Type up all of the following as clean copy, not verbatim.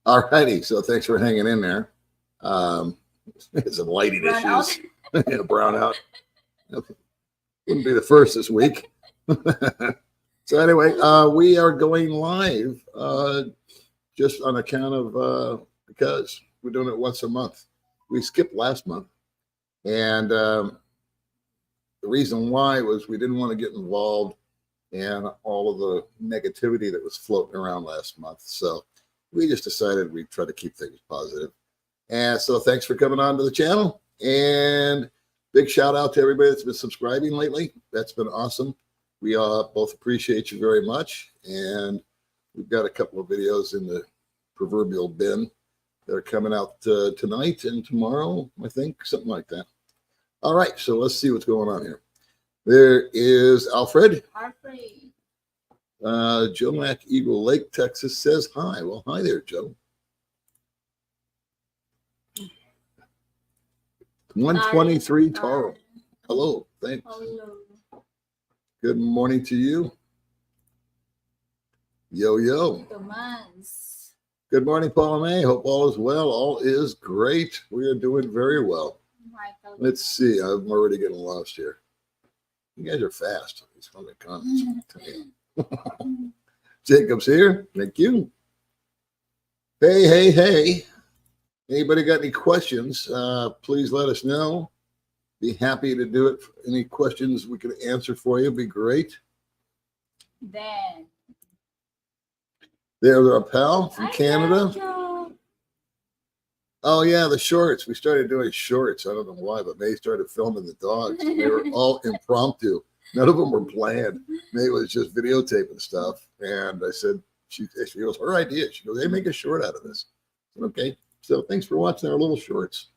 All righty. So thanks for hanging in there. Some lighting issues. Yeah, brownout. Wouldn't be the first this week. So anyway, we are going live just on account of because we're doing it once a month. We skipped last month, and the reason why was we didn't want to get involved in all of the negativity that was floating around last month. So we just decided we'd try to keep things positive. And so thanks for coming on to the channel, and big shout out to everybody that's been subscribing lately. That's been awesome. We both appreciate you very much. And we've got a couple of videos in the proverbial bin that are coming out tonight and tomorrow, I think, something like that. All right, so let's see what's going on here. There is Alfred. Joe Mack, Eagle Lake, Texas says hi. Well, hi there, Joe. 123 Taro. Hello, thanks. Hello. Good morning to you. Yo, yo. Good morning, Paula May. Hope all is well. All is great. We are doing very well. Let's see. I'm already getting lost here. You guys are fast. These funny comments. Jacob's here. Thank you. Hey, hey, hey. Anybody got any questions? Please let us know. Be happy to do it. Any questions we can answer for you, be great. Then There's our pal from Canada. Oh yeah, the shorts. We started doing shorts. I don't know why, but May started filming the dogs. They were all impromptu. None of them were planned. May was just videotaping stuff. And I said, she goes, her idea. She goes, hey, make a short out of this. I said, okay. So thanks for watching our little shorts.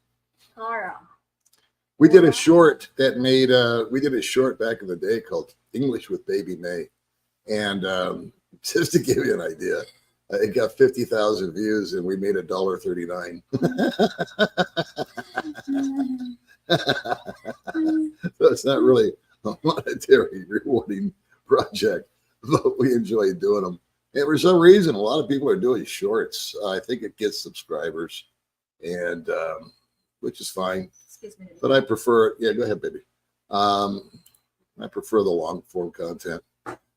We did a short that made, we did a short back in the day called English with Baby May. And just to give you an idea, it got 50,000 views and we made $1.39. So it's not really a monetary rewarding project, but we enjoy doing them. And for some reason, a lot of people are doing shorts. I think it gets subscribers, and which is fine. But I prefer, yeah, go ahead, baby. I prefer the long form content.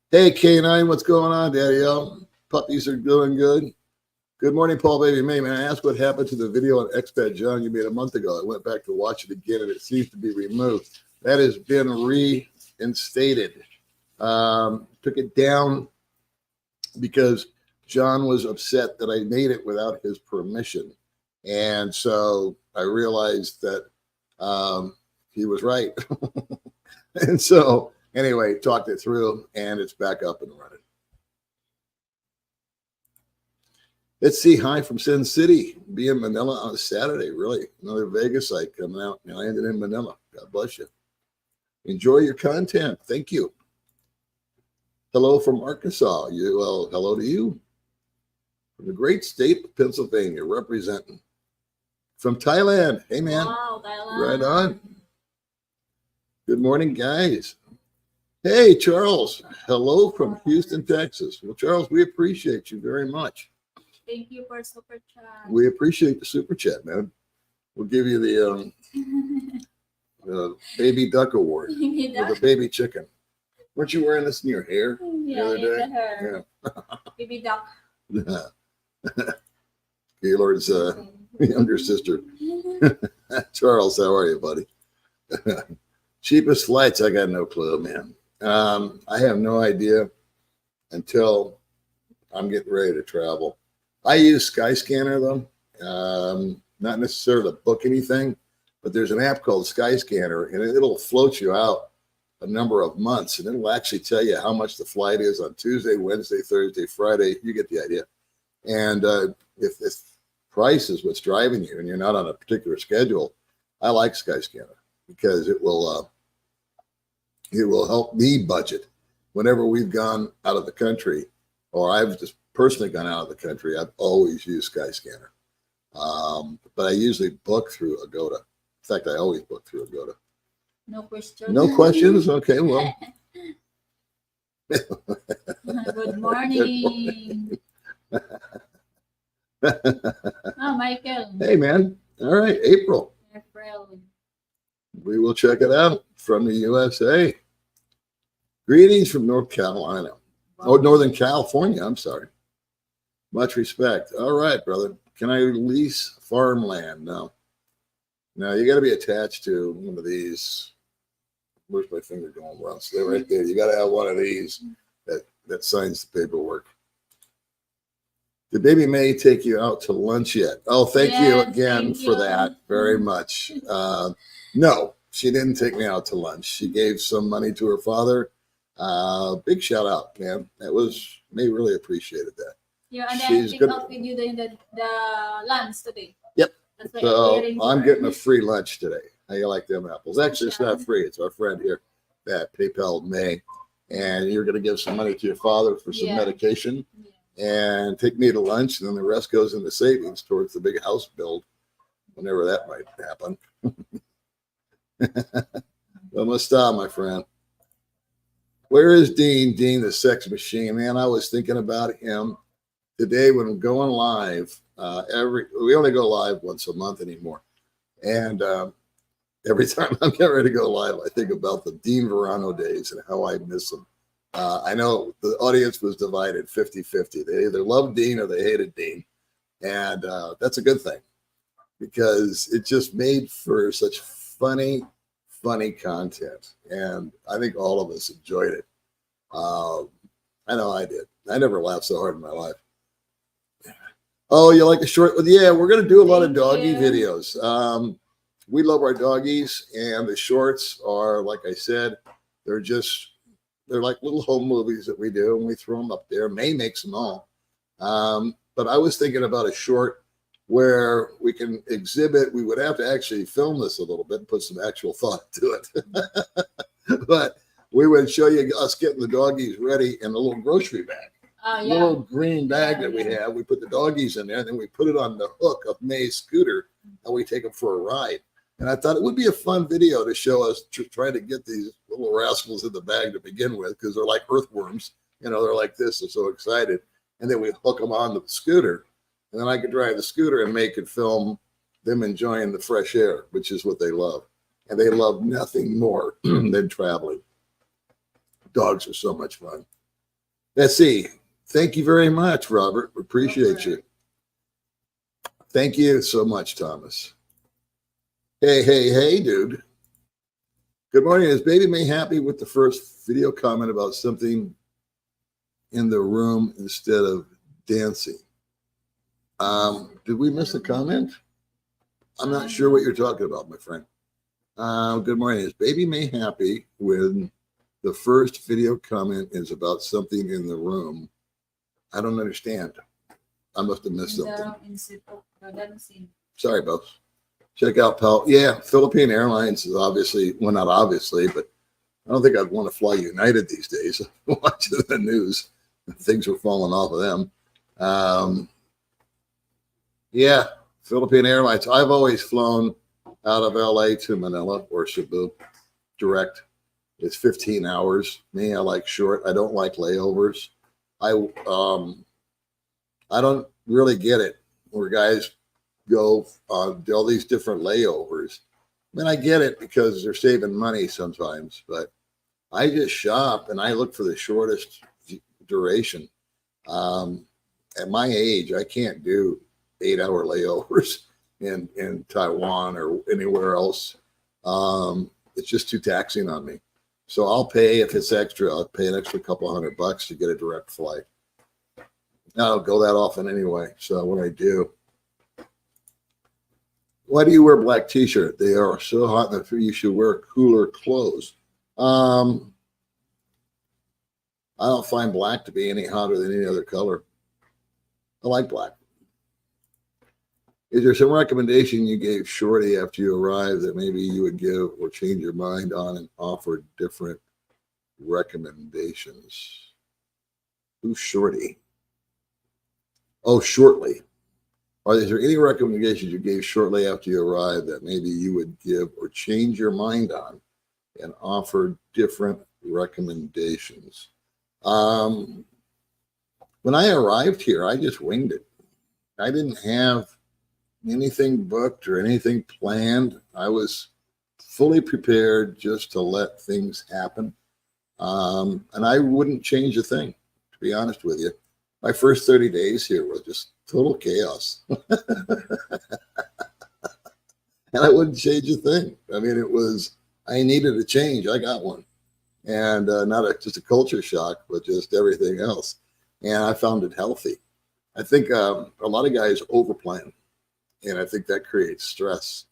Hey, K9, what's going on, Daddy-O? Puppies are doing good. Good morning, Paul Baby May. May I ask what happened to the video on Expat John you made a month ago? I went back to watch it again, and it seems to be removed. That has been reinstated. Took it down because John was upset that I made it without his permission. And so I realized that he was right. And so anyway, talked it through, and it's back up and running. Let's see. Hi from Sin City. Be in Manila on Saturday. Really, another Vegas site coming out. I landed in Manila. God bless you. Enjoy your content. Thank you. Hello from Arkansas. Well, hello to you. From the great state of Pennsylvania, representing. From Thailand. Hey, man. Wow, Thailand. Right on. Good morning, guys. Hey, Charles. Hello from Houston, Texas. Well, Charles, we appreciate you very much. Thank you for super chat. We appreciate the super chat, man. We'll give you the baby duck award for the baby chicken. Weren't you wearing this in your hair the other day? The hair. Yeah. Baby duck. Gaylord's younger sister. Charles, how are you, buddy? Cheapest flights, I got no clue, man. I have no idea until I'm getting ready to travel. I use Skyscanner though, not necessarily to book anything, but there's an app called Skyscanner, and it'll float you out a number of months, and it'll actually tell you how much the flight is on Tuesday, Wednesday, Thursday, Friday. You get the idea. And if price is what's driving you and you're not on a particular schedule, I like Skyscanner because it will help me budget. Whenever we've gone out of the country, or I've just personally gone out of the country, I've always used Skyscanner. But I usually book through Agoda. In fact, I always book through Agoda. No questions. No questions? Okay, well. Good morning. Michael. Hey, man. All right, April. April. We will check it out from the USA. Greetings from North Carolina. Oh, Northern California. I'm sorry. Much respect. All right, brother. Can I lease farmland? No. No, you got to be attached to one of these. Where's my finger going? Well, stay right there. You got to have one of these that signs the paperwork. Did Baby May take you out to lunch yet? Oh, thank you again for that very much. No, she didn't take me out to lunch. She gave some money to her father. Big shout out, man. That was, May really appreciated that. Yeah, and then pick up with you the lunch today. Yep. That's why So I'm getting a free lunch today. How you like them apples? Actually, it's not free. It's our friend here at PayPal May. And you're going to give some money to your father for some medication and take me to lunch. And then the rest goes into savings towards the big house build, whenever that might happen. Vamos está, my friend. Where is Dean? Dean, the sex machine. Man, I was thinking about him today when I'm going live. We only go live once a month anymore. And every time I'm getting ready to go live, I think about the Dean Verano days and how I miss them. I know the audience was divided 50-50. They either loved Dean or they hated Dean. And that's a good thing because it just made for such funny content. And I think all of us enjoyed it. I know I did. I never laughed so hard in my life. Oh, you like the short? Yeah, we're going to do a lot of doggy videos. We love our doggies, and the shorts are, like I said, they're like little home movies that we do, and we throw them up there. May makes them all. But I was thinking about a short where we can exhibit. We would have to actually film this a little bit and put some actual thought to it. But we would show you us getting the doggies ready in a little grocery bag. Little green bag that we have. We put the doggies in there, and then we put it on the hook of May's scooter, and we take them for a ride. And I thought it would be a fun video to show us trying to get these little rascals in the bag to begin with, because they're like earthworms. You know, they're like this. They're so excited. And then we hook them on the scooter. And then I could drive the scooter and May could film them enjoying the fresh air, which is what they love. And they love nothing more than traveling. Dogs are so much fun. Let's see. Thank you very much, Robert. Appreciate you. Thank you so much, Thomas. Hey, dude. Good morning. Is Baby May happy with the first video comment about something in the room instead of dancing? Did we miss a comment? I'm not sure what you're talking about, my friend. Good morning. Is Baby May happy when the first video comment is about something in the room? I don't understand. I must have missed something. Sorry, boss. Check out Pal. Yeah, Philippine Airlines is obviously, well, not obviously, but I don't think I'd want to fly United these days. Watching the news, things are falling off of them. Yeah, Philippine Airlines. I've always flown out of LA to Manila or Cebu direct. It's 15 hours. Me, I like short. I don't like layovers. I don't really get it where guys go on all these different layovers. I mean, I get it because they're saving money sometimes, but I just shop and I look for the shortest duration. At my age, I can't do 8-hour layovers in Taiwan or anywhere else. It's just too taxing on me. So I'll pay, if it's extra, I'll pay an extra couple $100 to get a direct flight. I don't go that often anyway. So when I do, why do you wear black t-shirt? They are so hot that you should wear cooler clothes. I don't find black to be any hotter than any other color. I like black. Is there some recommendation you gave Shorty after you arrived that maybe you would give or change your mind on and offer different recommendations? Who's Shorty? Oh, shortly. Is there any recommendations you gave shortly after you arrived that maybe you would give or change your mind on and offer different recommendations? When I arrived here, I just winged it. I didn't have anything booked or anything planned. I was fully prepared just to let things happen. And I wouldn't change a thing, to be honest with you. My first 30 days here was just total chaos. And I wouldn't change a thing. I mean, I needed a change. I got one. And not just a culture shock, but just everything else. And I found it healthy. I think a lot of guys overplan, and I think that creates stress.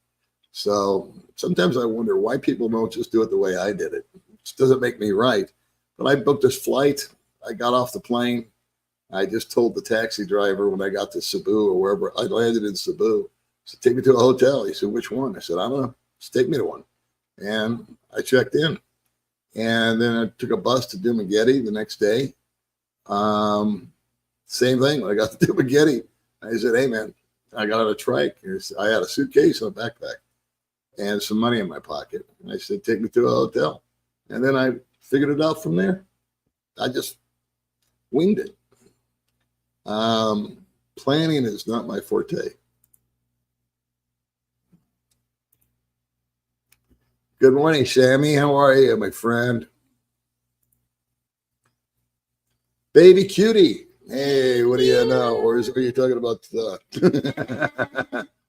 So sometimes I wonder why people don't just do it the way I did it. It doesn't make me right. But I booked this flight. I got off the plane. I just told the taxi driver when I got to Cebu or wherever I landed in Cebu, said, take me to a hotel. He said, which one? I said, I don't know. Just take me to one. And I checked in. And then I took a bus to Dumaguete the next day. Same thing. When I got to Dumaguete, I said, hey, man, I got on a trike. I had a suitcase and a backpack and some money in my pocket. And I said, take me to a hotel. And then I figured it out from there. I just winged it. Planning is not my forte. Good morning, Sammy. How are you, my friend? Baby cutie. Hey, what do you know? Or are you talking about I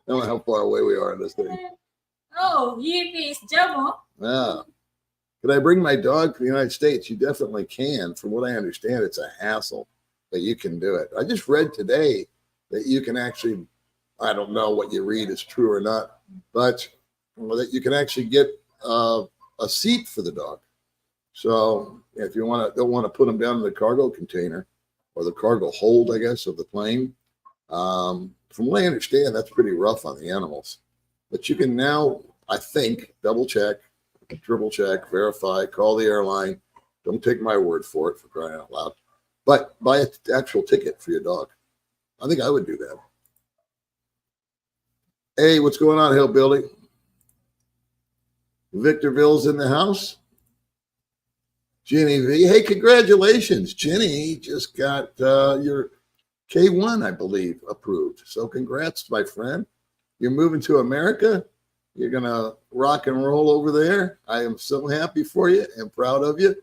don't know how far away we are in this thing. Oh, yippee, it's Jamo. Yeah. Could I bring my dog to the United States? You definitely can. From what I understand, it's a hassle, but you can do it. I just read today that you can actually, I don't know what you read is true or not, but that you can actually get a seat for the dog. So if you don't want to put them down in the cargo container or the cargo hold, I guess, of the plane, from what I understand, that's pretty rough on the animals. But you can now, I think, double check, triple check, verify, call the airline. Don't take my word for it, for crying out loud. But buy an actual ticket for your dog. I think I would do that. Hey, what's going on, Hillbilly? Victorville's in the house. Jenny V. Hey, congratulations. Jenny just got your K1, I believe, approved. So congrats, my friend. You're moving to America. You're going to rock and roll over there. I am so happy for you and proud of you.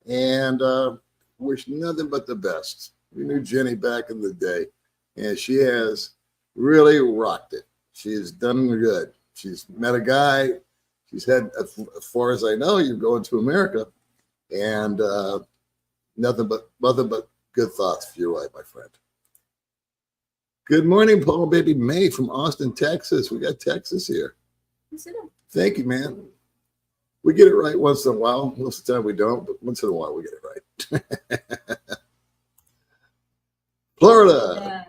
And wish nothing but the best. We knew Jenny back in the day, and she has really rocked it. She has done good. She's met a guy. She's had, as far as I know, you're going to America, and nothing but good thoughts for your wife, my friend. Good morning, Paul Baby May from Austin, Texas. We got Texas here. Thank you, man. We get it right once in a while. Most of the time we don't, but once in a while we get it right. Florida.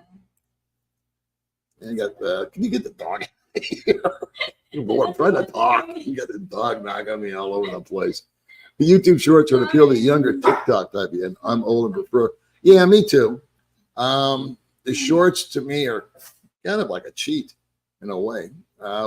And you got, can you get the dog? Boy, I'm trying to talk. You got the dog knocking me all over the place. The YouTube shorts are to appeal to younger TikTok type, and I'm old and prefer. Yeah, me too. The shorts to me are kind of like a cheat in a way.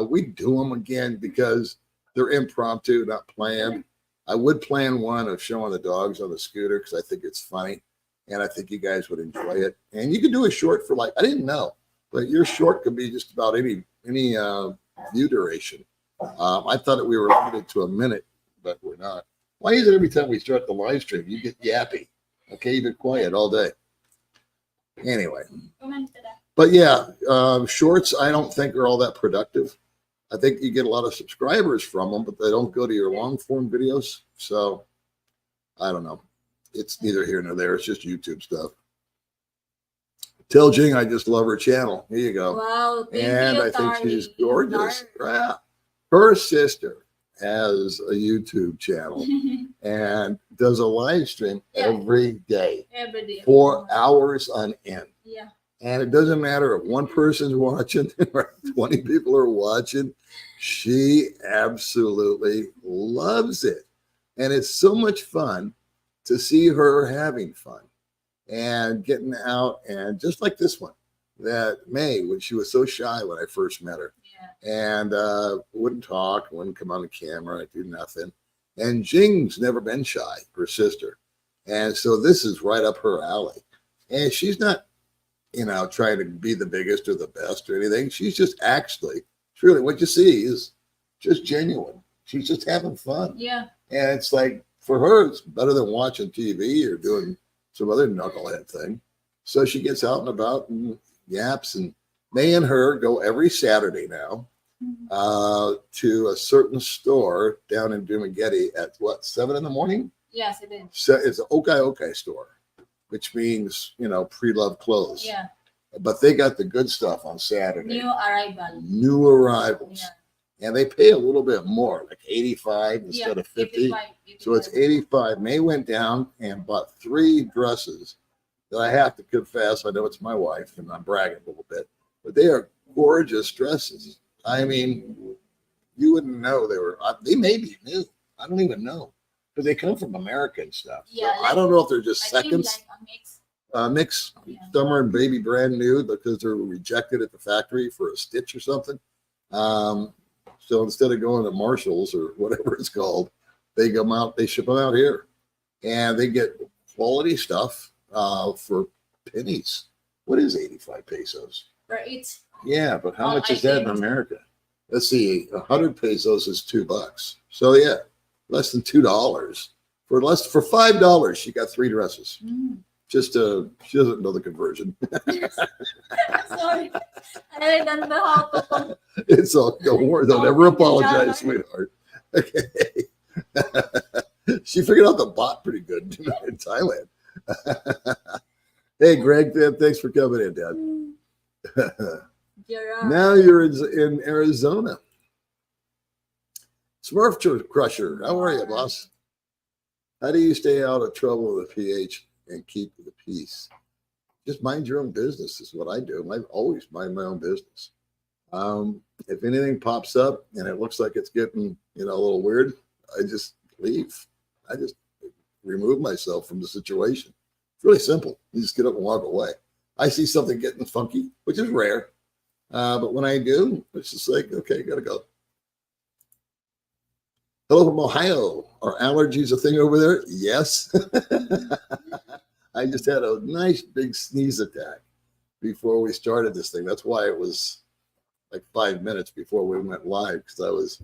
We do them again because they're impromptu, not planned. I would plan one of showing the dogs on the scooter because I think it's funny, and I think you guys would enjoy it. And you can do a short for I didn't know, but your short could be just about any view duration. I thought we were limited to a minute, but we're not. Why is it every time we start the live stream, you get yappy? Okay, you've been quiet all day. Anyway, but yeah, shorts I don't think are all that productive. I think you get a lot of subscribers from them, but they don't go to your long form videos. So I don't know. It's neither here nor there. It's just YouTube stuff. Tell Jing I just love her channel. Here you go. Wow, and you, I think she's Tari. gorgeous. Yeah. Her sister has a YouTube channel and does a live stream every day. Every day. 4 hours on end. Yeah. And it doesn't matter if one person's watching or 20 people are watching. She absolutely loves it. And it's so much fun to see her having fun and getting out. And just like this one, that May, when she was so shy when I first met her, and wouldn't talk, wouldn't come on the camera, do nothing. And Jing's never been shy, her sister. And so this is right up her alley. And she's not trying to be the biggest or the best or anything. She's just actually, truly, what you see is just genuine. She's just having fun. Yeah. And it's like, for her, it's better than watching TV or doing some other knucklehead thing. So she gets out and about and yaps. And May and her go every Saturday now to a certain store down in Dumaguete at 7 in the morning? Yes, it is. So it's an okay store, which means, pre-loved clothes. Yeah. But they got the good stuff on Saturday. New arrivals. Yeah. And they pay a little bit more, like 85 instead of 50. 85. So it's 85. May went down and bought 3 dresses that I have to confess, I know it's my wife and I'm bragging a little bit, but they are gorgeous dresses. I mean, you wouldn't know they may be new. I don't even know. Because they come from America and stuff. Yeah, so I don't know if they're just seconds. Like a mix. Yeah. Summer and baby brand new because they're rejected at the factory for a stitch or something. So instead of going to Marshall's or whatever it's called, they ship them out here. And they get quality stuff for pennies. What is 85 pesos? Right. Yeah, but how much is that in America? Let's see, 100 pesos is $2. So yeah, less than $2. For $5, she got 3 dresses. She doesn't know the conversion. Sorry, I don't know how to. It's all, don't worry, don't ever apologize, sweetheart. Okay. She figured out the bot pretty good in Thailand. Hey, Greg, thanks for coming in, Dad. Now you're in Arizona. Smurf Crusher, how are you, boss? How do you stay out of trouble with pH and keep the peace? Just mind your own business is what I do. I've always mind my own business. If anything pops up and it looks like it's getting, a little weird, I just leave. I just remove myself from the situation. It's really simple. You just get up and walk away. I see something getting funky, which is rare. But when I do, it's just like, okay, gotta go. Hello from Ohio. Are allergies a thing over there? Yes. I just had a nice big sneeze attack before we started this thing. That's why it was like 5 minutes before we went live, because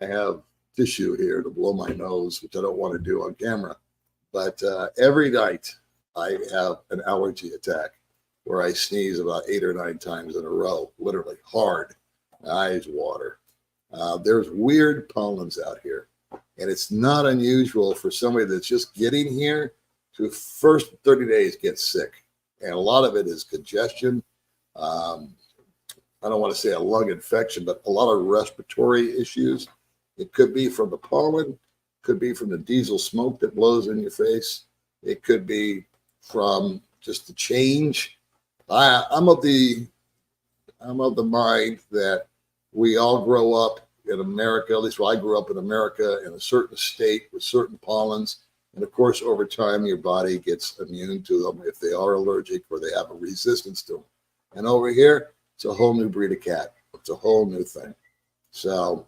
I have tissue here to blow my nose, which I don't want to do on camera. But every night I have an allergy attack where I sneeze about 8 or 9 times in a row, literally hard, eyes water. There's weird pollens out here, and it's not unusual for somebody that's just getting here to first 30 days get sick. And a lot of it is congestion. I don't want to say a lung infection, but a lot of respiratory issues. It could be from the pollen, could be from the diesel smoke that blows in your face. It could be from just the change. I'm of the mind that we all grow up in America, at least I grew up in America, in a certain state with certain pollens. And of course, over time, your body gets immune to them if they are allergic or they have a resistance to them. And over here, it's a whole new breed of cat. It's a whole new thing. So,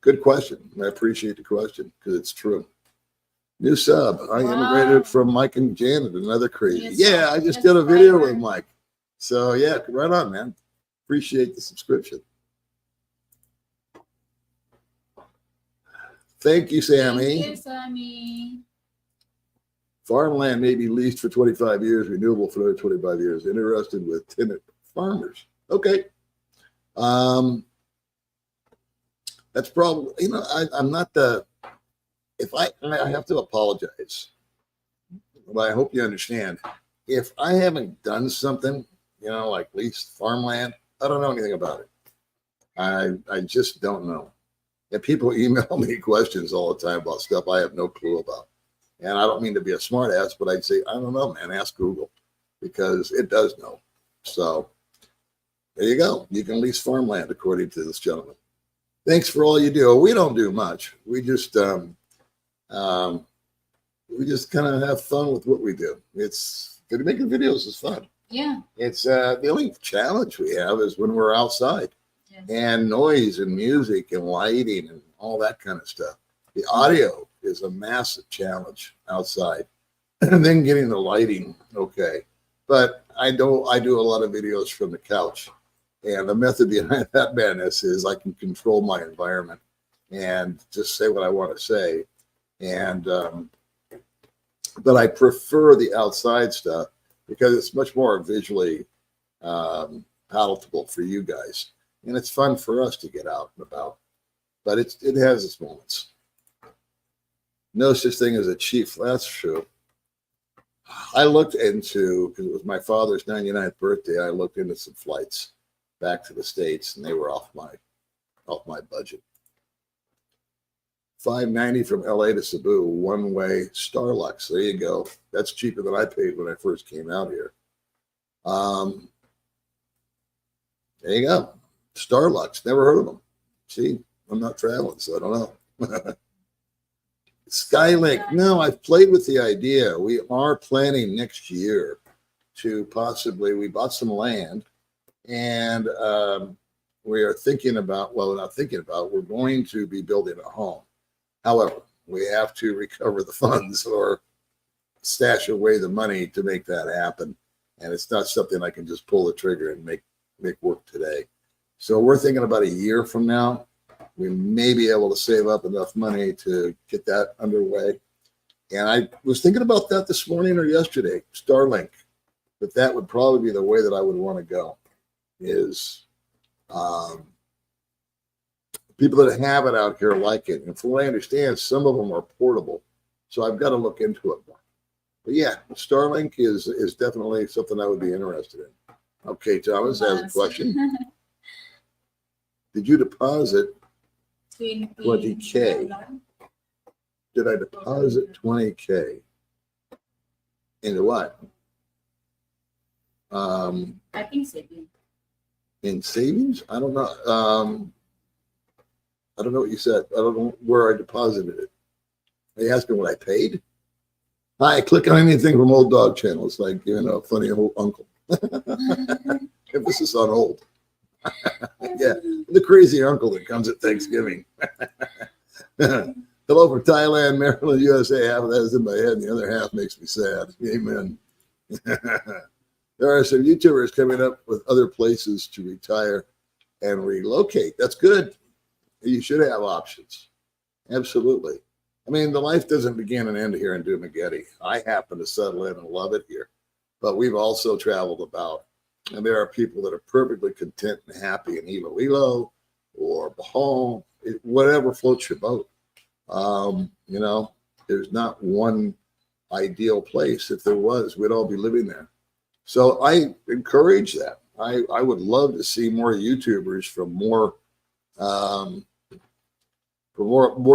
good question. I appreciate the question because it's true. New sub. I immigrated from Mike and Janet, another crazy. Yeah, I just did a video with Mike. So, yeah, right on, man. Appreciate the subscription. Thank you, Sammy. Thank you, Sammy. Farmland may be leased for 25 years, renewable for another 25 years. Interested with tenant farmers. Okay. That's probably, I'm not I have to apologize. But I hope you understand. If I haven't done something, like leased farmland, I don't know anything about it. I just don't know. And people email me questions all the time about stuff I have no clue about. And I don't mean to be a smart ass, but I'd say, I don't know, man, ask Google because it does know. So there you go. You can lease farmland according to this gentleman. Thanks for all you do. We don't do much. We just kind of have fun with what we do. It's making videos is fun. Yeah. It's the only challenge we have is when we're outside. And noise and music and lighting and all that kind of stuff. The audio is a massive challenge outside. And then getting the lighting okay. But I do a lot of videos from the couch. And the method behind that madness is I can control my environment and just say what I want to say. And but I prefer the outside stuff because it's much more visually palatable for you guys. And it's fun for us to get out and about. But it has its moments. No such thing as a chief, that's true. I looked into, because it was my father's 99th birthday, I looked into some flights back to the States, and they were off my budget. $590 from LA to Cebu, one-way Starlux. There you go. That's cheaper than I paid when I first came out here. There you go. Starlux. Never heard of them. See, I'm not traveling, so I don't know. Skylink. No, I've played with the idea. We are planning next year to possibly, we bought some land and we are thinking about, well, not thinking about, we're going to be building a home. However, we have to recover the funds or stash away the money to make that happen. And it's not something I can just pull the trigger and make work today. So we're thinking about a year from now, we may be able to save up enough money to get that underway. And I was thinking about that this morning or yesterday, Starlink. But that would probably be the way that I would want to go, is people that have it out here like it. And from what I understand, some of them are portable. So I've got to look into it more. But yeah, Starlink is definitely something I would be interested in. Okay, Thomas has a question. Did you deposit 20K? Did I deposit 20K? Into what? I think savings. In savings? I don't know. I don't know what you said. I don't know where I deposited it. They asked me what I paid. Hi, click on anything from Old Dog Channel. It's like, you know, funny old uncle. Emphasis on old. Yeah, the crazy uncle that comes at Thanksgiving. Hello from Thailand, Maryland, USA. Half of that is in my head, and the other half makes me sad. Amen. There are some YouTubers coming up with other places to retire and relocate. That's good. You should have options. Absolutely. I mean, the life doesn't begin and end here in Dumaguete. I happen to settle in and love it here. But we've also traveled about. And there are people that are perfectly content and happy in Iloilo or Bohol, whatever floats your boat. You know, there's not one ideal place. If there was, we'd all be living there. So I encourage that. I would love to see more YouTubers from more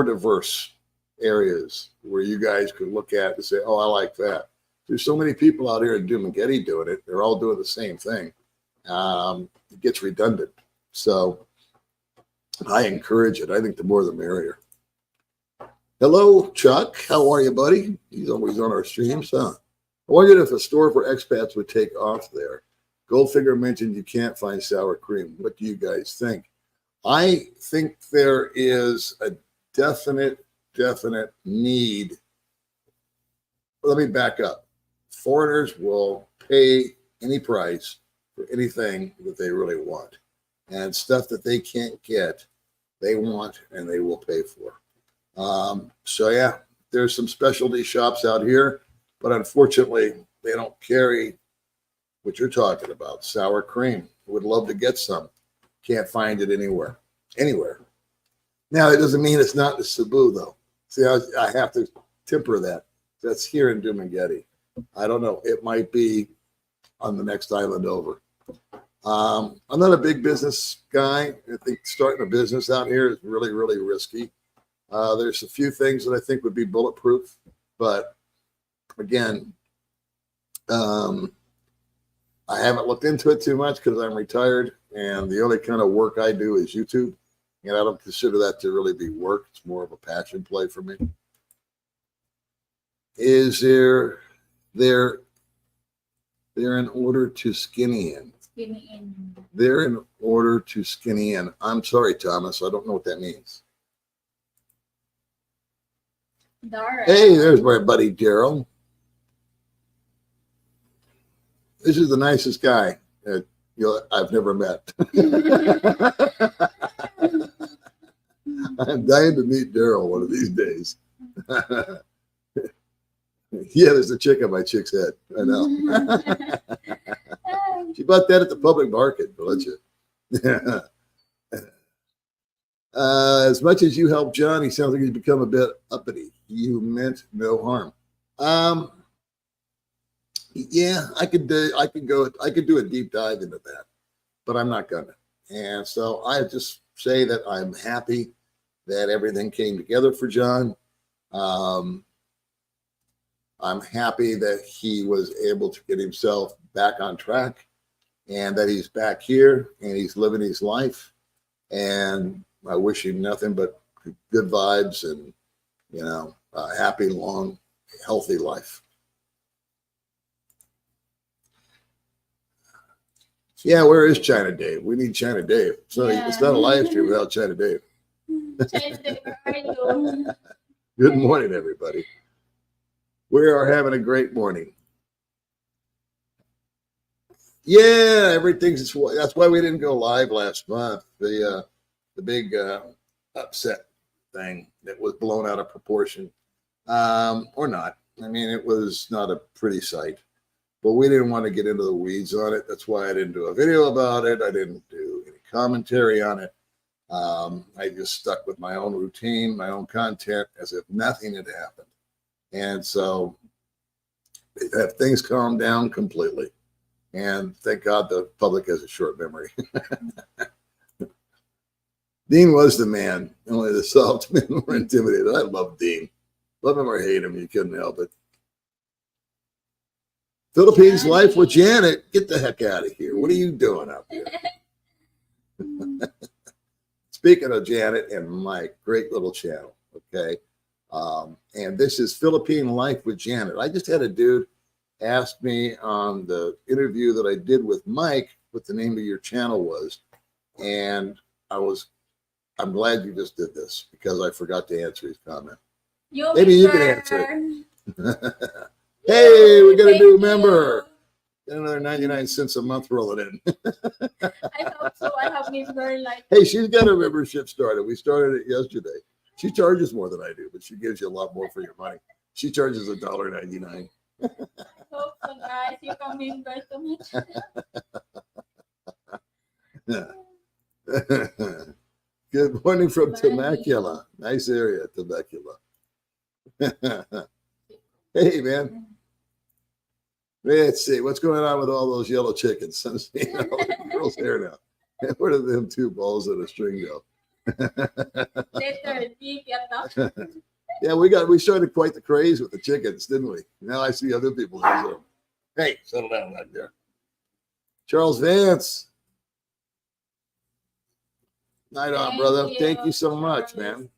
diverse areas where you guys could look at and say, oh, I like that. There's so many people out here in Dumaguete doing it. They're all doing the same thing. It gets redundant. So I encourage it. I think the more the merrier. Hello, Chuck. How are you, buddy? He's always on our streams, huh? I wondered if a store for expats would take off there. Goldfinger mentioned you can't find sour cream. What do you guys think? I think there is a definite need. Let me back up. Foreigners will pay any price for anything that they really want. And stuff that they can't get, they want and they will pay for. So yeah, there's some specialty shops out here, but unfortunately, they don't carry what you're talking about, sour cream. Would love to get some. Can't find it anywhere. Now, it doesn't mean it's not in Cebu, though. See, I have to temper that. That's here in Dumaguete. I don't know. It might be on the next island over. I'm not a big business guy. I think starting a business out here is really, really risky. There's a few things that I think would be bulletproof, but again, I haven't looked into it too much because I'm retired, and the only kind of work I do is YouTube, and I don't consider that to really be work. It's more of a passion play for me. Is there in order to skinny in? Skinny in. They're in order to skinny in. I'm sorry, Thomas. I don't know what that means. Dara. Hey, there's my buddy Daryl. This is the nicest guy that I've never met. I'm dying to meet Daryl one of these days. Yeah, there's a chick on my chick's head. I know. She bought that at the public market, but let you. As much as you help John, he sounds like he's become a bit uppity. You meant no harm. Yeah, I could do a deep dive into that, but I'm not gonna. And so I just say that I'm happy that everything came together for John. I'm happy that he was able to get himself back on track and that he's back here and he's living his life. And I wish him nothing but good vibes and, a happy, long, healthy life. Yeah, where is China Dave? We need China Dave. So it's not a live stream without China Dave. China Dave, where are you? Good morning, everybody. We are having a great morning. Yeah, that's why we didn't go live last month. The big upset thing that was blown out of proportion, or not. I mean, it was not a pretty sight, but we didn't want to get into the weeds on it. That's why I didn't do a video about it. I didn't do any commentary on it. I just stuck with my own routine, my own content, as if nothing had happened. And so have things calmed down completely. And thank God the public has a short memory. Dean was the man. Only the soft men were intimidated. I love Dean. Love him or hate him, you couldn't help it. Philippines Life with Janet. Get the heck out of here. What are you doing up here? Speaking of Janet and Mike, great little channel. Okay. And this is Philippine Life with Janet. I just had a dude ask me on the interview that I did with Mike what the name of your channel was. And I'm glad you just did this because I forgot to answer his comment. Maybe you can answer it. Hey, we got a new member. Got another 99 cents a month rolling in. I hope so. I have member like. Hey, she's got a membership started. We started it yesterday. She charges more than I do, but she gives you a lot more for your money. She charges $1.99. I hope so, guys. You can member to me. Good morning from Temecula. Nice area, Temecula. Hey, man. Let's see. What's going on with all those yellow chickens? I'm seeing all the girls' hair now. Where did them two balls and a string go? Yeah, we started quite the craze with the chickens, didn't we? Now I see other people do so. Hey, settle down right there. Charles Vance. Night on, brother. Thank you so much, man.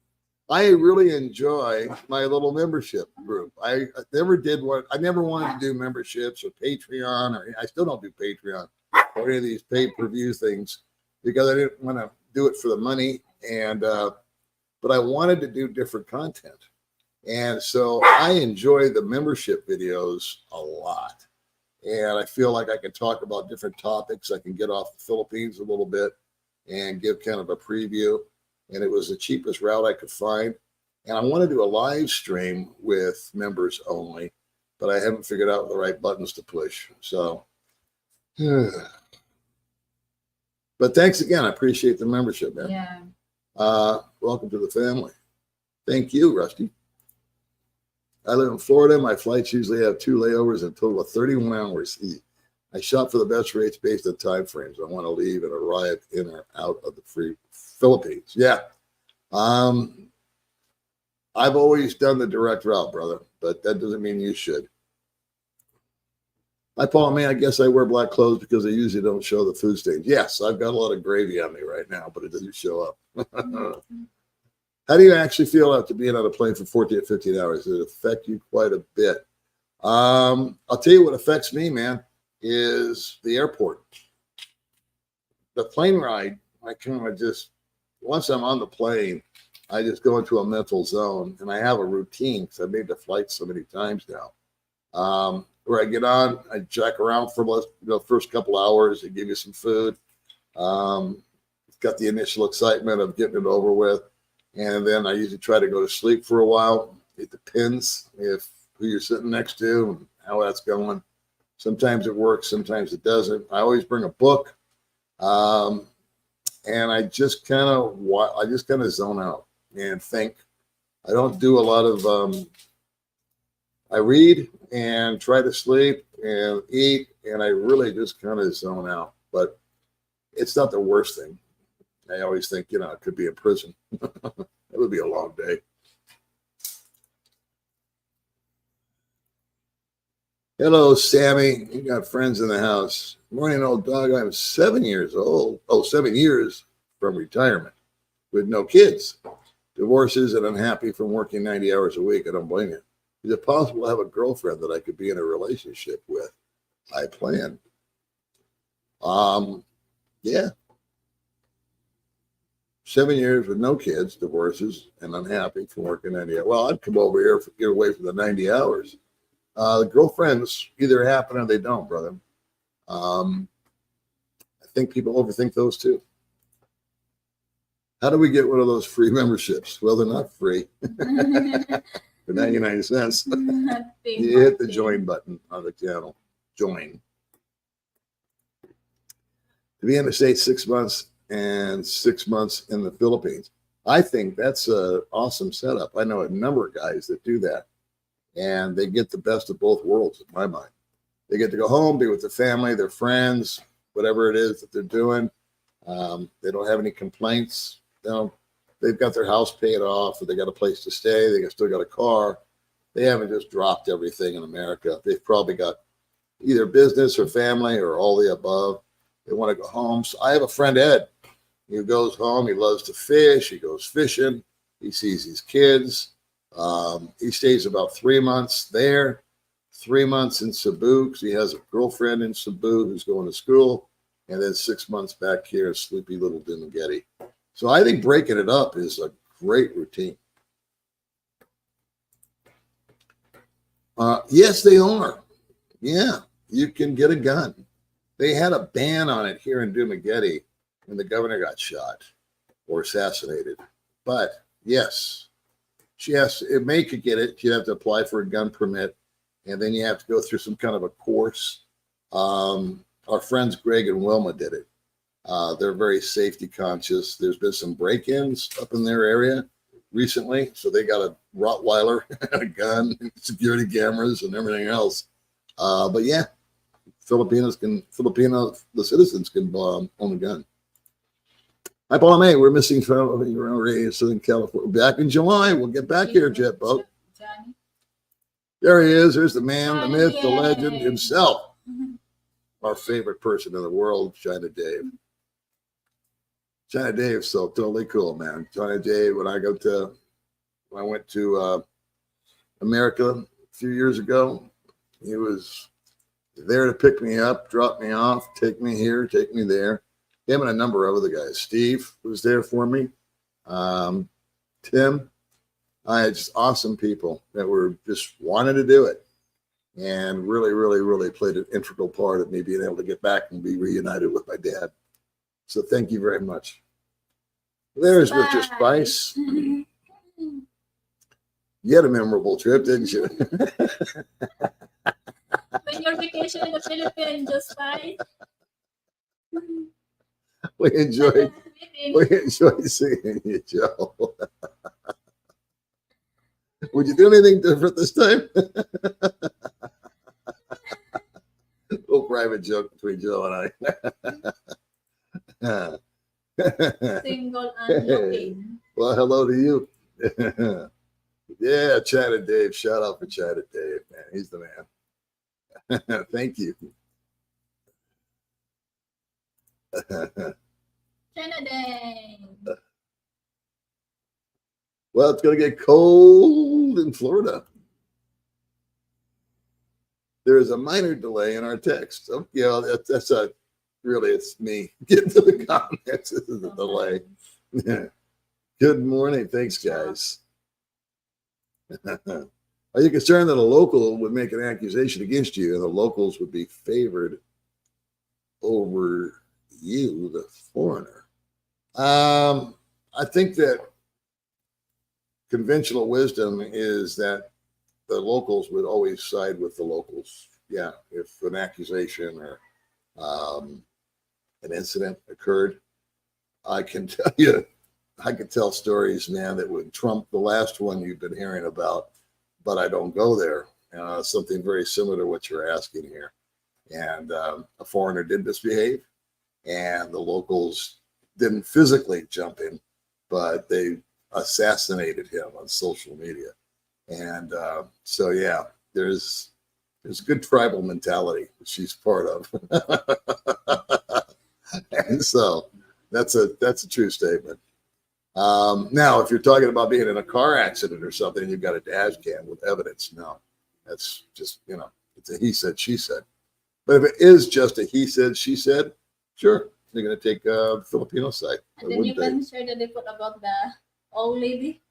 I really enjoy my little membership group. I never did what I never wanted to do memberships or Patreon, or I still don't do Patreon or any of these pay-per-view things because I didn't want to do it for the money. And but I wanted to do different content. And so I enjoy the membership videos a lot. And I feel like I can talk about different topics. I can get off the Philippines a little bit and give kind of a preview. And it was the cheapest route I could find. And I want to do a live stream with members only, but I haven't figured out the right buttons to push. So, but thanks again. I appreciate the membership, man. Yeah. Welcome to the family. Thank you, Rusty. I live in Florida. My flights usually have 2 layovers and a total of 31 hours. I shop for the best rates based on time frames. I want to leave and arrive in or out of the free Philippines. Yeah. I've always done the direct route, brother, but that doesn't mean you should. Hi, Paul. Man, I guess I wear black clothes because they usually don't show the food stains. Yes, I've got a lot of gravy on me right now, but it doesn't show up. How do you actually feel after being on a plane for 14 to 15 hours? Does it affect you quite a bit? I'll tell you what affects me, man, is the airport. The plane ride, I kind of just, once I'm on the plane, I just go into a mental zone, and I have a routine because I've made the flight so many times now. where I get on, I jack around for the first couple hours. They give you some food. Got the initial excitement of getting it over with, and then I usually try to go to sleep for a while. It depends if who you're sitting next to and how that's going. Sometimes it works, sometimes it doesn't. I always bring a book, and I just kind of zone out and think. I don't do a lot of. I read and try to sleep and eat, and I really just kind of zone out. But it's not the worst thing. I always think, it could be a prison. It would be a long day. Hello, Sammy. You got friends in the house. Morning, old dog. I'm 7 years old. 7 years from retirement with no kids. Divorces and unhappy from working 90 hours a week. I don't blame you. Is it possible to have a girlfriend that I could be in a relationship with? I plan. Yeah. 7 years with no kids, divorces, and unhappy from working 90 hours. Well, I'd come over here to get away from the 90 hours. The girlfriends either happen or they don't, brother. I think people overthink those too. How do we get one of those free memberships? Well, they're not free. For 99 cents. You hit the join button on the channel. Join. To be in the States 6 months and 6 months in the Philippines. I think that's an awesome setup. I know a number of guys that do that, and they get the best of both worlds in my mind. They get to go home, be with their family, their friends, whatever it is that they're doing. They don't have any complaints. They've got their house paid off, or they got a place to stay. They still got a car. They haven't just dropped everything in America. They've probably got either business or family or all the above. They want to go home. So I have a friend, Ed. He goes home. He loves to fish. He goes fishing. He sees his kids. He stays about 3 months there, 3 months in Cebu because he has a girlfriend in Cebu who's going to school, and then 6 months back here in sleepy little Dumaguete. So I think breaking it up is a great routine. Yes, they are. Yeah, you can get a gun. They had a ban on it here in Dumaguete when the governor got shot or assassinated. But yes, May could get it. You have to apply for a gun permit, and then you have to go through some kind of a course. Our friends Greg and Wilma did it. They're very safety conscious. There's been some break-ins up in their area recently, so they got a Rottweiler and a gun, security cameras, and everything else. But yeah, the citizens can own a gun. Hi, Paul May. We're missing in Southern California. Back in July. We'll get back here, Jet Boat. There he is. There's the man, the myth, the legend himself. Our favorite person in the world, China Dave. China Dave's so totally cool, man. China Dave, when I went to America a few years ago, he was there to pick me up, drop me off, take me here, take me there. Him and a number of other guys. Steve was there for me. Tim. I had just awesome people that were just wanting to do it, and really, really, really played an integral part of me being able to get back and be reunited with my dad. So thank you very much. There's Mr. Spice. You had a memorable trip, didn't you? When your vacation in the Philippines, just Spice. We enjoyed seeing you, Joe. Would you do anything different this time? Little private joke between Joe and I. Single and looking. Well, hello to you. Yeah, China Dave. Shout out for China Dave, man. He's the man. Thank you. China Day. Well, it's going to get cold in Florida. There is a minor delay in our text. Oh, yeah, that's a really, it's me. Get to the comments. This is a delay. Yeah. Good morning. Thanks, guys. Are you concerned that a local would make an accusation against you and the locals would be favored over you, the foreigner? I think that conventional wisdom is that the locals would always side with the locals. Yeah, if an accusation or an incident occurred, I can tell you, I could tell stories, man, that would trump the last one you've been hearing about, but I don't go there. Something very similar to what you're asking here. And a foreigner did misbehave, and the locals didn't physically jump in, but they assassinated him on social media. And so, yeah, there's good tribal mentality that she's part of. And so that's a true statement. Now, if you're talking about being in a car accident or something, you've got a dash cam with evidence. No, that's just, it's a he said, she said. But if it is just a he said, she said, sure, they're going to take the Filipino side. And then you can share the report about the old lady.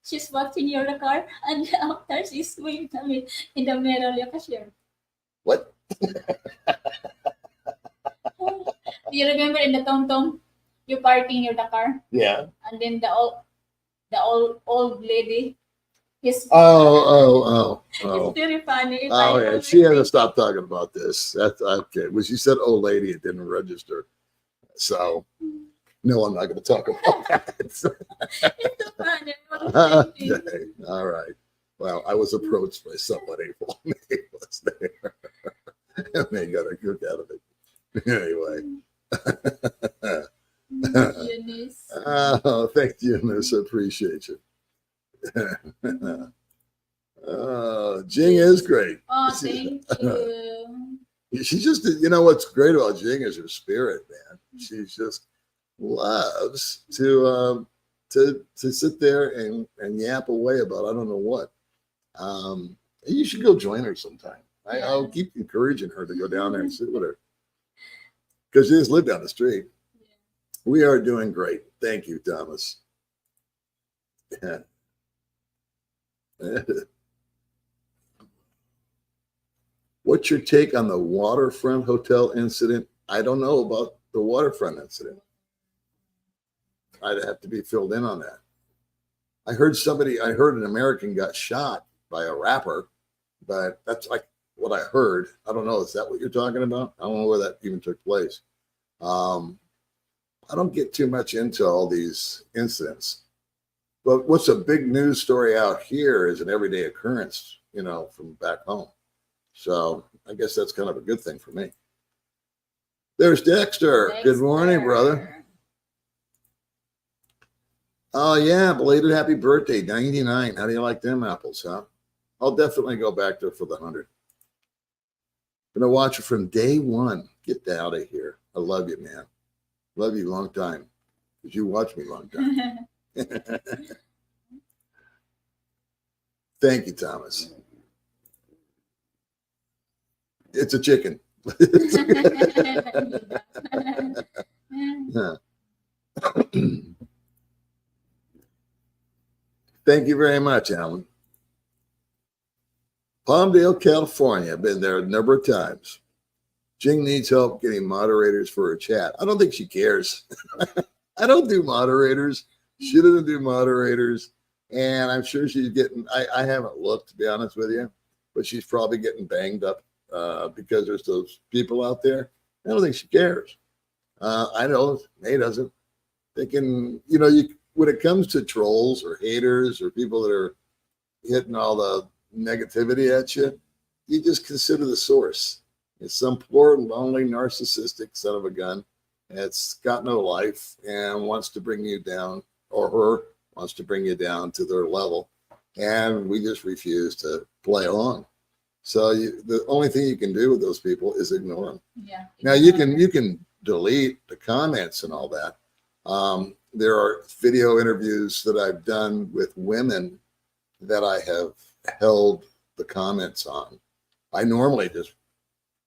She's watching your car, and after she's waving at me in the mirror, you can share. What? Do you remember in the Tom you parking your the car? Yeah. And then the old lady, his Oh. it's very funny. Oh, yeah. She had to stop talking about this. That's okay. When she said old lady, it didn't register. So, no, I'm not going to talk about that. It's so funny. Okay. All right. Well, I was approached by somebody while May was there. And they got a kick out of it. Anyway. Eunice. Oh, thank you, Eunice. I appreciate you. Jing is great. Oh, thank you. She's just, what's great about Jing is her spirit, man. She just loves to sit there and yap away about I don't know what. You should go join her sometime. I'll keep encouraging her to go down there and sit with her because she just live down the street. Yeah. We are doing great. Thank you, Thomas. What's your take on the waterfront hotel incident? I don't know about the waterfront incident. I'd have to be filled in on that. I heard an American got shot by a rapper, but that's like what I heard. I don't know. Is that what you're talking about? I don't know where that even took place. I don't get too much into all these incidents. But what's a big news story out here is an everyday occurrence, from back home. So I guess that's kind of a good thing for me. There's Dexter. Good morning, brother. Oh, yeah. Belated happy birthday, 99. How do you like them apples, huh? I'll definitely go back there for the 100. Gonna watch it from day one. Get out of here. I love you, man. Love you long time. Because you watch me long time. Thank you, Thomas. It's a chicken. Thank you very much, Alan. Palmdale, California. I've been there a number of times. Jing needs help getting moderators for her chat. I don't think she cares. I don't do moderators. She doesn't do moderators. And I'm sure she's getting, I haven't looked, to be honest with you, but she's probably getting banged up because there's those people out there. I don't think she cares. I know May doesn't. Thinking, when it comes to trolls or haters or people that are hitting all the negativity at you, you just consider the source. It's some poor, lonely, narcissistic son of a gun that's got no life and wants to bring you down, or her wants to bring you down to their level. And we just refuse to play along. So the only thing you can do with those people is ignore them. Yeah. Now you can delete the comments and all that. There are video interviews that I've done with women that I have held the comments on. I normally just,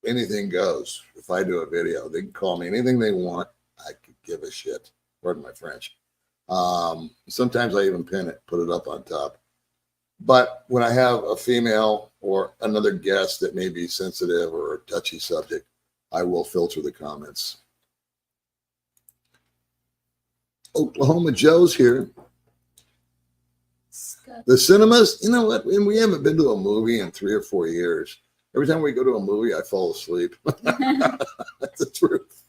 anything goes. If I do a video, they can call me anything they want. I could give a shit. Pardon my French. Sometimes I even pin it, put it up on top. But when I have a female or another guest that may be sensitive or a touchy subject, I will filter the comments. Oklahoma Joe's here. The cinemas, you know what? We haven't been to a movie in 3 or 4 years. Every time we go to a movie, I fall asleep. That's the truth.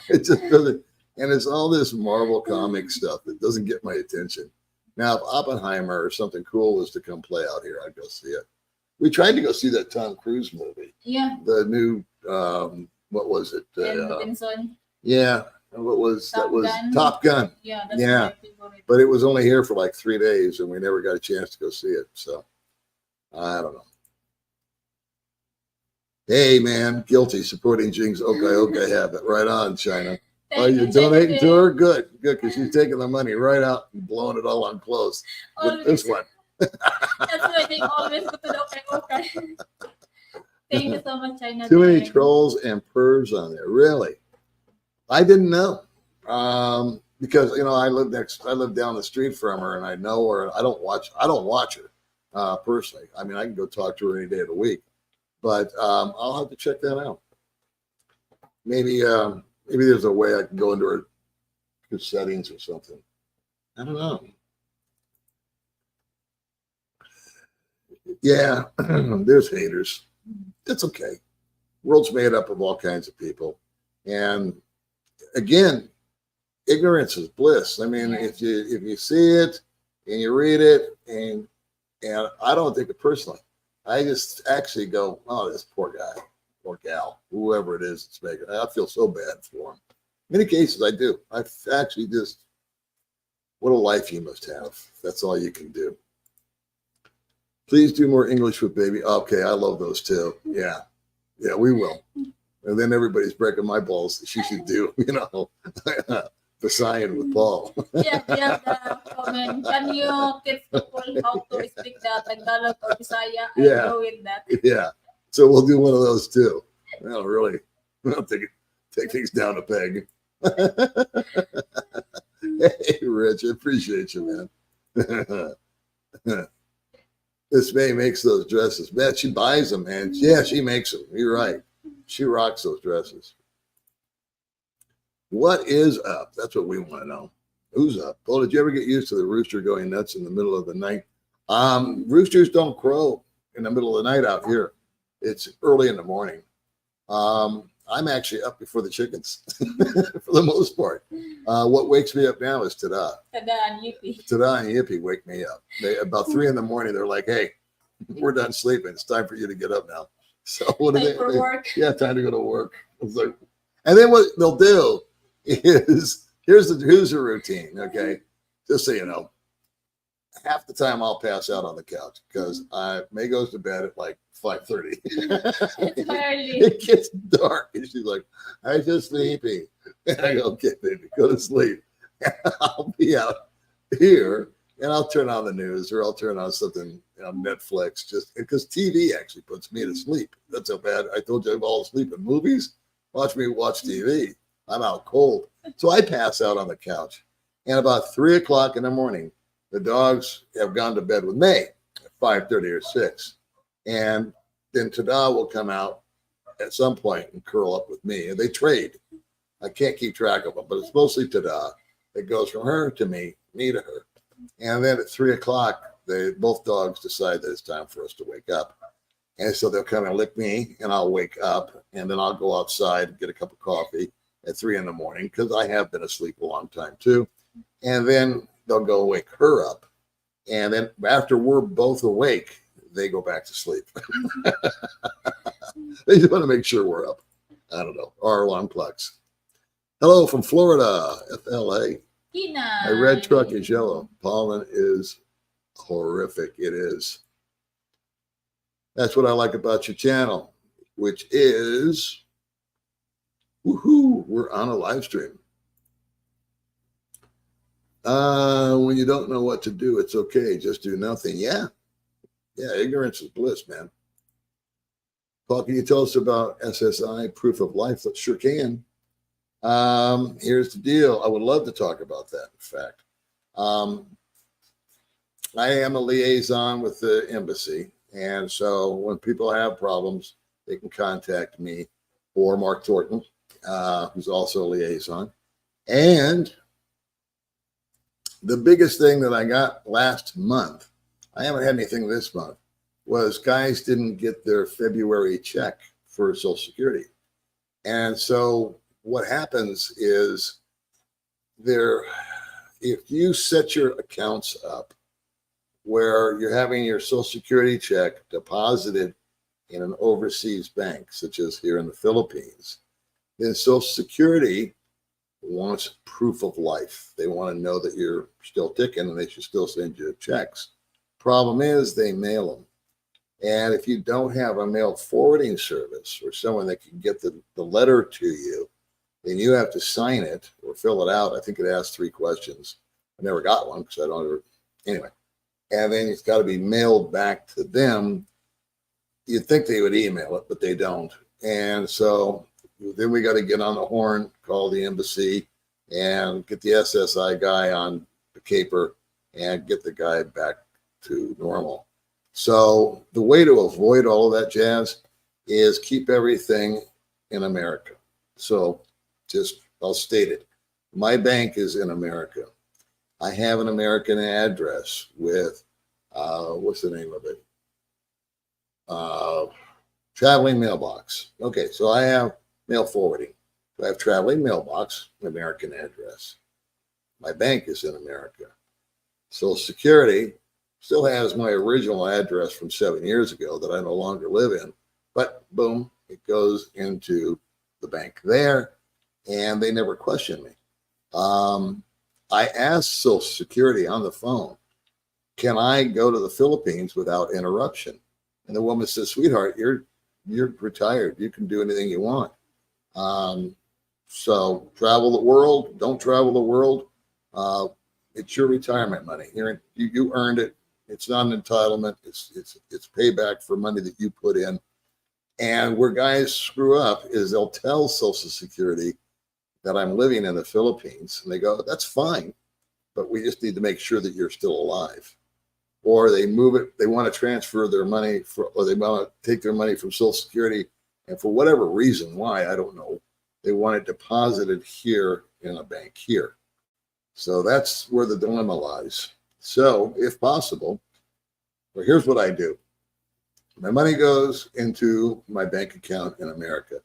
It just doesn't. And it's all this Marvel comic stuff that doesn't get my attention. Now, if Oppenheimer or something cool was to come play out here, I'd go see it. We tried to go see that Tom Cruise movie. Yeah. The new, what was it? Yeah. What was Top that? Was Gun. Top Gun. Yeah. That's Yeah. my favorite. But it was only here for like 3 days, and we never got a chance to go see it. So I don't know. Hey, man, guilty supporting Jing's okay habit. Right on, China. Oh, you're donating to her? Good, because she's taking the money right out and blowing it all on clothes with this one. That's why they always go to the okay. Thank you so much, China. Too many trolls and pervs on there. Really? I didn't know. Because I live down the street from her, and I know her. I don't watch her personally. I mean, I can go talk to her any day of the week, but I'll have to check that out. Maybe there's a way I can go into her settings or something. I don't know. Yeah, there's haters. It's okay. World's made up of all kinds of people, and again, ignorance is bliss. I mean, if you see it and you read it, and I don't take it personally. I just actually go, oh, this poor guy, poor gal, whoever it is that's making it. I feel so bad for him. In many cases, I do. I actually just, what a life you must have. That's all you can do. Please do more English with baby. Okay, I love those too. Yeah, we will. And then everybody's breaking my balls that she should do, the sign with Paul. Yeah, the comment. Can you teach people how to speak the Tagalog or Bisaya? I go with that. Yeah. So we'll do one of those too. Well, really, I'll take things down a peg. Hey, Rich, I appreciate you, man. This May makes those dresses. Man, she buys them, man. Yeah, she makes them. You're right. She rocks those dresses. What is up? That's what we want to know. Who's up? Paul, did you ever get used to the rooster going nuts in the middle of the night? Roosters don't crow in the middle of the night out here. It's early in the morning. I'm actually up before the chickens for the most part. What wakes me up now is Tada. Tada and Yippee. Tada and Yippee wake me up. About 3 in the morning, they're like, hey, we're done sleeping. It's time for you to get up now. So what time for work. Yeah, time to go to work. Like, and then what they'll do is here's the routine. Okay, just so you know, half the time I'll pass out on the couch because May goes to bed at like 5:30. It's early. It gets dark, and she's like, "I'm just sleepy." And I go, "Okay, baby, go to sleep." And I'll be out here, and I'll turn on the news, or I'll turn on something on Netflix, just because TV actually puts me to sleep. That's how bad. I told you I'm all asleep in movies. Watch me watch TV. I'm out cold, so I pass out on the couch. And about 3 o'clock in the morning, the dogs have gone to bed with May at 5:30 or 6. And then Tada will come out at some point and curl up with me. And they trade. I can't keep track of them, but it's mostly Tada. It goes from her to me to her. And then at 3 o'clock, both dogs decide that it's time for us to wake up. And so they'll come and lick me, and I'll wake up. And then I'll go outside and get a cup of coffee at 3 in the morning because I have been asleep a long time too. And then they'll go wake her up. And then after we're both awake, they go back to sleep. They just want to make sure we're up. I don't know. Our alarm clocks. Hello from Florida, FLA. My red truck is yellow. Pollen is horrific. It is. That's what I like about your channel, which is, woohoo, we're on a live stream. When you don't know what to do, it's okay. Just do nothing. Yeah, ignorance is bliss, man. Paul, can you tell us about SSI, proof of life? Sure can. Here's the deal. I would love to talk about that, in fact. I am a liaison with the embassy. And so when people have problems, they can contact me or Mark Thornton, who's also a liaison. And the biggest thing that I got last month, I haven't had anything this month, was guys didn't get their February check for Social Security. And so what happens is if you set your accounts up where you're having your Social Security check deposited in an overseas bank, such as here in the Philippines, then Social Security wants proof of life. They want to know that you're still ticking and they should still send you checks. Problem is they mail them. And if you don't have a mail forwarding service or someone that can get the letter to you, then you have to sign it or fill it out. I think it asks 3 questions. I never got one because I don't ever, anyway. And then it's got to be mailed back to them. You'd think they would email it, but they don't. And so then we got to get on the horn, call the embassy, and get the SSI guy on the caper and get the guy back to normal. So the way to avoid all of that jazz is keep everything in America. So I'll state it. My bank is in America. I have an American address with, what's the name of it? Traveling mailbox. Okay, so I have mail forwarding. So I have traveling mailbox, American address. My bank is in America. Social Security still has my original address from 7 years ago that I no longer live in, but boom, it goes into the bank there, and they never question me. I asked Social Security on the phone, can I go to the Philippines without interruption? And the woman says, sweetheart, you're retired. You can do anything you want. So travel the world, don't travel the world. It's your retirement money. You earned it. It's not an entitlement. It's payback for money that you put in. And where guys screw up is they'll tell Social Security that I'm living in the Philippines, and they go, that's fine, but we just need to make sure that you're still alive. Or they move it, they want to transfer their money or they want to take their money from Social Security, and for whatever reason, why, I don't know, they want it deposited here in a bank here. So that's where the dilemma lies. So if possible, well, here's what I do. My money goes into my bank account in America.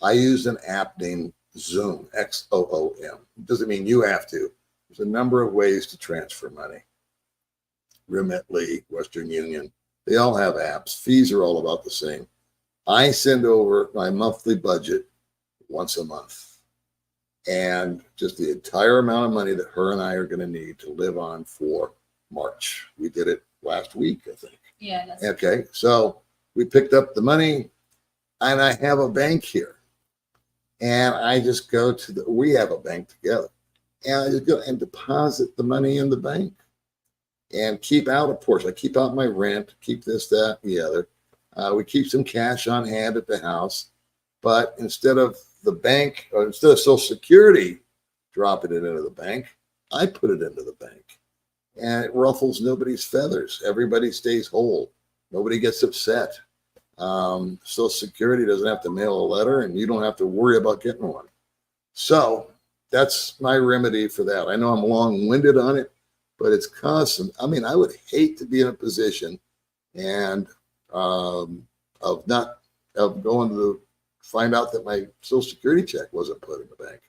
I use an app named Zoom, Xoom. Doesn't mean you have to. There's a number of ways to transfer money. Remitly, Western Union, they all have apps. Fees are all about the same. I send over my monthly budget once a month and just the entire amount of money that her and I are going to need to live on for March. We did it last week, I think. Yeah. That's okay. So we picked up the money, and I have a bank here. And I just go to we have a bank together. And I just go and deposit the money in the bank and keep out a portion. I keep out my rent, keep this, that, and the other. We keep some cash on hand at the house. But instead of the bank, or instead of Social Security dropping it into the bank, I put it into the bank. And it ruffles nobody's feathers. Everybody stays whole. Nobody gets upset. Social Security doesn't have to mail a letter, and you don't have to worry about getting one. So that's my remedy for that. I know I'm long-winded on it, but it's constant. I mean, I would hate to be in a position and of going to find out that my Social Security check wasn't put in the bank.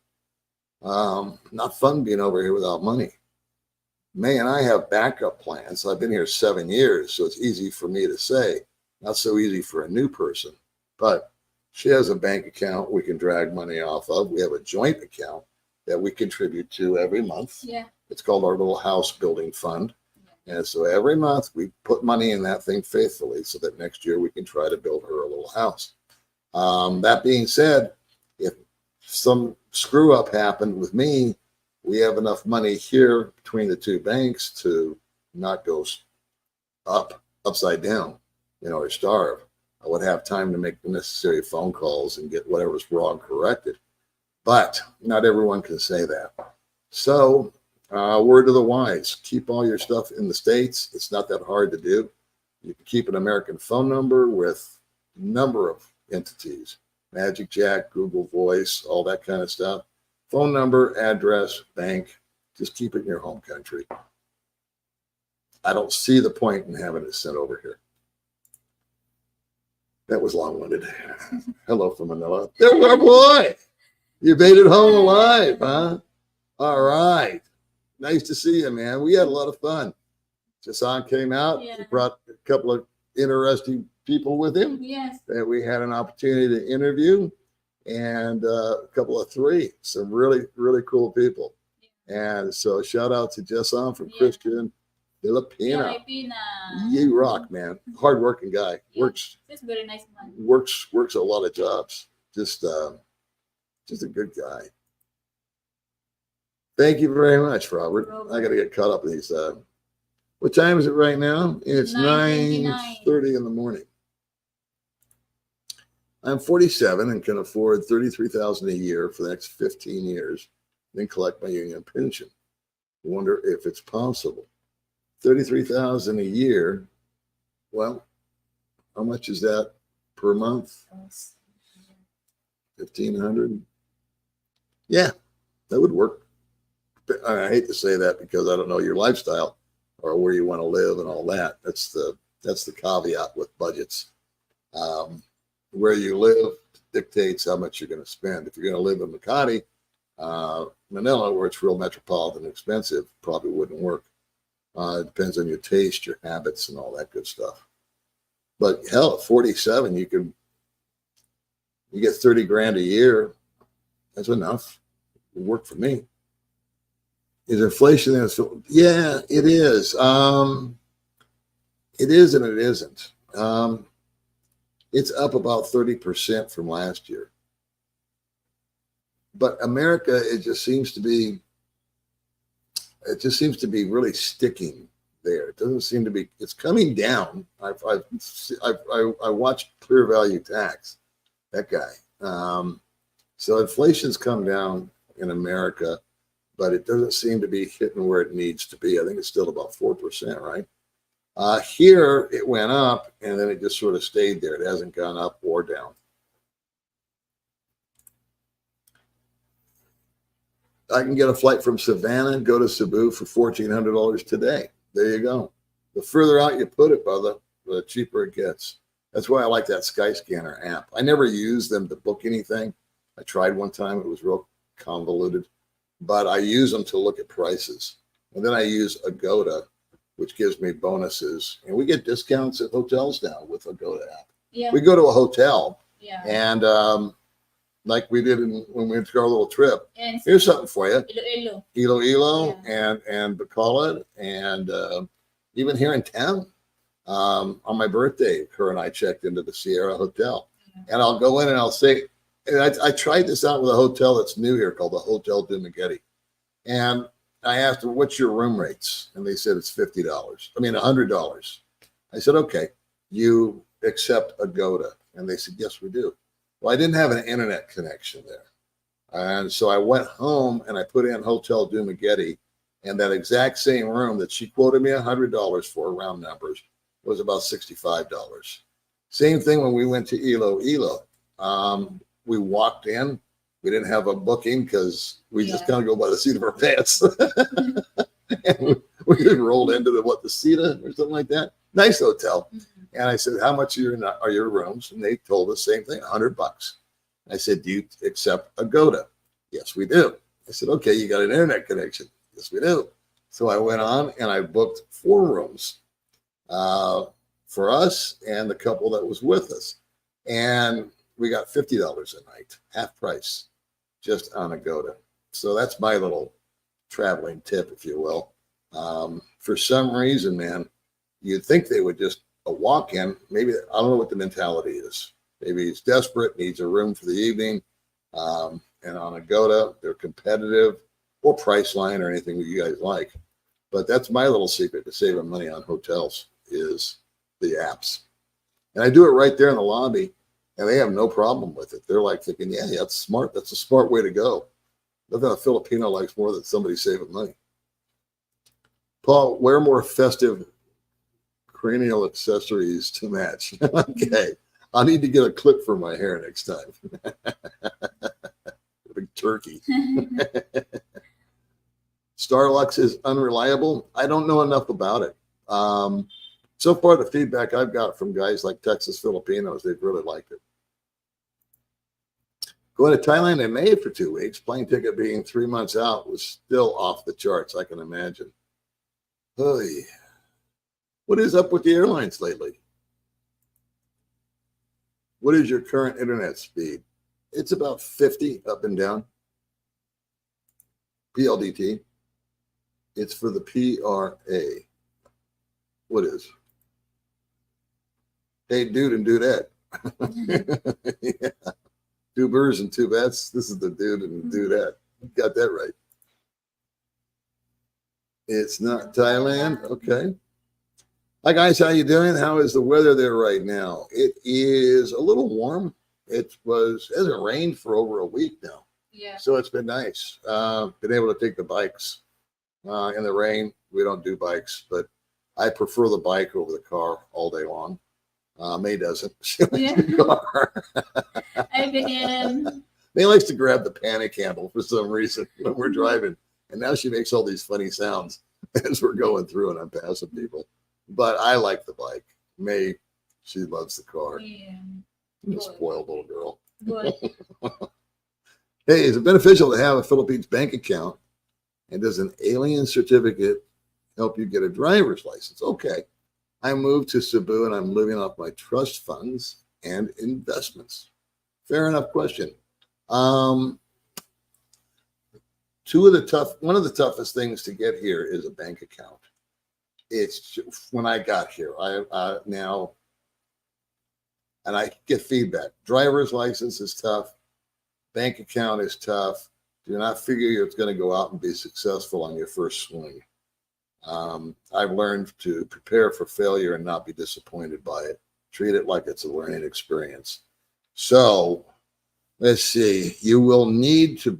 Not fun being over here without money. May and I have backup plans. I've been here 7 years, so it's easy for me to say. Not so easy for a new person, but she has a bank account we can drag money off of. We have a joint account that we contribute to every month. Yeah. It's called our little house building fund. And so every month we put money in that thing faithfully so that next year we can try to build her a little house. That being said, if some screw up happened with me, we have enough money here between the two banks to not go upside down, or starve. I would have time to make the necessary phone calls and get whatever's wrong corrected. But not everyone can say that. So Word to the wise, keep all your stuff in the States. It's not that hard to do. You can keep an American phone number with a number of entities, Magic Jack, Google Voice, all that kind of stuff. Phone number, address, bank, just keep it in your home country. I don't see the point in having it sent over here. That was long-winded. Hello from Manila. There's our boy. You made it home alive, huh? All right. Nice to see you, man. We had a lot of fun. Jason came out. Yeah. He brought a couple of interesting people with him Yes. that we had an opportunity to interview, and a couple of three, some really, really cool people. And so shout out to Jason from Christian Filipina. Filipina. You rock, man. Hardworking guy. Yeah. Works He's very nice man. works a lot of jobs. Just a good guy. Thank you very much, Robert. I got to get caught up in these. What time is it right now? It's 9:30 in the morning. I'm 47 and can afford $33,000 a year for the next 15 years, then collect my union pension. Wonder if it's possible. $33,000 a year. Well, how much is that per month? 1,500. Yeah, that would work. I hate to say that because I don't know your lifestyle or where you want to live and all that. That's the caveat with budgets. Where you live dictates how much you're going to spend. If you're going to live in Makati, Manila, where it's real metropolitan and expensive, probably wouldn't work. It depends on your taste, your habits, and all that good stuff. But hell, at 47, you get 30 grand a year. That's enough. It would work for me. Is inflation there? Yeah, it is. It is and it isn't. It's up about 30% from last year. But America, it just seems to be really sticking there. It doesn't seem to be. It's coming down. I watched Clear Value Tax, that guy. So inflation's come down in America, but it doesn't seem to be hitting where it needs to be. I think it's still about 4%, right? Here it went up and then it just sort of stayed there. It hasn't gone up or down. I can get a flight from Savannah and go to Cebu for $1,400 today. There you go. The further out you put it, brother, the cheaper it gets. That's why I like that Skyscanner app. I never use them to book anything. I tried one time. It was real convoluted. But I use them to look at prices. And then I use Agoda, which gives me bonuses. And we get discounts at hotels now with Agoda app. Yeah. We go to a hotel, Yeah. and like we did when we took our little trip. And Here's something for you. Iloilo. And Bacolod, and even here in town, on my birthday, her and I checked into the Sierra Hotel. And I'll go in and I'll say, and I tried this out with a hotel that's new here called the Hotel Dumaguete. And I asked them, what's your room rates? And they said, it's $100. I said, okay, you accept Agoda? And they said, yes, we do. Well, I didn't have an internet connection there. And so I went home and I put in Hotel Dumaguete, and that exact same room that she quoted me $100 for, round numbers, was about $65. Same thing when we went to Iloilo. We walked in. We didn't have a booking because we just kind of go by the seat of our pants. And we just rolled into the Cedar or something like that. Nice hotel. And I said, how much are your rooms? And they told us the same thing, $100. I said, do you accept Agoda? Yes, we do. I said, okay, you got an internet connection? Yes, we do. So I went on and I booked 4 rooms for us and the couple that was with us. And we got $50 a night, half price, just on Agoda. So that's my little traveling tip, if you will. For some reason, man, you'd think they would just a walk-in. Maybe, I don't know what the mentality is. Maybe he's desperate, needs a room for the evening. And on Agoda, they're competitive, or Priceline, or anything that you guys like. But that's my little secret to saving money on hotels is the apps. And I do it right there in the lobby, and they have no problem with it. They're like thinking, yeah, that's smart. That's a smart way to go. Nothing a Filipino likes more than somebody saving money. Paul, wear more festive cranial accessories to match. Okay. I need to get a clip for my hair next time. Big turkey. Starlux is unreliable. I don't know enough about it. So far, the feedback I've got from guys like Texas Filipinos, they've really liked it. Going to Thailand in May for 2 weeks, plane ticket being 3 months out was still off the charts, I can imagine. Oy. What is up with the airlines lately? What is your current internet speed? It's about 50 up and down. PLDT. It's for the PRA. What is? Hey, dude and dudette. Yeah. Dubers and tubettes. This is the dude and dudette. You got that right. It's not Thailand. Okay. Hi guys, how you doing? How is the weather there right now? It is a little warm. It hasn't rained for over a week now. Yeah. So it's been nice. Been able to take the bikes in the rain. We don't do bikes, but I prefer the bike over the car all day long. May doesn't. She likes the car. I've been May likes to grab the panic handle for some reason when we're driving. And now she makes all these funny sounds as we're going through and I'm passing people. But I like the bike. May, she loves the car. Yeah. A spoiled little girl. Good. Hey, is it beneficial to have a Philippines bank account? And does an alien certificate help you get a driver's license? Okay. I moved to Cebu and I'm living off my trust funds and investments. Fair enough question. One of the toughest things to get here is a bank account. It's when I got here, now, and I get feedback. Driver's license is tough. Bank account is tough. Do not figure you're going to go out and be successful on your first swing. I've learned to prepare for failure and not be disappointed by it. Treat it like it's a learning experience. So let's see. You will need to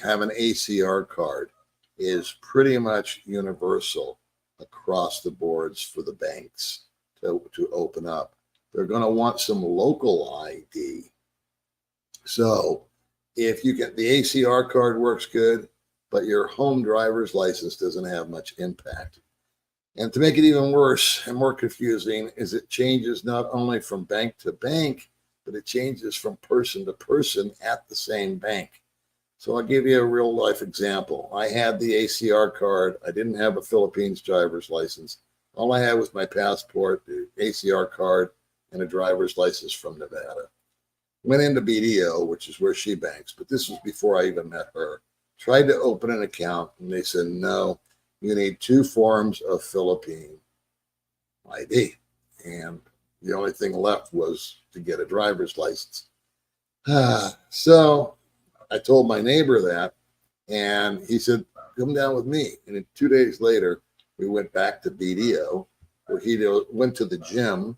have an ACR card. Is pretty much universal across the boards for the banks to open up. They're going to want some local ID. So if you get the ACR card works good, but your home driver's license doesn't have much impact. And to make it even worse and more confusing is it changes not only from bank to bank, but it changes from person to person at the same bank. So I'll give you a real life example. I had the ACR card. I didn't have a Philippines driver's license. All I had was my passport, the ACR card, and a driver's license from Nevada. Went into BDO, which is where she banks, but this was before I even met her. Tried to open an account, and they said, no, you need 2 forms of Philippine ID. And the only thing left was to get a driver's license. So I told my neighbor that, and he said, come down with me. And then 2 days later, we went back to BDO, where he went to the gym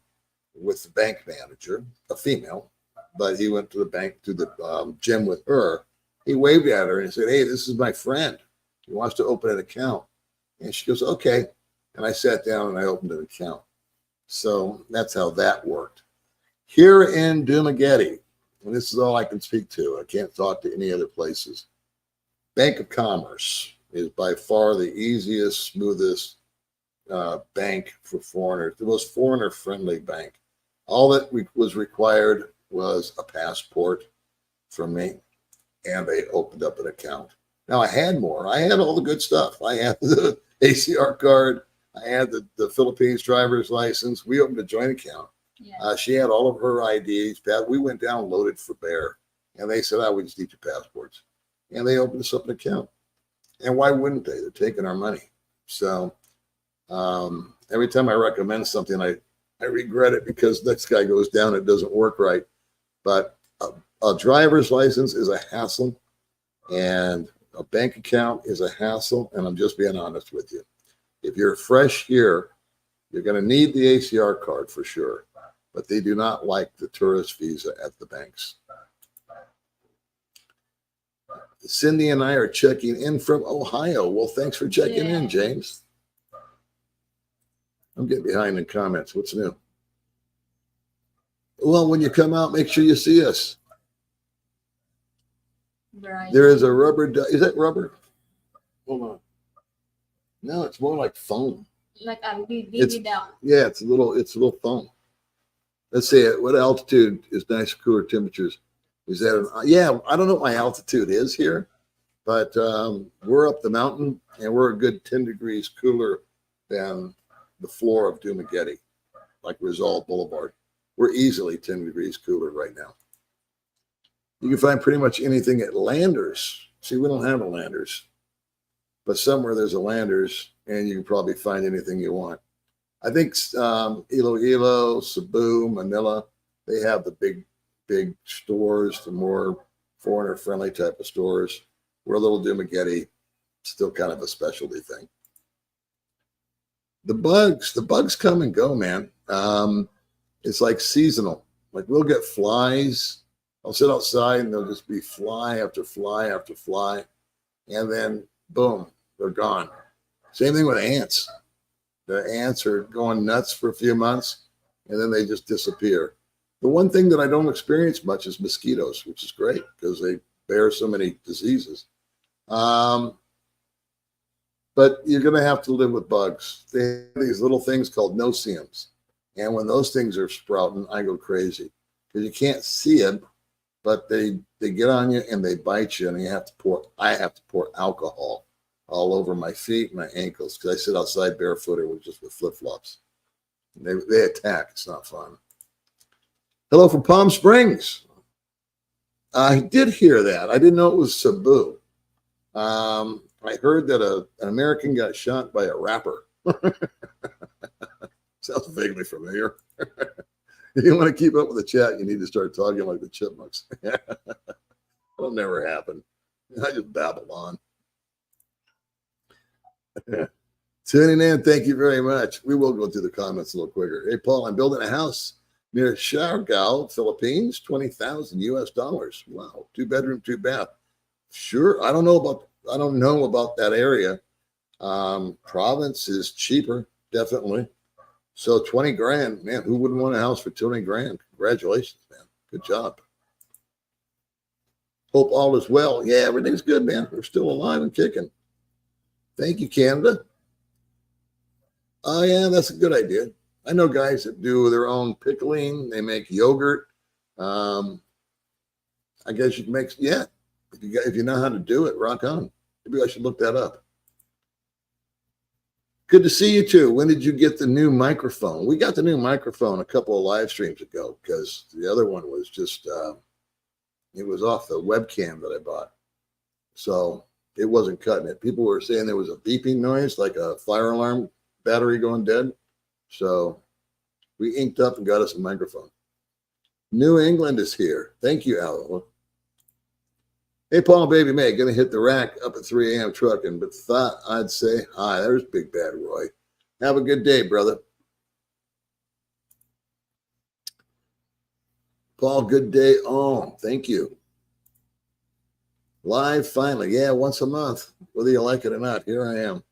with the bank manager, a female, but he went to the gym with her. He waved at her and said, hey, this is my friend. He wants to open an account. And she goes, okay. And I sat down and I opened an account. So that's how that worked. Here in Dumaguete, and this is all I can speak to, I can't talk to any other places. Bank of Commerce is by far the easiest, smoothest bank for foreigners, the most foreigner-friendly bank. All that was required was a passport from me, and they opened up an account. Now, I had more. I had all the good stuff. I had the ACR card. I had the Philippines driver's license. We opened a joint account. Yeah. She had all of her IDs. We went down loaded for bear. And they said, we just need your passports. And they opened us up an account. And why wouldn't they? They're taking our money. So every time I recommend something, I regret it because next guy goes down, it doesn't work right. But a driver's license is a hassle, and a bank account is a hassle. And I'm just being honest with you. If you're fresh here, you're going to need the ACR card for sure. But they do not like the tourist visa at the banks. Cindy and I are checking in from Ohio. Well, thanks for checking in, James. I'm getting behind in comments. What's new? Well, when you come out, make sure you see us. Brian. There is a rubber. Is that rubber? Hold on. No, it's more like foam. Like a It's- baby duck. Yeah, it's a little foam. Let's see it. What altitude is nice cooler temperatures? Is that yeah? I don't know what my altitude is here, but we're up the mountain and we're a good 10 degrees cooler than the floor of Dumaguete, like Rizal Boulevard. We're easily 10 degrees cooler right now. You can find pretty much anything at Landers. See, we don't have a Landers, but somewhere there's a Landers, and you can probably find anything you want. I think Iloilo, Cebu, Manila, they have the big stores, the more foreigner-friendly type of stores. We're a little Dumaguete, still kind of a specialty thing. The bugs come and go, man. It's like seasonal. Like we'll get flies. I'll sit outside and there'll just be fly after fly after fly. And then boom, they're gone. Same thing with ants. The ants are going nuts for a few months and then they just disappear. The one thing that I don't experience much is mosquitoes, which is great because they bear so many diseases. But you're going to have to live with bugs. They have these little things called no-see-ums. And when those things are sprouting, I go crazy because you can't see them, but they get on you and they bite you, and I have to pour alcohol all over my feet and my ankles because I sit outside barefooted with flip-flops. They attack. It's not fun. Hello from Palm Springs. I did hear that. I didn't know it was Cebu. I heard that an American got shot by a rapper. Sounds vaguely familiar. If you want to keep up with the chat, you need to start talking like the chipmunks. That'll never happen. I just babble on. Tuning in, thank you very much. We will go through the comments a little quicker. Hey, Paul, I'm building a house near Siargao, Philippines, $20,000 US. Wow, 2-bedroom, 2-bath. Sure, I don't know about that area. Province is cheaper, definitely. So 20 grand, man, who wouldn't want a house for 20 grand? Congratulations, man. Good job. Hope all is well. Yeah, everything's good, man. We're still alive and kicking. Thank you, Canada. Oh, yeah, that's a good idea. I know guys that do their own pickling. They make yogurt. I guess you can make, yeah, if you know how to do it, rock on. Maybe I should look that up. Good to see you too. When did you get the new microphone? We got the new microphone a couple of live streams ago because the other one was just, it was off the webcam that I bought. So it wasn't cutting it. People were saying there was a beeping noise, like a fire alarm battery going dead. So we inked up and got us a microphone. New England is here. Thank you, Al. Hey, Paul and Baby May, gonna hit the rack up at 3 a.m. trucking, but thought I'd say hi. There's Big Bad Roy. Have a good day, brother. Paul, good day. Oh, thank you. Live finally. Yeah, once a month, whether you like it or not. Here I am.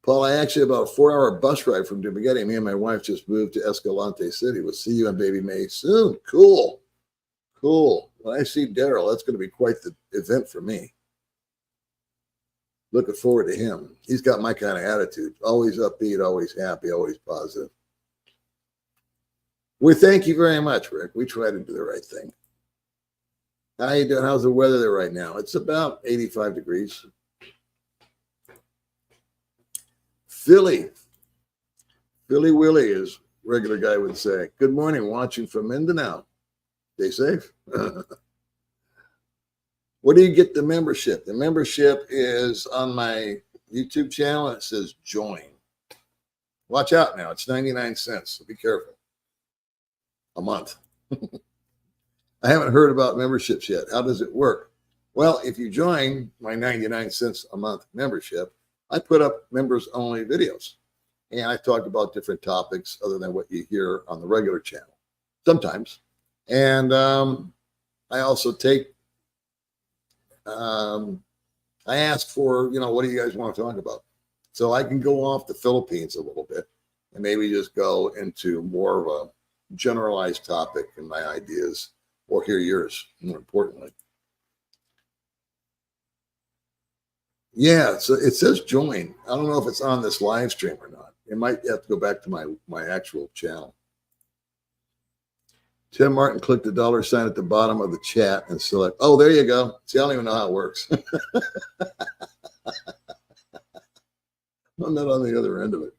Paul, I actually about a 4-hour bus ride from Dumaguete. Me and my wife just moved to Escalante City. We'll see you and Baby May soon. Cool. Cool. When I see Daryl, that's going to be quite the event for me. Looking forward to him. He's got my kind of attitude. Always upbeat, always happy, always positive. We thank you very much, Rick. We try to do the right thing. How you doing? How's the weather there right now? It's about 85 degrees. Philly Willie, as regular guy would say. Good morning, watching from Mindanao. Stay safe. Where do you get the membership? The membership is on my YouTube channel. It says join. Watch out now. It's 99 cents. So be careful. A month. I haven't heard about memberships yet. How does it work? Well, if you join my 99 cents a month membership, I put up members only videos. And I talk about different topics other than what you hear on the regular channel. Sometimes. And I also take, I ask for, what do you guys want to talk about? So I can go off the Philippines a little bit and maybe just go into more of a generalized topic and my ideas, or hear yours, more importantly. Yeah, so it says join. I don't know if it's on this live stream or not. It might have to go back to my actual channel. Tim Martin, click the $sign at the bottom of the chat and select. Oh, there you go. See, I don't even know how it works. I'm not on the other end of it.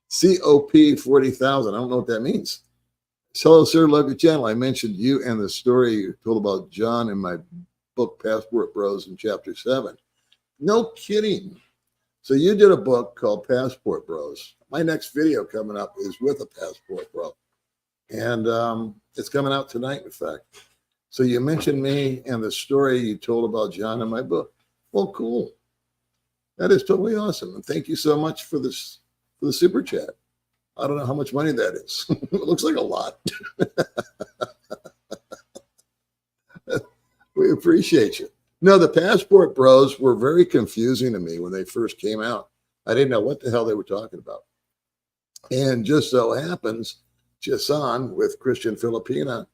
COP 40,000. I don't know what that means. Hello, sir. Love your channel. I mentioned you and the story you told about John in my book, Passport Bros, in chapter 7. No kidding. So you did a book called Passport Bros. My next video coming up is with a passport bro. And it's coming out tonight, in fact. So you mentioned me and the story you told about John in my book. Well, cool. That is totally awesome. And thank you so much for this, for the super chat. I don't know how much money that is. It looks like a lot. We appreciate you. No, the Passport Bros were very confusing to me when they first came out. I didn't know what the hell they were talking about. And just so happens, Jason with Christian Filipina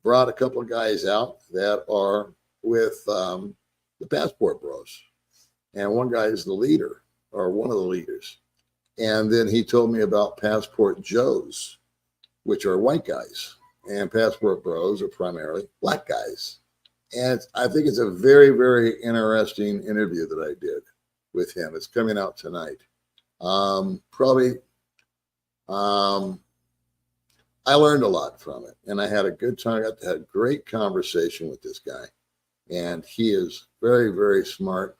brought a couple of guys out that are with the Passport Bros. And one guy is the leader, or one of the leaders. And then he told me about Passport Joes, which are white guys. And Passport Bros are primarily black guys. And I think it's a very, very interesting interview that I did with him. It's coming out tonight. I learned a lot from it, and I had a good time. I got to have a great conversation with this guy, and he is very, very smart.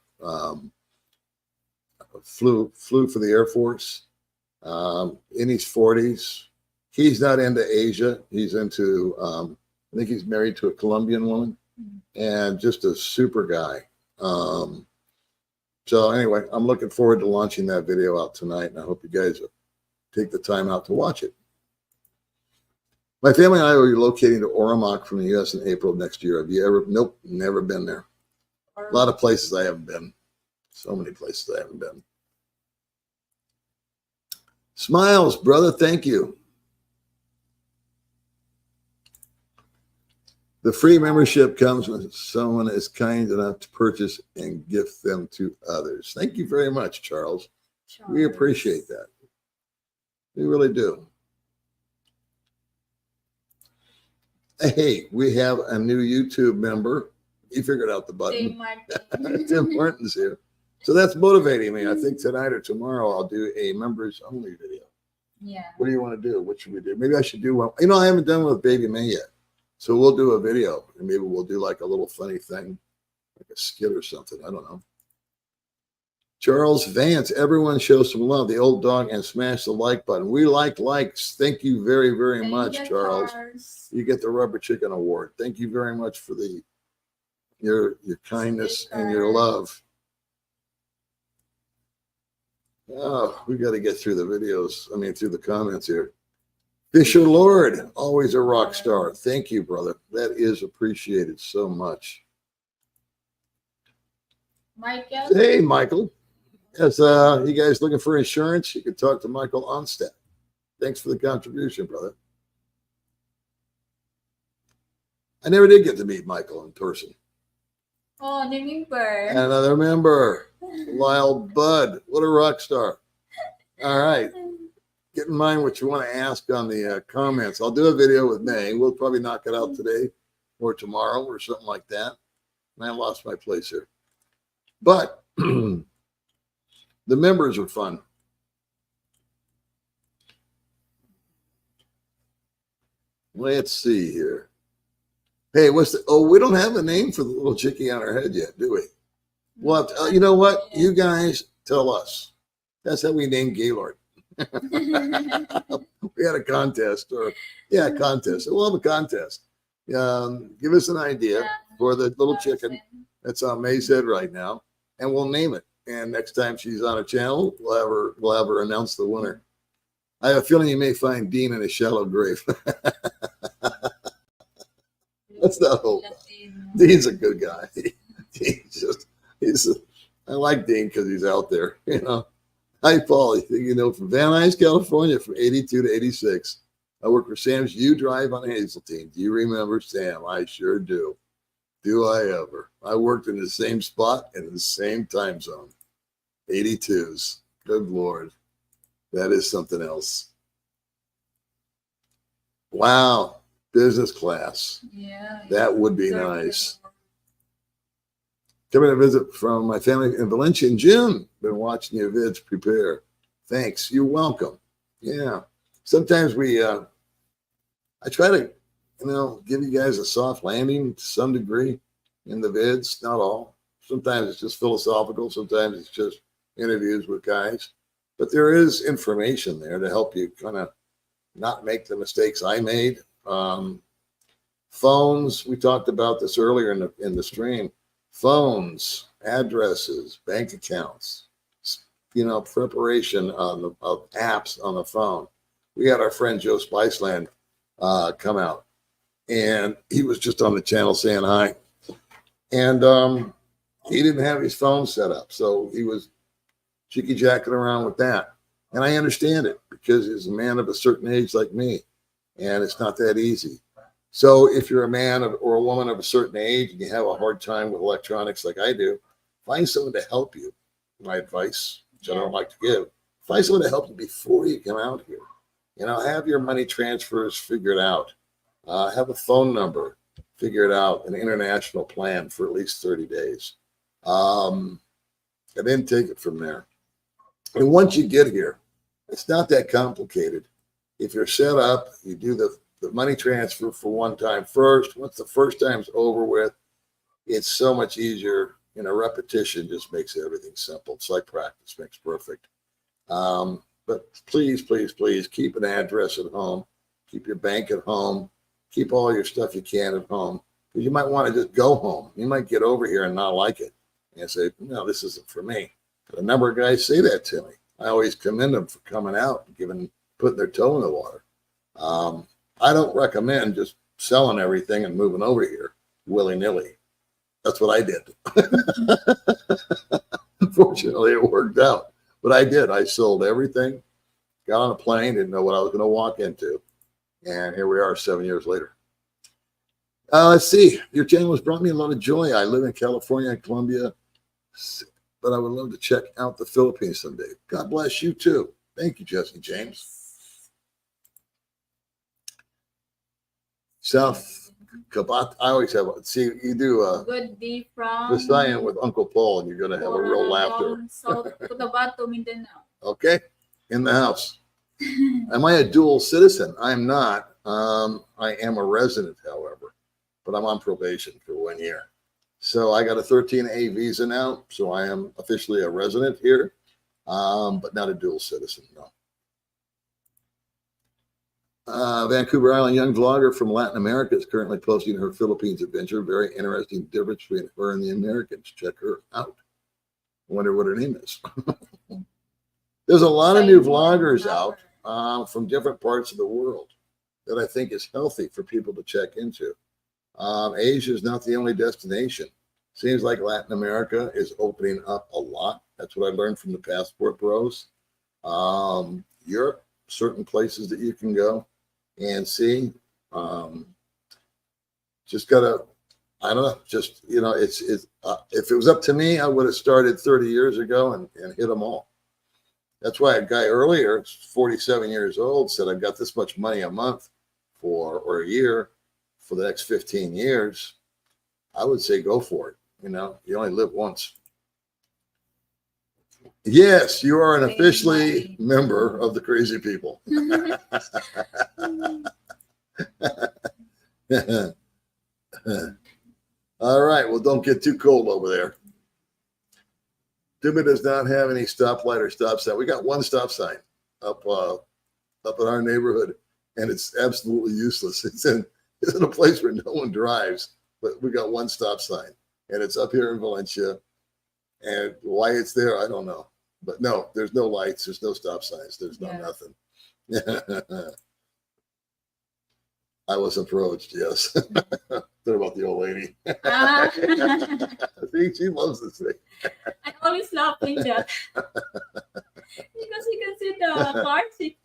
Flew for the Air Force in his 40s. He's not into Asia. He's into, I think he's married to a Colombian woman, and just a super guy. So anyway, I'm looking forward to launching that video out tonight, and I hope you guys will take the time out to watch it. My family and I are relocating to Oromok from the U.S. in April of next year. Have you ever? Nope, never been there. A lot of places I haven't been. So many places I haven't been. Smiles, brother. Thank you. The free membership comes when someone is kind enough to purchase and gift them to others. Thank you very much, Charles. We appreciate that. We really do. Hey, we have a new YouTube member. He figured out the button. Tim Martin's here. So that's motivating me. I think tonight or tomorrow I'll do a members only video. Yeah. What do you want to do? What should we do? Maybe I should do one. You know, I haven't done one with Baby May yet. So we'll do a video, and maybe we'll do like a little funny thing, like a skit or something. I don't know. Charles Vance, everyone show some love. The old dog, and smash the like button. We like likes. Thank you very, very much, Charles. You get the Rubber Chicken Award. Thank you very much for your kindness and your love. Oh, we got to get through the videos. I mean, through the comments here. Fisher Lord, always a rock star. Thank you, brother. That is appreciated so much. Michael. Hey, Michael. As you guys looking for insurance, you can talk to Michael Onstead. Thanks for the contribution, brother. I never did get to meet Michael in person. Oh, remember. Another member, Lyle Budd. What a rock star. All right. Get in mind what you want to ask on the comments. I'll do a video with May. We'll probably knock it out today or tomorrow or something like that. And I lost my place here. But the members are fun. Let's see here. Hey, we don't have a name for the little chickie on our head yet, do we? Well, you know what? You guys tell us. That's how we named Gaylord. We had a contest, contest. We'll have a contest. Give us an idea for the little chicken that's on May's head right now, and we'll name it. And next time she's on a channel, we'll have her announce the winner. I have a feeling you may find Dean in a shallow grave. Let's not hope. Dean's a good guy. He's like Dean because he's out there. Hi, Paul. From Van Nuys, California, from 82 to 86. I work for Sam's U Drive on Hazeltine. Do you remember Sam? I sure do. Do I ever? I worked in the same spot and in the same time zone. 82s. Good Lord. That is something else. Wow. Business class. Yeah. That would be nice. Coming to visit from my family in Valencia in June. Been watching your vids prepare. Thanks. You're welcome. Yeah. Sometimes I try to, give you guys a soft landing to some degree in the vids. Not all. Sometimes it's just philosophical. Sometimes it's just interviews with guys. But there is information there to help you kind of not make the mistakes I made. Phones. We talked about this earlier in the stream. Phones, addresses, bank accounts, preparation of apps on the phone. We had our friend Joe Spiceland come out, and he was just on the channel saying hi. And he didn't have his phone set up, so he was chicky-jacking around with that. And I understand it because he's a man of a certain age like me, and it's not that easy. So if you're a man or a woman of a certain age and you have a hard time with electronics like I do, find someone to help you. My advice, which I don't like to give, find someone to help you before you come out here. Have your money transfers figured out. Have a phone number figured out, an international plan for at least 30 days. And then take it from there. And once you get here, it's not that complicated. If you're set up, you do the money transfer for one time first. Once the first time's over with, it's so much easier. Repetition just makes everything simple. It's like practice makes perfect. But please, please, please keep an address at home. Keep your bank at home. Keep all your stuff you can at home. Because you might want to just go home. You might get over here and not like it. And say, no, this isn't for me. But a number of guys say that to me. I always commend them for coming out and putting their toe in the water. I don't recommend just selling everything and moving over here willy-nilly. That's what I did. Unfortunately, it worked out. But I did. I sold everything, got on a plane, didn't know what I was going to walk into. And here we are 7 years later. Let's see. Your channel has brought me a lot of joy. I live in California and Colombia, but I would love to check out the Philippines someday. God bless you, too. Thank you, Jesse James. South Kabat. I always have. See, you do Good day from Visayan with Uncle Paul, and you're going to have a real laughter. South Cotabato, Mindanao. Okay, in the house. Am I a dual citizen? I'm not. I am a resident, however, but I'm on probation for 1 year. So I got a 13A visa now, so I am officially a resident here, but not a dual citizen, no. Vancouver Island young vlogger from Latin America is currently posting her Philippines adventure. Very interesting difference between her and the Americans. Check her out. I wonder what her name is. There's a lot of new vloggers out from different parts of the world that I think is healthy for people to check into. Asia is not the only destination. Seems like Latin America is opening up a lot. That's what I learned from the passport bros. Europe, certain places that you can go and see. Just gotta, I don't know, just, it's if it was up to me, I would have started 30 years ago and hit them all. That's why a guy earlier, 47 years old, said, I've got this much money a month or a year for the next 15 years. I would say go for it. You only live once. Yes, you are an officially member of the crazy people. All right. Well, don't get too cold over there. Dumaguete does not have any stoplight or stop sign. We got one stop sign up in our neighborhood, and it's absolutely useless. It's in a place where no one drives, but we got one stop sign, and it's up here in Valencia. And why it's there, I don't know. But no, there's no lights. There's no stop signs. There's no nothing. I was approached, yes. They're about the old lady. See, she loves this thing. I always laughing that because you can see the car seat.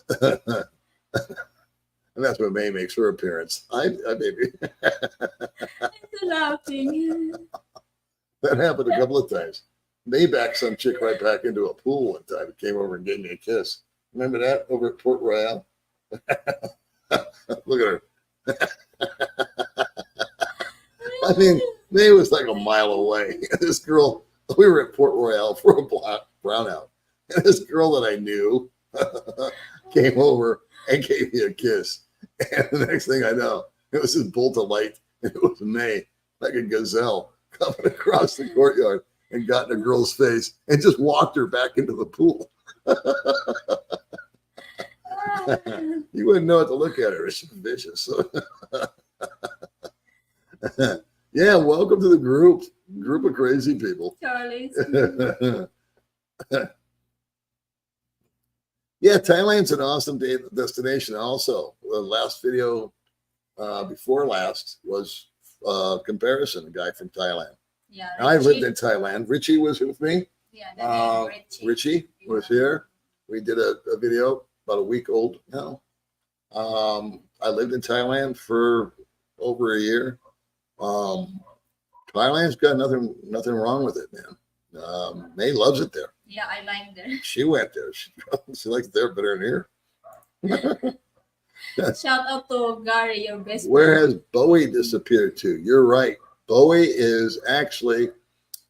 And that's when May makes her appearance. I baby. It's laughing. That happened a couple of times. May backed some chick right back into a pool one time. Came over and gave me a kiss. Remember that over at Port Royal? Look at her. I mean, May was like a mile away. This girl, we were at Port Royal for a brownout. And this girl that I knew came over and gave me a kiss. And the next thing I know, it was this bolt of light. And it was May, like a gazelle, coming across the courtyard and got in a girl's face and just walked her back into the pool. You wouldn't know what to look at her. She's vicious. Yeah, welcome to the group of crazy people. Charlie. Yeah, Thailand's an awesome destination also. The last video before last was comparison, a guy from Thailand. Yeah, I lived in Thailand. Richie was with me. Yeah, the name Richie was here. We did a video about a week old now. I lived in Thailand for over a year. Thailand's got nothing wrong with it, man. May loves it there. Yeah, I like there. She went there. She likes it there better than here. Shout out to Gary, your best Where friend. has Bowie disappeared to? You're right. Bowie is actually,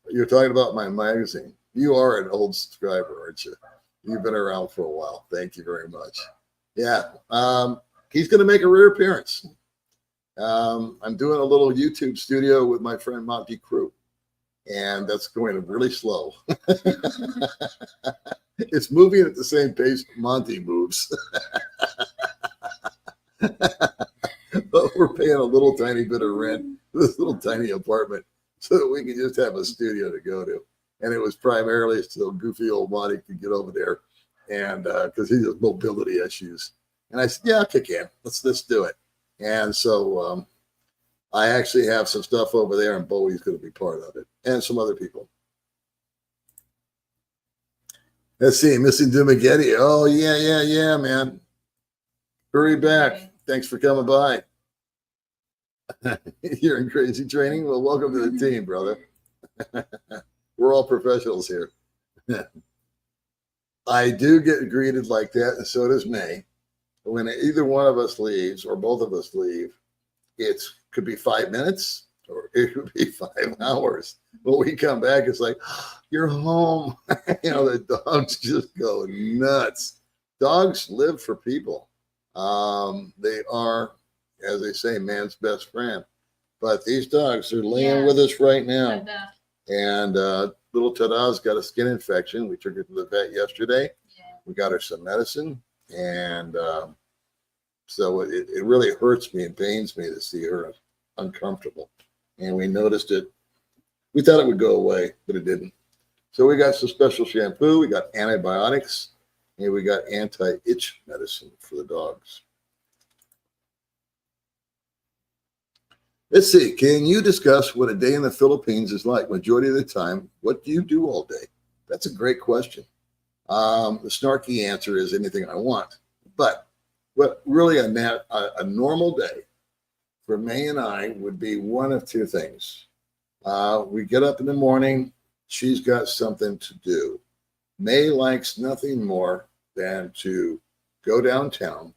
you're talking about my magazine. You are an old subscriber, aren't you? You've been around for a while. Thank you very much. Yeah. He's going to make a rare appearance. I'm doing a little YouTube studio with my friend Monty Crew, and that's going really slow. It's moving at the same pace Monty moves. But we're paying a little tiny bit of rent for this little tiny apartment so that we can just have a studio to go to. And it was primarily so goofy old Monty could get over there, and because he has mobility issues. And I said, yeah, I'll kick in. Let's do it. And so I actually have some stuff over there, and Bowie's going to be part of it, and some other people. Let's see, missing Dumaguete. Oh, yeah, man. Hurry back. Thanks for coming by. You're in crazy training? Well, welcome to the team, brother. We're all professionals here. I do get greeted like that, and so does May. When either one of us leaves or both of us leave, it could be 5 minutes or it could be 5 hours. When we come back, it's like, you're home. The dogs just go nuts. Dogs live for people. They are, as they say, man's best friend. But these dogs are laying with us right now. And little Tada's got a skin infection. We took her to the vet yesterday. Yeah. We got her some medicine. And so it really hurts me and pains me to see her uncomfortable. And we noticed it. We thought it would go away, but it didn't. So we got some special shampoo. We got antibiotics. And we got anti-itch medicine for the dogs. Let's see. Can you discuss what a day in the Philippines is like? Majority of the time, what do you do all day? That's a great question. The snarky answer is anything I want. But what really a normal day for May and I would be one of two things. We get up in the morning. She's got something to do. May likes nothing more than to go downtown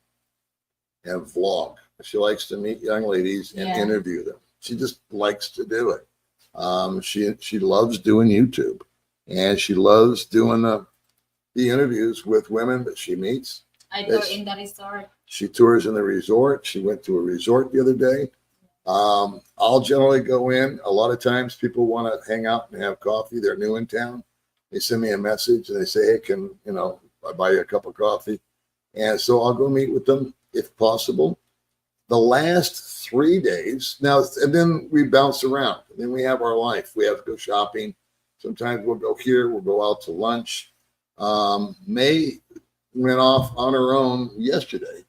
and vlog. She likes to meet young ladies and interview them. She just likes to do it. She loves doing YouTube, and she loves doing the interviews with women that she meets. I tour in the resort. She tours in the resort. She went to a resort the other day. I'll generally go in. A lot of times people want to hang out and have coffee. They're new in town. They send me a message and they say, hey, can I buy you a cup of coffee? And so I'll go meet with them if possible. The last 3 days now, and then we bounce around. And then we have our life. We have to go shopping. Sometimes we'll go here. We'll go out to lunch. May went off on her own yesterday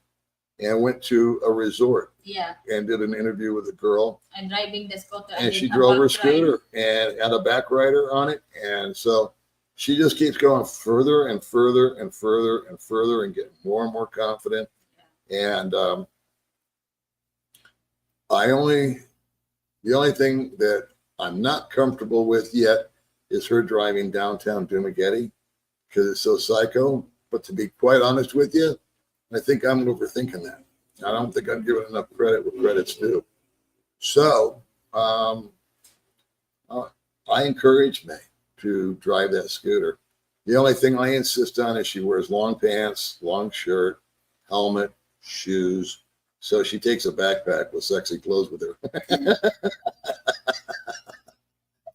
and went to a resort. Yeah. And did an interview with a girl. And driving the scooter. And she drove her scooter and had a back rider on it. And so she just keeps going further and further and further and further and getting more and more confident. And the only thing that I'm not comfortable with yet is her driving downtown Dumaguete because it's so psycho. But to be quite honest with you, I think I'm overthinking that. I don't think I'm giving enough credit where credit's due. So I encourage May to drive that scooter. The only thing I insist on is she wears long pants, long shirt, helmet, shoes. So she takes a backpack with sexy clothes with her.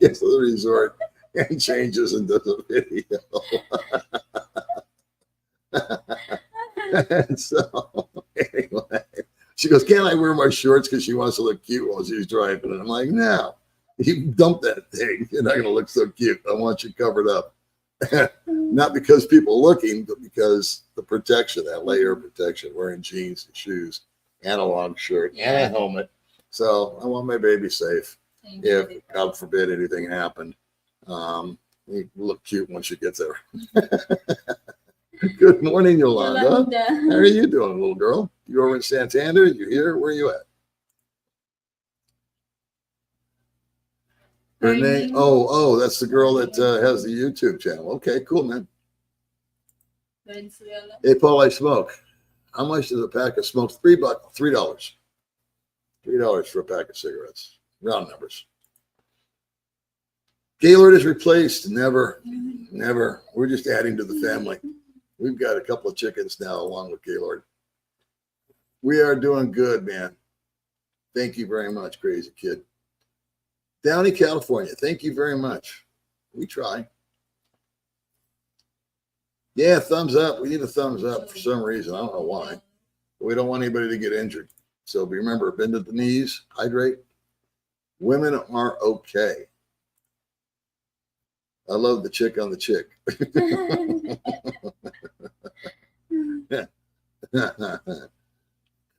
Gets to the resort and changes and does a video. And so anyway, she goes, "Can't I wear my shorts?" Because she wants to look cute while she's driving. And I'm like, "No, you dump that thing. You're not going to look so cute. I want you covered up." Not because people are looking, but because the protection, that layer of protection, wearing jeans and shoes and a long shirt and a helmet. So I want my baby safe. If, God forbid, anything happened, you look cute when she gets there. Good morning, Yolanda. How are you doing, little girl? You over in Santander? You here? Where are you at? Her name? Oh, that's the girl that has the YouTube channel. Okay, cool, man. Hey, Paul, I smoke. How much is a pack of smokes? $3. $3 for a pack of cigarettes. Round numbers. Gaylord is replaced. Never. We're just adding to the family. We've got a couple of chickens now along with Gaylord. We are doing good, man. Thank you very much, crazy kid. Downey, California. Thank you very much. We try. Yeah, thumbs up. We need a thumbs up for some reason. I don't know why. We don't want anybody to get injured. So remember, bend at the knees, hydrate. Women are okay. I love the chick on the chick.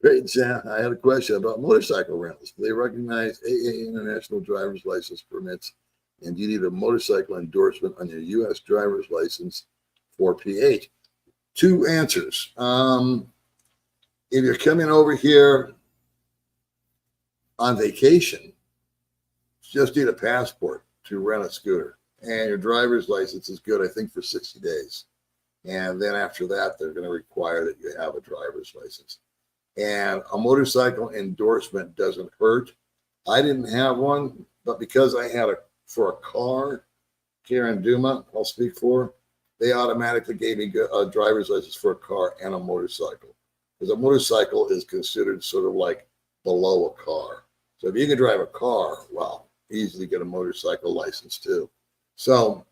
Great, Sam. I had a question about motorcycle rentals. Do they recognize AA International Driver's License permits? And do you need a motorcycle endorsement on your U.S. driver's license for PH? Two answers. If you're coming over here on vacation, you just need a passport to rent a scooter. And your driver's license is good, I think, for 60 days. And then after that, they're going to require that you have a driver's license. And a motorcycle endorsement doesn't hurt. I didn't have one, but because I had for a car here in Duma, I'll speak for, they automatically gave me a driver's license for a car and a motorcycle. Because a motorcycle is considered sort of like below a car. So if you can drive a car, well, easily get a motorcycle license too. So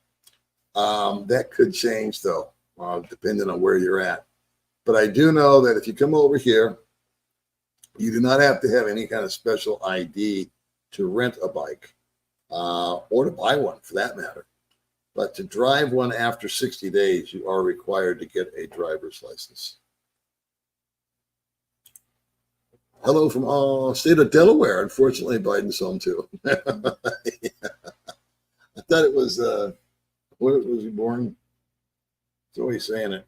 that could change though, depending on where you're at. But I do know that if you come over here, you do not have to have any kind of special ID to rent a bike or to buy one for that matter. But to drive one after 60 days, you are required to get a driver's license. Hello from state of Delaware. Unfortunately, Biden's home too. Yeah. I thought it was, what was he born? It's always saying it.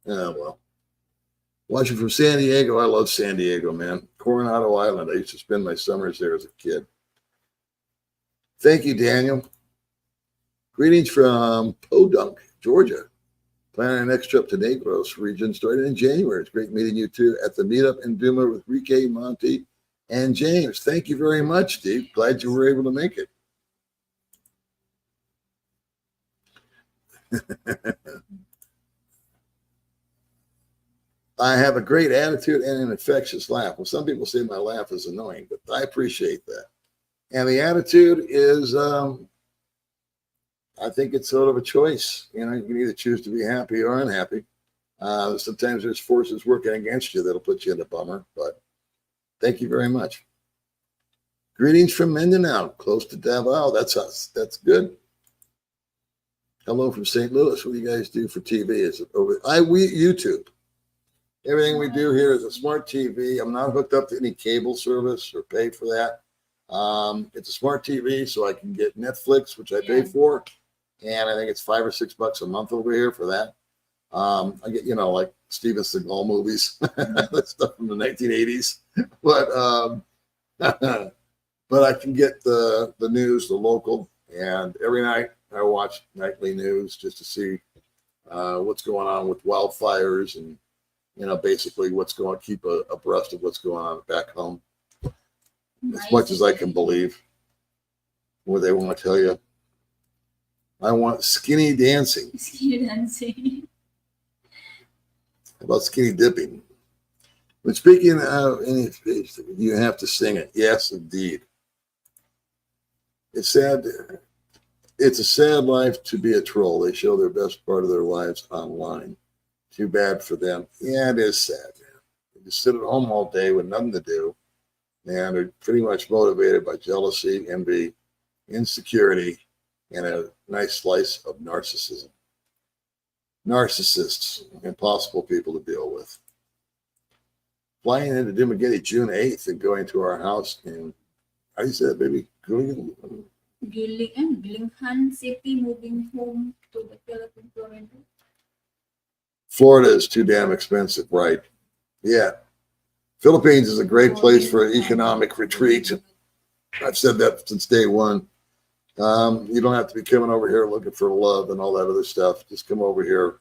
Oh, well. Watching from San Diego. I love San Diego, man. Coronado Island. I used to spend my summers there as a kid. Thank you, Daniel. Greetings from Podunk, Georgia. Planning our next trip to Negros region starting in January. It's great meeting you two at the meetup in Duma with Rike, Monty, and James. Thank you very much, Steve. Glad you were able to make it. I have a great attitude and an infectious laugh. Well, some people say my laugh is annoying, but I appreciate that. And the attitude is, I think it's sort of a choice. You know, you can either choose to be happy or unhappy. Sometimes there's forces working against you that'll put you in a bummer, but thank you very much. Greetings from Mindanao, close to Davao. That's us. That's good. Hello from St. Louis. What do you guys do for TV? Is it over? We YouTube. Everything we do here is a smart TV. I'm not hooked up to any cable service or paid for that. It's a smart TV, so I can get Netflix, which I pay for, and I think it's $5 or $6 a month over here for that. I get, like Steven Seagal movies, that stuff from the 1980s, but but I can get the news, the local, and every night I watch nightly news just to see what's going on with wildfires and basically keep abreast of what's going on back home as much as I can believe. What they want to tell you. I want skinny dancing. Skinny dancing. How about skinny dipping? But speaking of you have to sing it. Yes, indeed. It's sad. It's a sad life to be a troll. They show their best part of their lives online. Too bad for them. Yeah, it is sad, man. They just sit at home all day with nothing to do, and are pretty much motivated by jealousy, envy, insecurity, and a nice slice of narcissism. Narcissists, impossible people to deal with. Flying into Dumaguete June 8th and going to our house in, how do you say that, baby? Gillingham City, moving home to the Philippine, Florida. Florida is too damn expensive, right? Yeah. Philippines is a great place for an economic retreat. I've said that since day one. You don't have to be coming over here looking for love and all that other stuff. Just come over here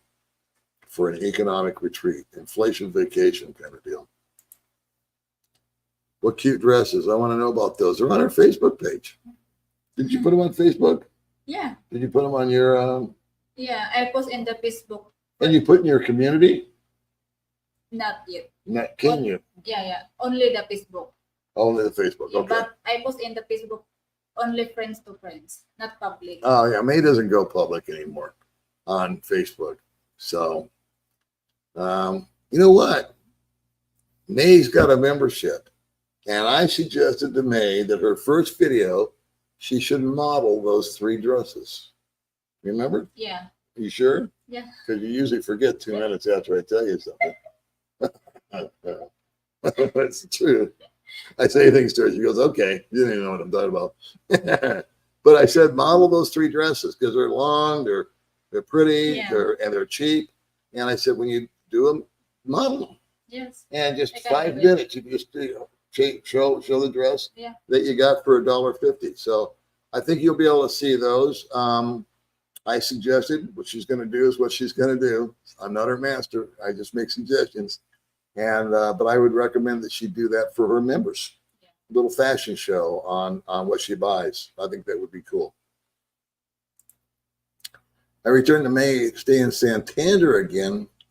for an economic retreat, inflation vacation kind of deal. What cute dresses. I want to know about those. They're on our Facebook page. Did you put them on Facebook? Yeah. Did you put them on your... Yeah, I post in the Facebook. And you put in your community? Not yet. Can you? Yeah. Only the Facebook. Only the Facebook, Yeah, okay. but I post in the Facebook only friends to friends, not public. Oh, yeah. May doesn't go public anymore on Facebook. So, you know what? May's got a membership. And I suggested to May that her first video, she should model those 3 dresses. Remember? Yeah. You sure? Yeah. Because you usually forget 2 minutes after I tell you something. That's the truth. I say things to her. She goes, okay. You didn't even know what I'm talking about. But I said, model those 3 dresses because they're long, they're pretty, Yeah. they're cheap. And I said, when you do them, model them. Yes. And just I 5 minutes, you just show the dress that you got for $1.50. So I think you'll be able to see those. I suggested what she's going to do is what she's going to do. I'm not her master. I just make suggestions. And but I would recommend that she do that for her members. Yeah. Little fashion show on what she buys. I think that would be cool. I returned to May, stay in Santander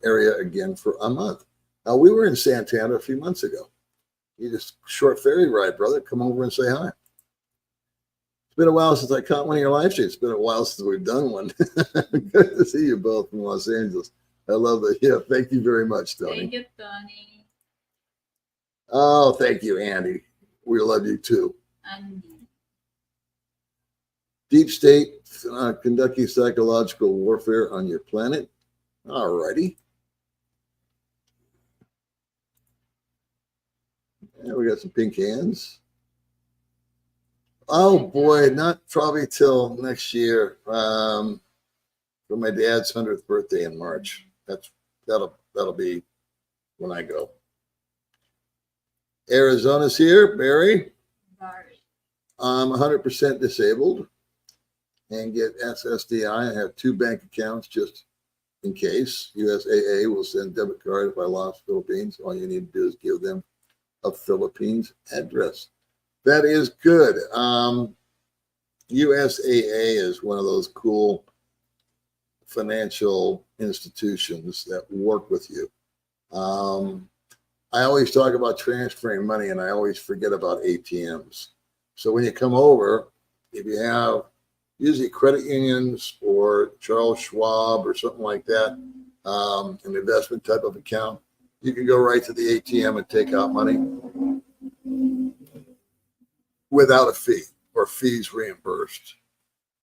area again for a month. Now we were in Santander a few months ago. You just short ferry ride, brother. Come over and say hi. It's been a while since I caught one of your live streams. It's been a while since we've done one. Good to see you both from Los Angeles. I love it. Yeah, thank you very much, Tony. Thank you, Tony. Oh, thank you, Andy. We love you too. Andy. Deep state conducting psychological warfare on your planet. All righty. Yeah, we got some pink hands. Oh boy, not probably till next year. For my dad's 100th birthday in March. That'll be when I go. Arizona's here, Barry. I'm 100% disabled and get SSDI. I have 2 bank accounts just in case. USAA will send debit card if I lost Philippines. All you need to do is give them a Philippines address. That is good. USAA is one of those cool financial institutions that work with you. I always talk about transferring money and I always forget about ATMs. So when you come over, if you have usually credit unions or Charles Schwab or something like that, an investment type of account, you can go right to the ATM and take out money without a fee or fees reimbursed.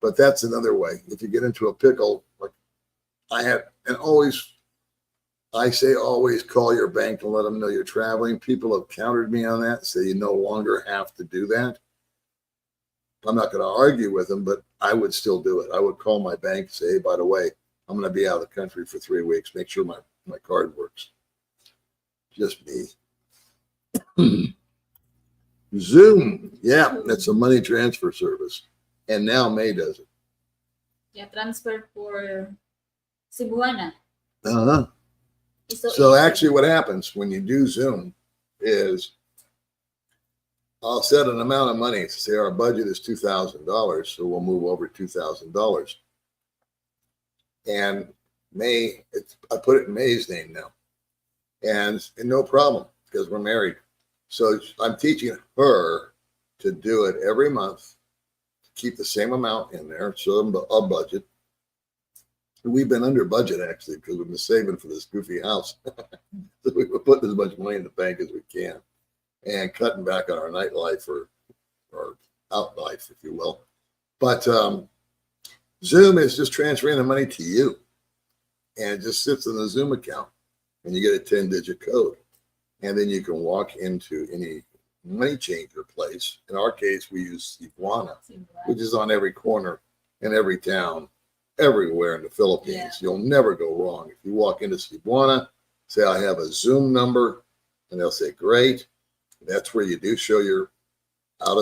But that's another way. If you get into a pickle, like I have, and always, I say always call your bank and let them know you're traveling. People have countered me on that, so you no longer have to do that. I'm not going to argue with them, but I would still do it. I would call my bank and say, hey, by the way, I'm going to be out of the country for 3 weeks. Make sure my card works. Just me. Zoom. Yeah, that's a money transfer service. And now May does it. Yeah, transfer for Cebuana. Uh-huh. So actually what happens when you do Zoom is I'll set an amount of money. Say our budget is $2,000, so we'll move over $2,000. And I put it in May's name now. And no problem because we're married. So I'm teaching her to do it every month, keep the same amount in there, so a budget. We've been under budget actually because we've been saving for this goofy house. So we were putting as much money in the bank as we can and cutting back on our nightlife or out life, if you will. But Zoom is just transferring the money to you, and it just sits in the Zoom account, and you get a 10-digit code, and then you can walk into any money changer place. In our case, we use Cebuana, which is on every corner in every town, everywhere in the Philippines. Yeah. You'll never go wrong. If you walk into Cebuana, say, I have a Zoom number, and they'll say, great. That's where you do show your out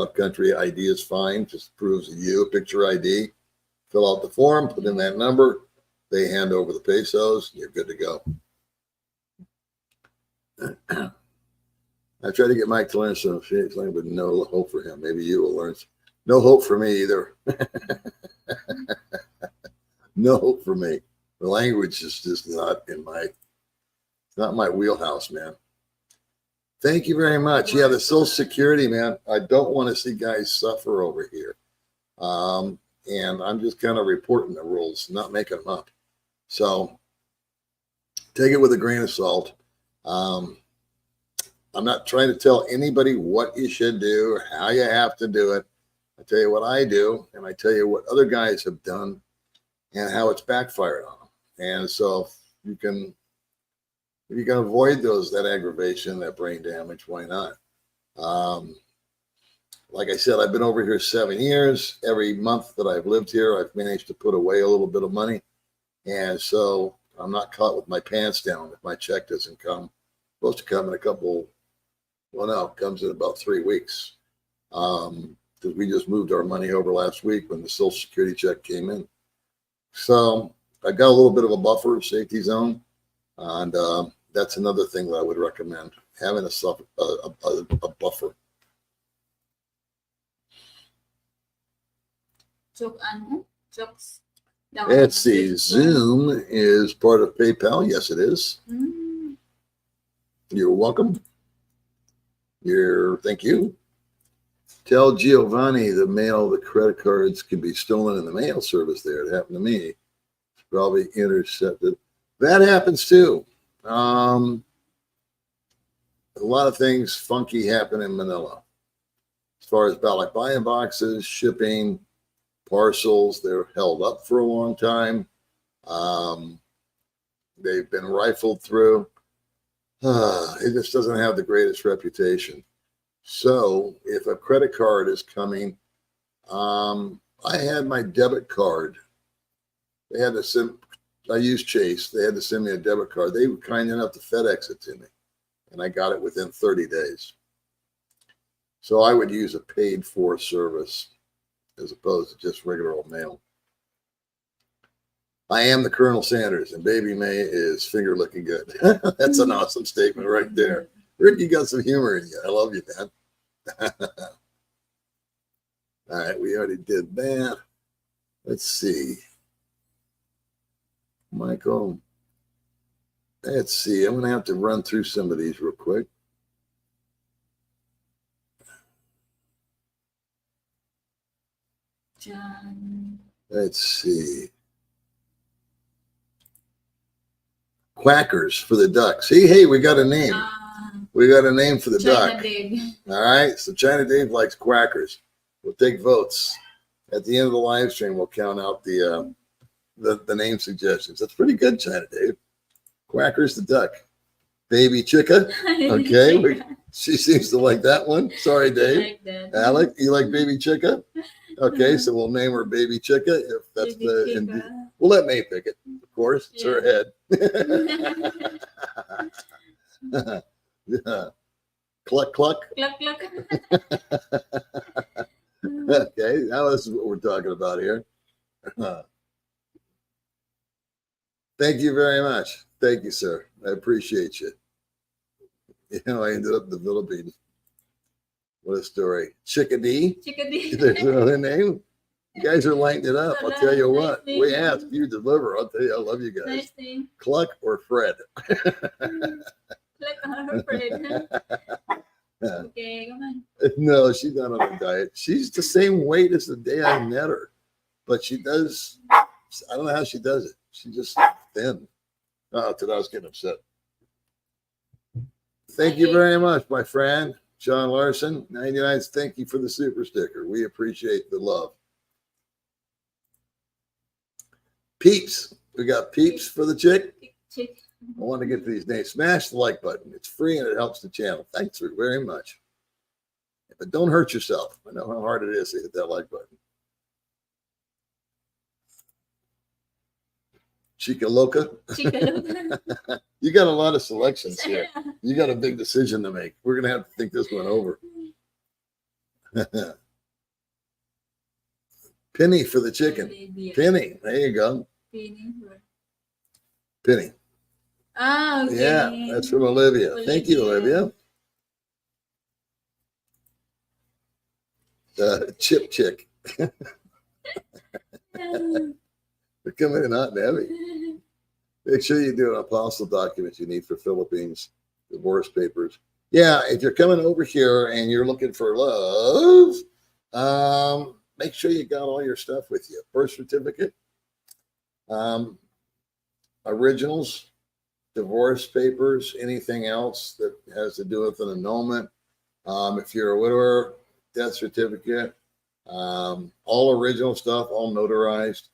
of country ID is fine. Just proves you, picture ID. Fill out the form, put in that number. They hand over the pesos. You're good to go. I try to get Mike to learn some shit, but no hope for him. Maybe you will learn. No hope for me either. No hope for me. The language is just not my wheelhouse, man. Thank you very much. Yeah, the Social Security, man. I don't want to see guys suffer over here. And I'm just kind of reporting the rules, not making them up. So take it with a grain of salt. I'm not trying to tell anybody what you should do or how you have to do it. I tell you what I do, and I tell you what other guys have done and how it's backfired on them. And so if you can avoid that aggravation, that brain damage, why not? Like I said, I've been over here 7 years. Every month that I've lived here, I've managed to put away a little bit of money. And so I'm not caught with my pants down if my check doesn't come. It's supposed to come in it comes in about 3 weeks. Because we just moved our money over last week when the Social Security check came in. So I got a little bit of a buffer, safety zone. And that's another thing that I would recommend, having a buffer. Let's see. Zoom is part of PayPal. Yes, it is. You're welcome. Thank you. Tell Giovanni the credit cards can be stolen in the mail service there. It happened to me. It's probably intercepted. That happens too. A lot of things funky happen in Manila. As far as ballot buy-in boxes, shipping, parcels, they're held up for a long time. They've been rifled through. It just doesn't have the greatest reputation. So if a credit card is coming, I had my debit card. They had to send, I used Chase. They had to send me a debit card. They were kind enough to FedEx it to me, and I got it within 30 days. So I would use a paid for service as opposed to just regular old mail. I am the Colonel Sanders, and Baby May is finger looking good. That's an awesome statement right there. Rick, you got some humor in you. I love you, man. All right, we already did that. Let's see. Michael. Let's see. I'm going to have to run through some of these real quick. John. Let's see. Quackers for the duck. See, hey, we got a name. We got a name for the China duck. Dave. All right. So China Dave likes quackers. We'll take votes. At the end of the live stream, we'll count out the name suggestions. That's pretty good, China Dave. Quackers the duck. Baby Chica. Okay, she seems to like that one. Sorry, Dave. Like that. Alec, you like Baby Chica? Okay, so we'll name her Baby Chica if that's Baby and Chica. we'll let May pick it. Of course, it's her head. Yeah. Cluck cluck. Cluck, cluck. Okay, now this is what we're talking about here. Thank you very much. Thank you, sir. I appreciate you. You know, I ended up in the Philippines. What a story. Chickadee. Chickadee. There's another name. You guys are lighting it up. I'll tell you what. Nice We name. ask, you deliver. I'll tell you, I love you guys. Nice thing. Cluck or Fred? Cluck or Fred. Okay, come on. No, she's not on a diet. She's the same weight as the day I met her, but she does. I don't know how she does it. She's just thin. Oh, today I was getting upset. Thank you very much, my friend John Larson. 99. Thank you for the super sticker. We appreciate the love. Peeps. We got Peeps for the chick. Chick. I want to get to these names. Smash the like button. It's free and it helps the channel. Thanks very much. But don't hurt yourself. I know how hard it is to hit that like button. Chica Loca. Chica Loca. You got a lot of selections here. You got a big decision to make. We're going to have to think this one over. Penny for the chicken. Penny. There you go. Penny. Ah, okay. Yeah, that's from Olivia. Thank you, Olivia. Chip chick. They're coming in hot and heavy. Make sure you do an apostle document you need for Philippines divorce papers. Yeah, if you're coming over here and you're looking for love, make sure you got all your stuff with you. Birth certificate, originals, divorce papers, anything else that has to do with an annulment. If you're a widower, death certificate, all original stuff, all notarized.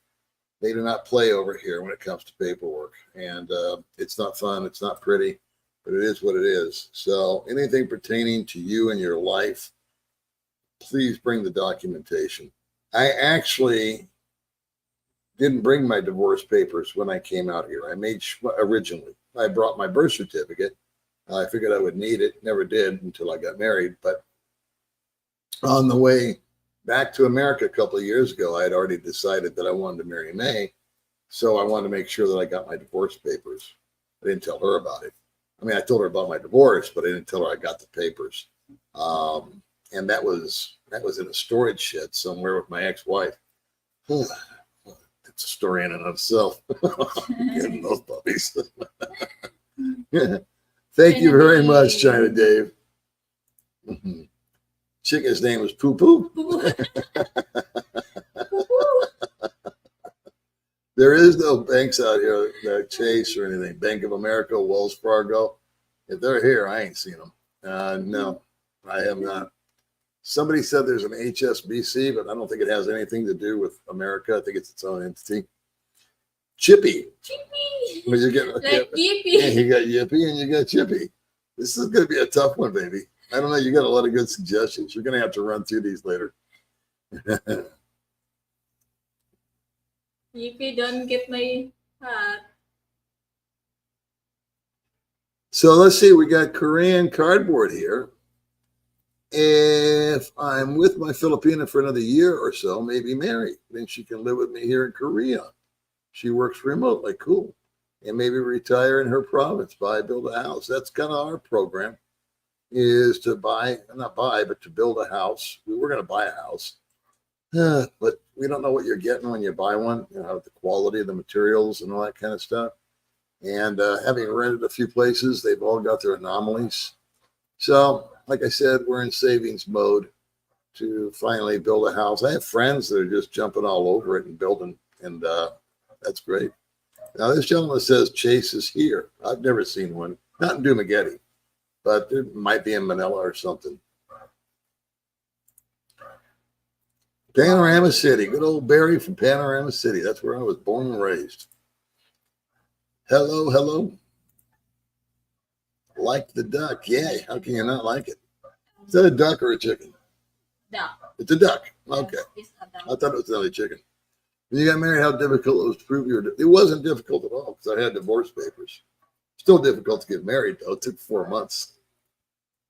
They do not play over here when it comes to paperwork. And it's not fun. It's not pretty, but it is what it is. So anything pertaining to you and your life, please bring the documentation. I actually didn't bring my divorce papers when I came out here. I made originally. I brought my birth certificate. I figured I would need it. Never did until I got married. But on the way back to America a couple of years ago, I had already decided that I wanted to marry May. So I wanted to make sure that I got my divorce papers. I didn't tell her about it. I mean, I told her about my divorce, but I didn't tell her I got the papers. And that was in a storage shed somewhere with my ex-wife. It's a story in and of itself. Getting those puppies. Thank you very much, China Dave. Chicken's name was Poo Poo. There is no banks out here that Chase or anything. Bank of America, Wells Fargo. If they're here, I ain't seen them. No, I have not. Somebody said there's an HSBC, but I don't think it has anything to do with America. I think it's its own entity. Chippy. Chippy. Well, you get, Like Yippee. Yippee. Yeah, you got Yippee and you got Chippy. This is going to be a tough one, baby. I don't know. You got a lot of good suggestions. You're going to have to run through these later. Yippee, don't get my hat. So let's see. We got Korean cardboard here. If I'm with my Filipina for another year or so, maybe marry, then she can live with me here in Korea. She works remotely. Cool. And maybe retire in her province, build a house. That's kind of our program, is to but to build a house. We were going to buy a house, but we don't know what you're getting when you buy one, the quality of the materials and all that kind of stuff. And having rented a few places, they've all got their anomalies. So, like I said, we're in savings mode to finally build a house. I have friends that are just jumping all over it and building, and that's great. Now, this gentleman says Chase is here. I've never seen one, not in Dumaguete, but it might be in Manila or something. Panorama City, good old Barry from Panorama City. That's where I was born and raised. Hello, hello. Like the duck. Yeah. How can you not like it? Is that a duck or a chicken? Duck. It's a duck. Okay. It's a duck. I thought it was another chicken. When you got married, how difficult it was to prove you were. It wasn't difficult at all because I had divorce papers. Still difficult to get married though. It took 4 months.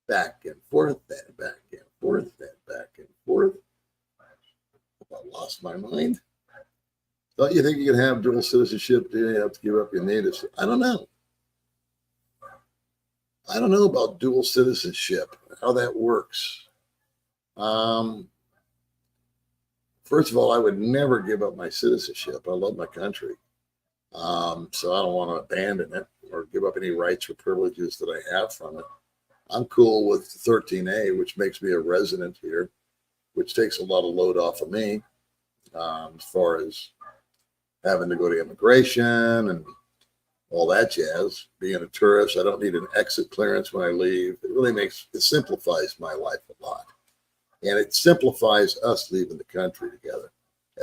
Back and forth, then back and forth, then back and forth. I lost my mind. Don't you think you can have dual citizenship? Do you have to give up your native? I don't know. I don't know about dual citizenship, how that works. First of all, I would never give up my citizenship. I love my country. So I don't want to abandon it or give up any rights or privileges that I have from it. I'm cool with 13A, which makes me a resident here, which takes a lot of load off of me as far as having to go to immigration and all that jazz. Being a tourist, I don't need an exit clearance when I leave. It simplifies my life a lot. And it simplifies us leaving the country together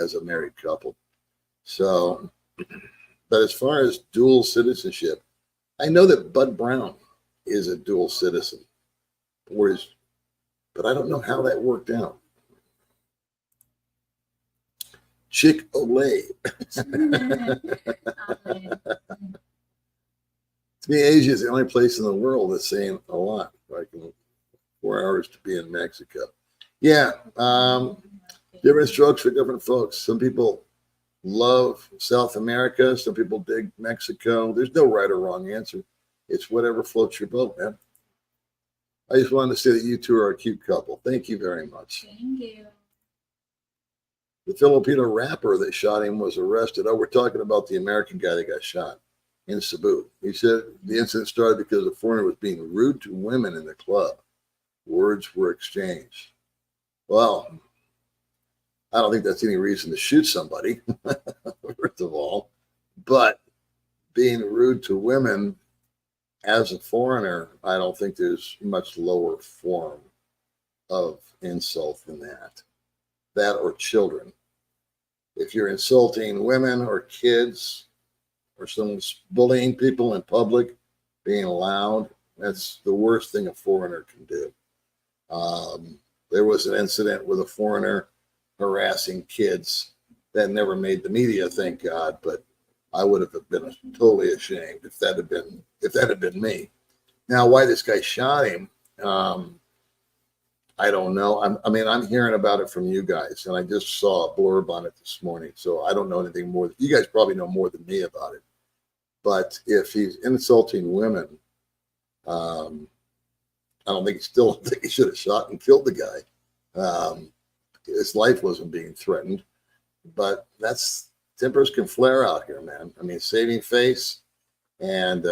as a married couple. So, but as far as dual citizenship, I know that Bud Brown is a dual citizen, but I don't know how that worked out. Chick-fil-A. To me, Asia is the only place in the world that's saying a lot. Like 4 hours to be in Mexico. Yeah, different strokes for different folks. Some people love South America. Some people dig Mexico. There's no right or wrong answer. It's whatever floats your boat, man. I just wanted to say that you two are a cute couple. Thank you very much. Thank you. The Filipino rapper that shot him was arrested. Oh, we're talking about the American guy that got shot in Cebu. He said the incident started because a foreigner was being rude to women in the club. Words were exchanged. Well, I don't think that's any reason to shoot somebody, first of all. But being rude to women as a foreigner, I don't think there's much lower form of insult than that. That or children. If you're insulting women or kids or someone's bullying people in public, being loud, that's the worst thing a foreigner can do. There was an incident with a foreigner harassing kids that never made the media, thank God, but I would have been totally ashamed if that had been me. Now, why this guy shot him, I don't know. I'm hearing about it from you guys, and I just saw a blurb on it this morning, so I don't know anything more. You guys probably know more than me about it. But if he's insulting women, I don't think he should have shot and killed the guy. His life wasn't being threatened, but tempers can flare out here, man. I mean, saving face and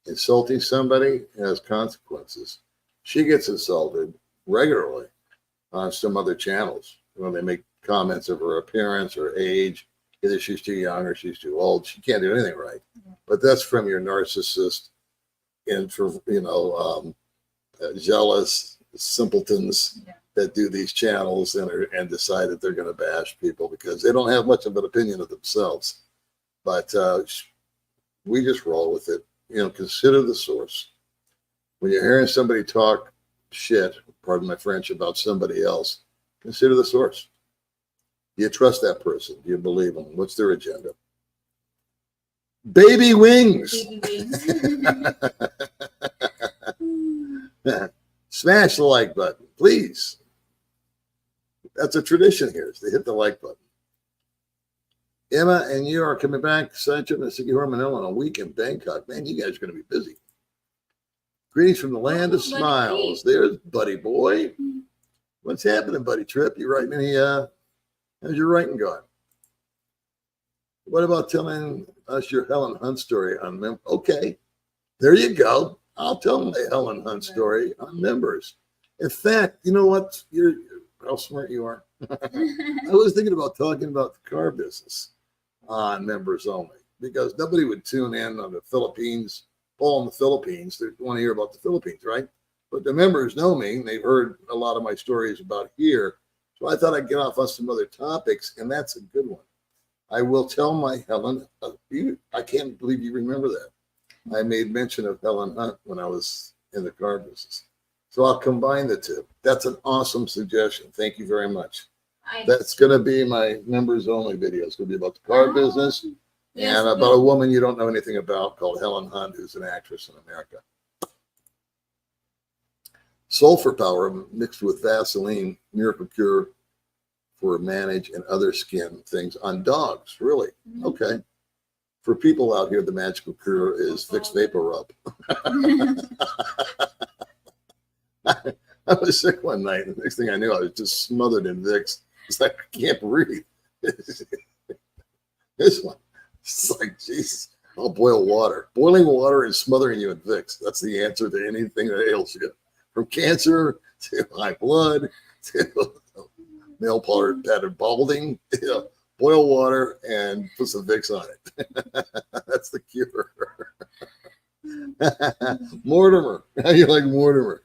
insulting somebody has consequences. She gets insulted regularly on some other channels when they make comments of her appearance or age. Either she's too young or she's too old. She can't do anything right. But that's from your narcissist and jealous simpletons that do these channels and decide that they're going to bash people because they don't have much of an opinion of themselves. But we just roll with it. Consider the source. When you're hearing somebody talk shit, pardon my French, about somebody else, consider the source. Do you trust that person? Do you believe them? What's their agenda? Baby wings. Baby wings. Smash the like button, please. That's a tradition here, is to hit the like button. Emma and you are coming back, Sancho and Sigihor Manila on a week in Bangkok. Man, you guys are going to be busy. Greetings from the land of smiles. There's Buddy Boy. What's happening, Buddy Trip? You writing any, how's your writing going? What about telling us your Helen Hunt story on Okay, there you go. I'll tell my Helen Hunt story on members. In fact, you know what? You're how smart you are. I was thinking about talking about the car business on members only because nobody would tune in on the Philippines, all in the Philippines. They want to hear about the Philippines, right? But the members know me. And they've heard a lot of my stories about here. So I thought I'd get off on some other topics, and that's a good one. I will tell my Helen. I can't believe you remember that. I made mention of Helen Hunt when I was in the car business. So I'll combine the two. That's an awesome suggestion. Thank you very much. That's going to be my members only video. It's going to be about the car business Yes, and about a woman you don't know anything about called Helen Hunt, who's an actress in America. Sulfur power mixed with Vaseline, miracle cure for manage and other skin things on dogs. Really? Okay. For people out here, the magical cure is Vicks Vapor Rub. I was sick one night, and the next thing I knew, I was just smothered in Vicks. It's like I can't breathe. This one, it's like Jesus. I'll boil water. Boiling water and smothering you in Vicks. That's the answer to anything that ails you, from cancer to high blood to male pattern balding. You know, boil water and put some Vicks on it. That's the cure. Mortimer. How you like Mortimer?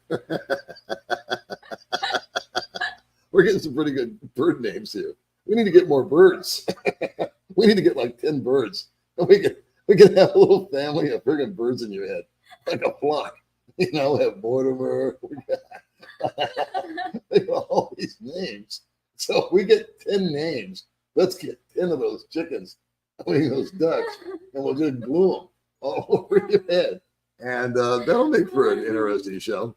We're getting some pretty good bird names here. We need to get more birds. We need to get like 10 birds. And we can have a little family of friggin' birds in your head, like a flock. You know, we have Mortimer. They got all these names. So if we get 10 names, let's get 10 of those chickens, those ducks, and we'll just glue them all over your head. And that'll make for an interesting show.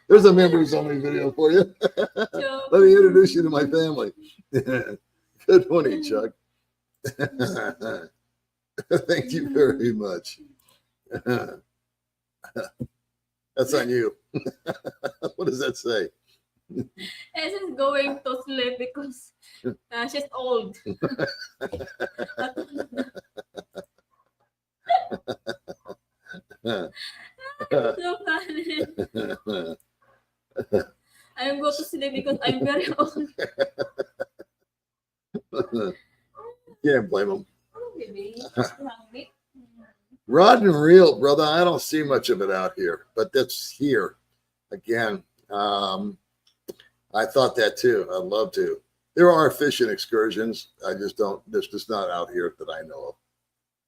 There's a members only video for you. Let me introduce you to my family. Good morning, Chuck. Thank you very much. That's on you. What does that say? She's going to sleep because she's old. So funny. I'm going to sleep because I'm very old. Can't blame them. Oh, baby. Rod and reel, brother. I don't see much of it out here, but that's here. Again, I thought that too. I'd love to. There are fishing excursions. I just don't. There's just not out here that I know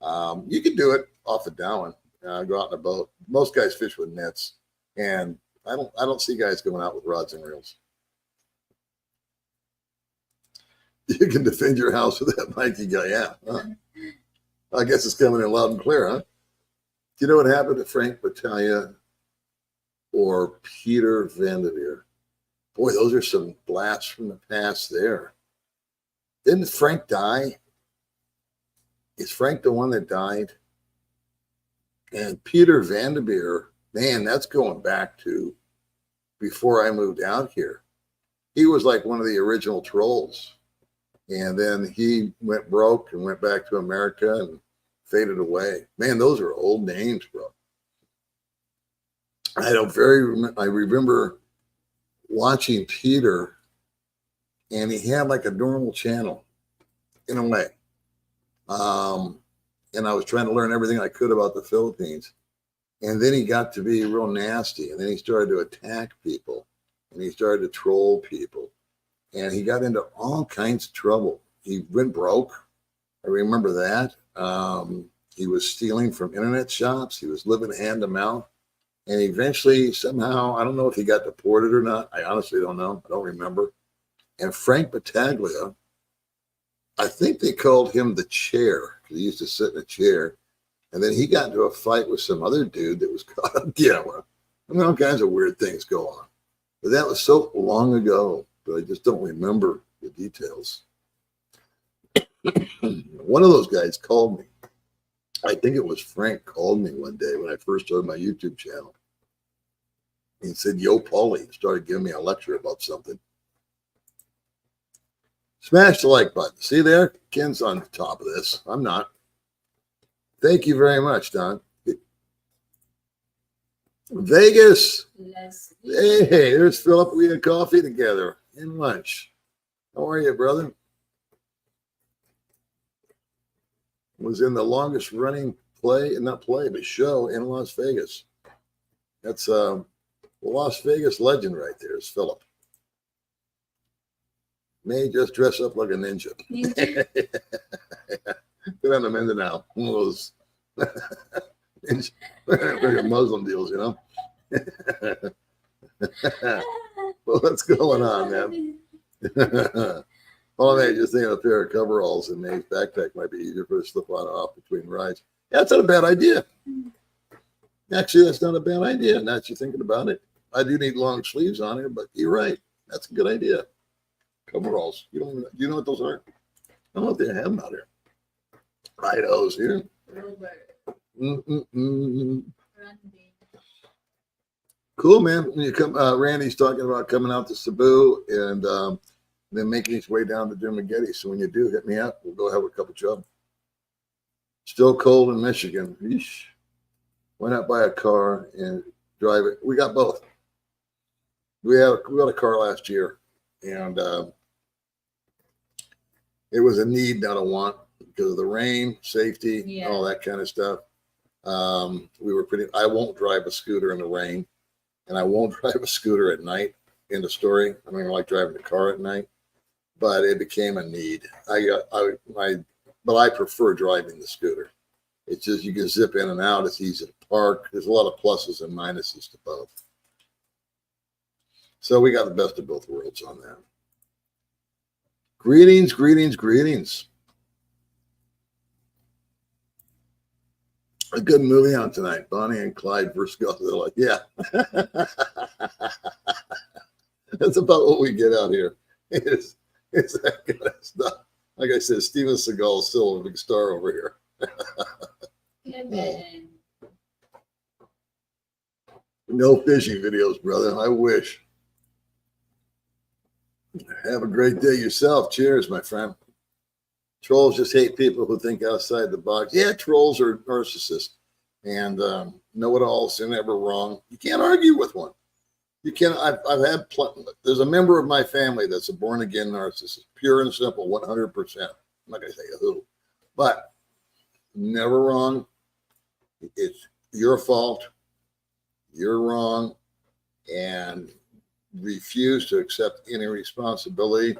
of. You can do it off of Down. Go out in a boat. Most guys fish with nets, and I don't see guys going out with rods and reels. You can defend your house with that Mikey guy. Yeah. Huh? I guess it's coming in loud and clear, huh? Do you know what happened to Frank Battaglia or Peter Vanderveer? Boy, those are some blasts from the past there. Didn't Frank die? Is Frank the one that died? And Peter Vanderveer, man, that's going back to before I moved out here. He was like one of the original trolls. And then he went broke and went back to America and faded away. Man, those are old names, bro. I remember watching Peter, and he had like a normal channel in a way. And I was trying to learn everything I could about the Philippines. And then he got to be real nasty. And then he started to attack people. And he started to troll people. And he got into all kinds of trouble. He went broke. I remember that. He was stealing from internet shops. He was living hand to mouth. And eventually, somehow, I don't know if he got deported or not. I honestly don't know. I don't remember. And Frank Battaglia, I think they called him the chair, because he used to sit in a chair. And then he got into a fight with some other dude that was caught on camera. I mean, all kinds of weird things go on. But that was so long ago, but I just don't remember the details. One of those guys called me. I think it was Frank called me one day when I first started my YouTube channel. He said, "Yo, Paulie," started giving me a lecture about something. Smash the like button. See there? Ken's on top of this. I'm not. Thank you very much, Don. Vegas. Yes. Hey, there's Philip. We had coffee together and lunch. How are you, brother? Was in the longest running show in Las Vegas. That's a Las Vegas legend right there is Philip. May just dress up like a ninja. Get on the Mindanao. One of those Very Muslim deals, you know. Well, what's going on, man? Oh, man, just thinking a pair of coveralls in May's backpack might be easier for her to slip on and off between rides. Yeah, that's not a bad idea. Actually, that's not a bad idea. Now that you're thinking about it, I do need long sleeves on here, but you're right. That's a good idea. Coveralls. Do you know what those are? I don't know if they have them out here. Idaho's here. Cool, man. When you come, Randy's talking about coming out to Cebu and then making his way down to Dumaguete. So when you do, hit me up. We'll go have a cup of joe. Still cold in Michigan. Eesh. Why not buy a car and drive it? We got both. We got a car last year, and it was a need, not a want, because of the rain, safety, all that kind of stuff. I won't drive a scooter in the rain, and I won't drive a scooter at night. End of story. I don't even like driving the car at night, but it became a need. But I prefer driving the scooter. It's just you can zip in and out. It's easy to park. There's a lot of pluses and minuses to both. So we got the best of both worlds on that. Greetings, greetings, greetings. A good movie on tonight. Bonnie and Clyde versus Godzilla. Yeah. That's about what we get out here. It's that kind of stuff. Like I said, Steven Seagal is still a big star over here. No fishing videos, brother. I wish. Have a great day yourself. Cheers, my friend. Trolls just hate people who think outside the box. Yeah, trolls are narcissists and know-it-alls. They're never wrong. You can't argue with one. You can't. I've had. There's a member of my family that's a born-again narcissist, pure and simple, 100%. I'm not gonna say who, but never wrong. It's your fault. You're wrong, and refuse to accept any responsibility.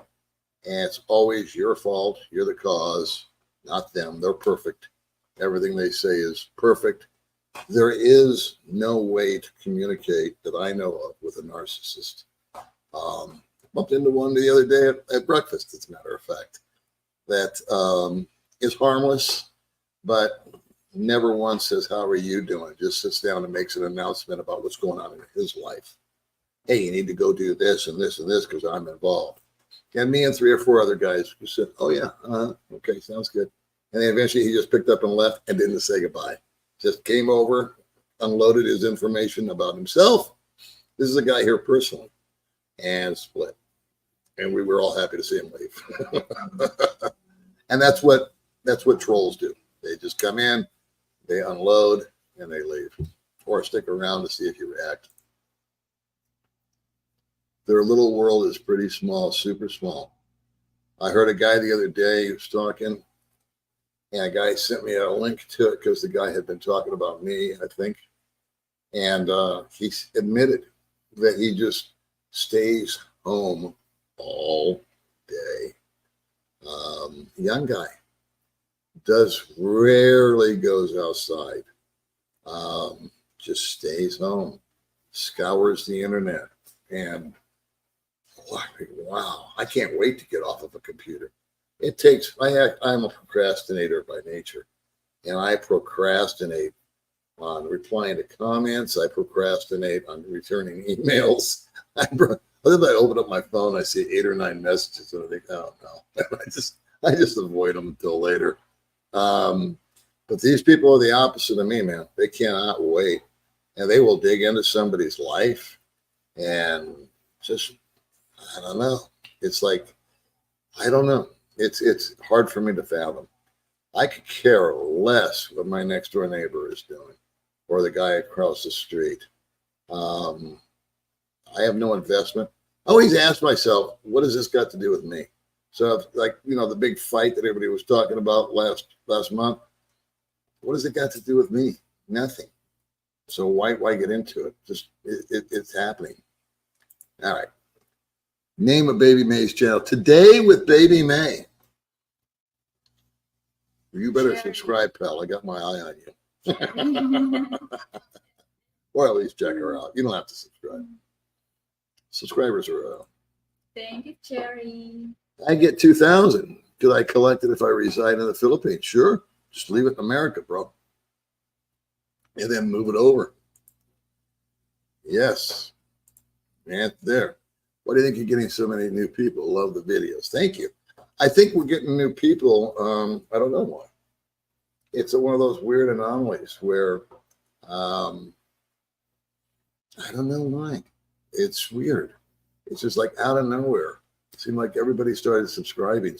And it's always your fault. You're the cause, not them. They're perfect. Everything they say is perfect. There is no way to communicate that I know of with a narcissist. Bumped into one the other day at breakfast, as a matter of fact, that is harmless, but never once says, "How are you doing?" Just sits down and makes an announcement about what's going on in his life. Hey, you need to go do this and this and this because I'm involved. And me and 3 or 4 other guys who said, "Oh yeah, okay, sounds good." And then eventually he just picked up and left and didn't say goodbye. Just came over, unloaded his information about himself. This is a guy here personally, and split. And we were all happy to see him leave. And that's what trolls do. They just come in, they unload, and they leave, or stick around to see if you react. Their little world is pretty small, super small. I heard a guy the other day who was talking, and a guy sent me a link to it because the guy had been talking about me, I think. And he admitted that he just stays home all day. Young guy. Rarely goes outside. Just stays home. Scours the internet. And wow, I can't wait to get off of a computer. I'm a procrastinator by nature, and I procrastinate on replying to comments. I procrastinate on returning emails. I open up my phone, I see 8 or 9 messages, and I think, oh no, I just avoid them until later. But these people are the opposite of me, man. They cannot wait, and they will dig into somebody's life, and just, I don't know. It's like, I don't know. It's hard for me to fathom. I could care less what my next door neighbor is doing or the guy across the street. I have no investment. I always ask myself, what has this got to do with me? So, like, the big fight that everybody was talking about last month, what has it got to do with me? Nothing. So why get into it? Just it's happening. All right. Name of Baby May's channel. Today with Baby May. You better subscribe, pal. I got my eye on you. Or at least check her out. You don't have to subscribe. Subscribers are. Thank you, Cherry. I get 2,000. Could I collect it if I reside in the Philippines? Sure. Just leave it in America, bro. And then move it over. Yes. And there. Why do you think you're getting so many new people? Love the videos. Thank you. I think we're getting new people. I don't know why. It's one of those weird anomalies where I don't know why. It's weird. It's just like out of nowhere. It seemed like everybody started subscribing.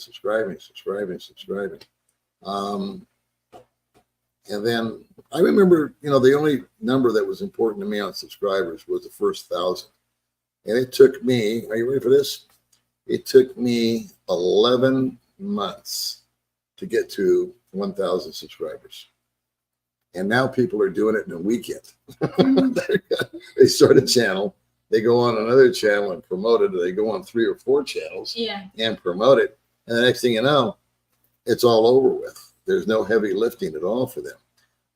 And then I remember, the only number that was important to me on subscribers was the first 1,000. And it took me, are you ready for this? It took me 11 months to get to 1,000 subscribers. And now people are doing it in a weekend. They start a channel, they go on another channel and promote it, or they go on 3 or 4 channels and promote it. And the next thing you know, it's all over with. There's no heavy lifting at all for them.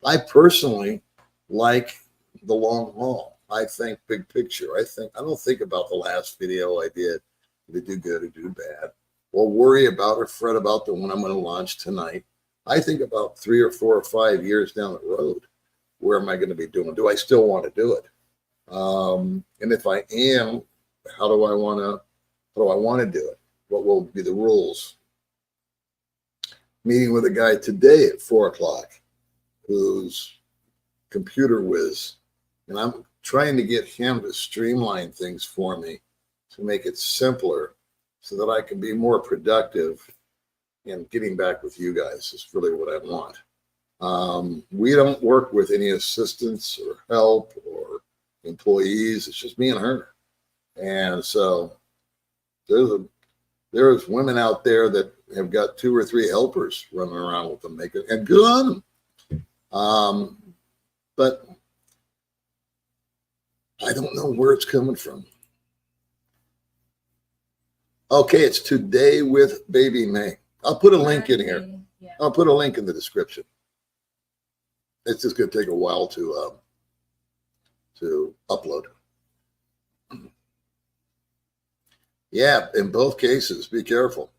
I personally like the long haul. I think big picture. I don't think about the last video I did. Did it do good or do bad? Or worry about or fret about the one I'm going to launch tonight. I think about 3 or 4 or 5 years down the road. Where am I going to be doing? Do I still want to do it? And if I am, how do I want to do it? What will be the rules? Meeting with a guy today at 4:00 who's computer whiz, and I'm trying to get him to streamline things for me to make it simpler so that I can be more productive in getting back with you guys is really what I want. We don't work with any assistants or help or employees. It's just me and her. And so there's women out there that have got 2 or 3 helpers running around with them, and good on them. But I don't know where it's coming from. Okay, it's Today with Baby May. I'll put a link in here. Yeah. I'll put a link in the description. It's just going to take a while to upload. Yeah, in both cases, be careful.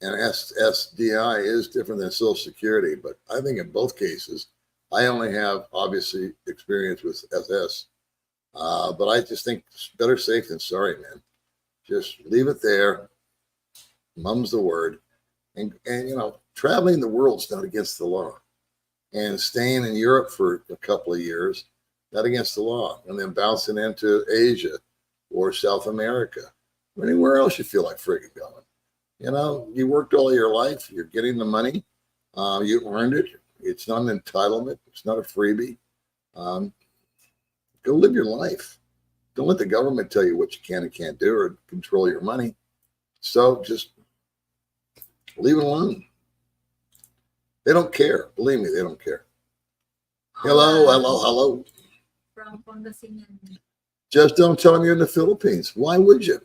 And SDI is different than Social Security, but I think in both cases, I only have obviously experience with SS. But I just think it's better safe than sorry, man. Just leave it there. Mum's the word. And traveling the world's not against the law. And staying in Europe for a couple of years, not against the law. And then bouncing into Asia or South America or anywhere else you feel like friggin' going. You worked all your life. You're getting the money. You earned it. It's not an entitlement. It's not a freebie. Go live your life. Don't let the government tell you what you can and can't do or control your money. So just leave it alone. They don't care. Believe me, they don't care. Hello. From Pangasinan. Just don't tell them you're in the Philippines. Why would you?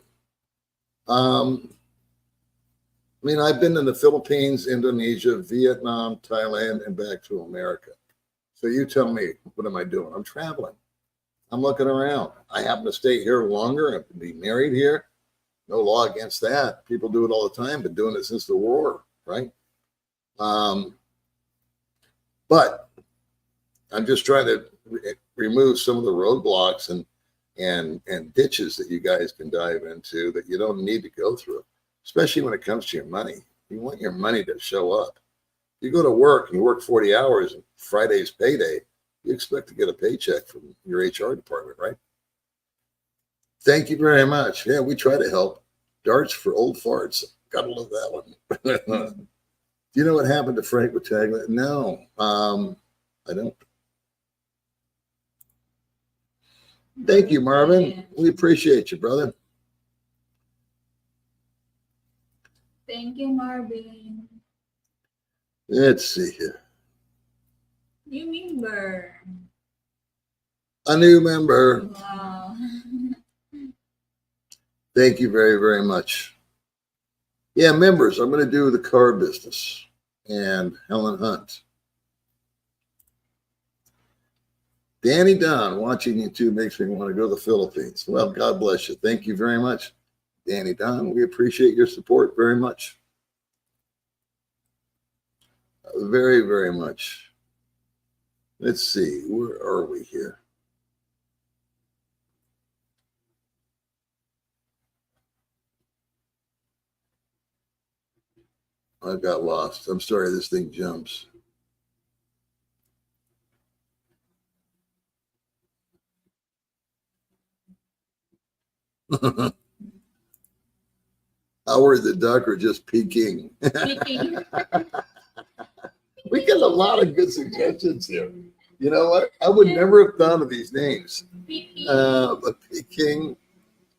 I've been in the Philippines, Indonesia, Vietnam, Thailand, and back to America. So you tell me, what am I doing? I'm traveling. I'm looking around. I happen to stay here longer. I can be married here. No law against that. People do it all the time, been doing it since the war, right? But I'm just trying to remove some of the roadblocks and ditches that you guys can dive into that you don't need to go through, especially when it comes to your money. You want your money to show up. You go to work and you work 40 hours and Friday's payday, you expect to get a paycheck from your HR department, right? Thank you very much. Yeah, we try to help. Darts for old farts. Gotta love that one. Do you know what happened to Frank Battaglia? No, I don't. Thank you, Marvin. We appreciate you, brother. Thank you, Marvin. Let's see here. New member. A new member. Wow. Thank you very, very much. Yeah, members, I'm going to do the car business and Helen Hunt. Danny Don, watching you too makes me want to go to the Philippines. Well, God bless you. Thank you very much, Danny Don. We appreciate your support very much. Very, very much. Let's see. Where are we here? I got lost. I'm sorry, this thing jumps. Howard the Duck or just Peking? Speaking. We get a lot of good suggestions here. You know what? I would never have thought of these names. Speaking. But Peking,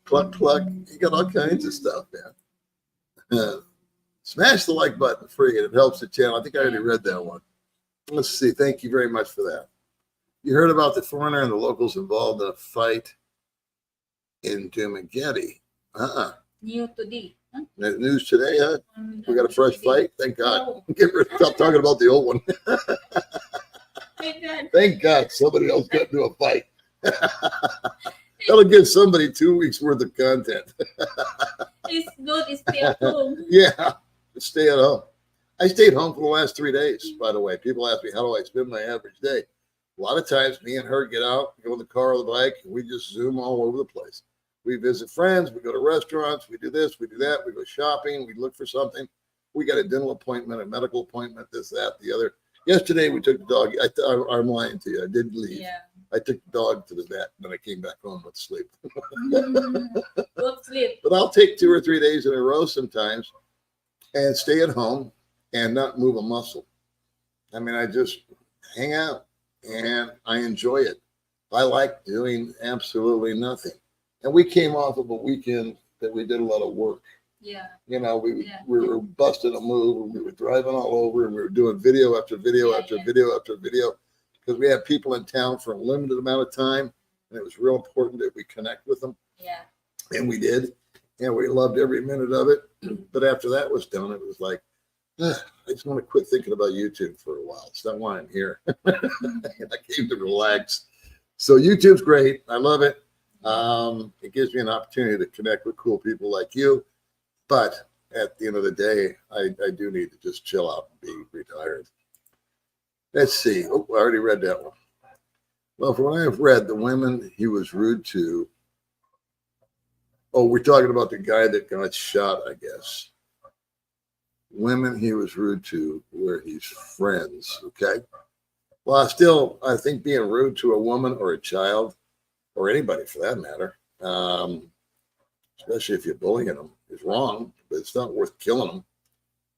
Cluck Cluck, you got all kinds of stuff, man. Smash the like button, free, and it helps the channel. I think I already read that one. Let's see. Thank you very much for that. You heard about the foreigner and the locals involved in a fight in Dumaguete. New today. Huh? News today, huh? We got a fresh fight. Thank God. Stop talking about the old one. Thank God. Thank God somebody else got into a fight. That'll give somebody 2 weeks worth of content. It's good. It's stay at home. Yeah, stay at home. I stayed home for the last 3 days, by the way. People ask me, how do I spend my average day? A lot of times, me and her get out, go in the car or the bike, and we just zoom all over the place. We visit friends, we go to restaurants, we do this, we do that, we go shopping, we look for something. We got a dental appointment, a medical appointment, this, that, the other. Yesterday, we took the dog. I'm lying to you. I didn't leave. Yeah. I took the dog to the vet, and then I came back home with sleep. Good sleep. But I'll take 2 or 3 days in a row sometimes and stay at home and not move a muscle. I mean, I just hang out and I enjoy it. I like doing absolutely nothing. And we came off of a weekend that we did a lot of work. Yeah. You know, we were busting a move, and we were driving all over, and we were doing video after video after video after video, because we had people in town for a limited amount of time, and it was real important that we connect with them. Yeah. And we did, and we loved every minute of it. But after that was done, it was like, I just want to quit thinking about YouTube for a while. It's not why I'm here. And I came to relax. So YouTube's great. I love it. It gives me an opportunity to connect with cool people like you. But at the end of the day, I do need to just chill out and be retired. Let's see. Oh, I already read that one. Well, from what I've read, the women he was rude to. Oh, we're talking about the guy that got shot, I guess. Women he was rude to were his friends. Okay. Well, I think being rude to a woman or a child, or anybody for that matter, especially if you're bullying them, is wrong, but it's not worth killing them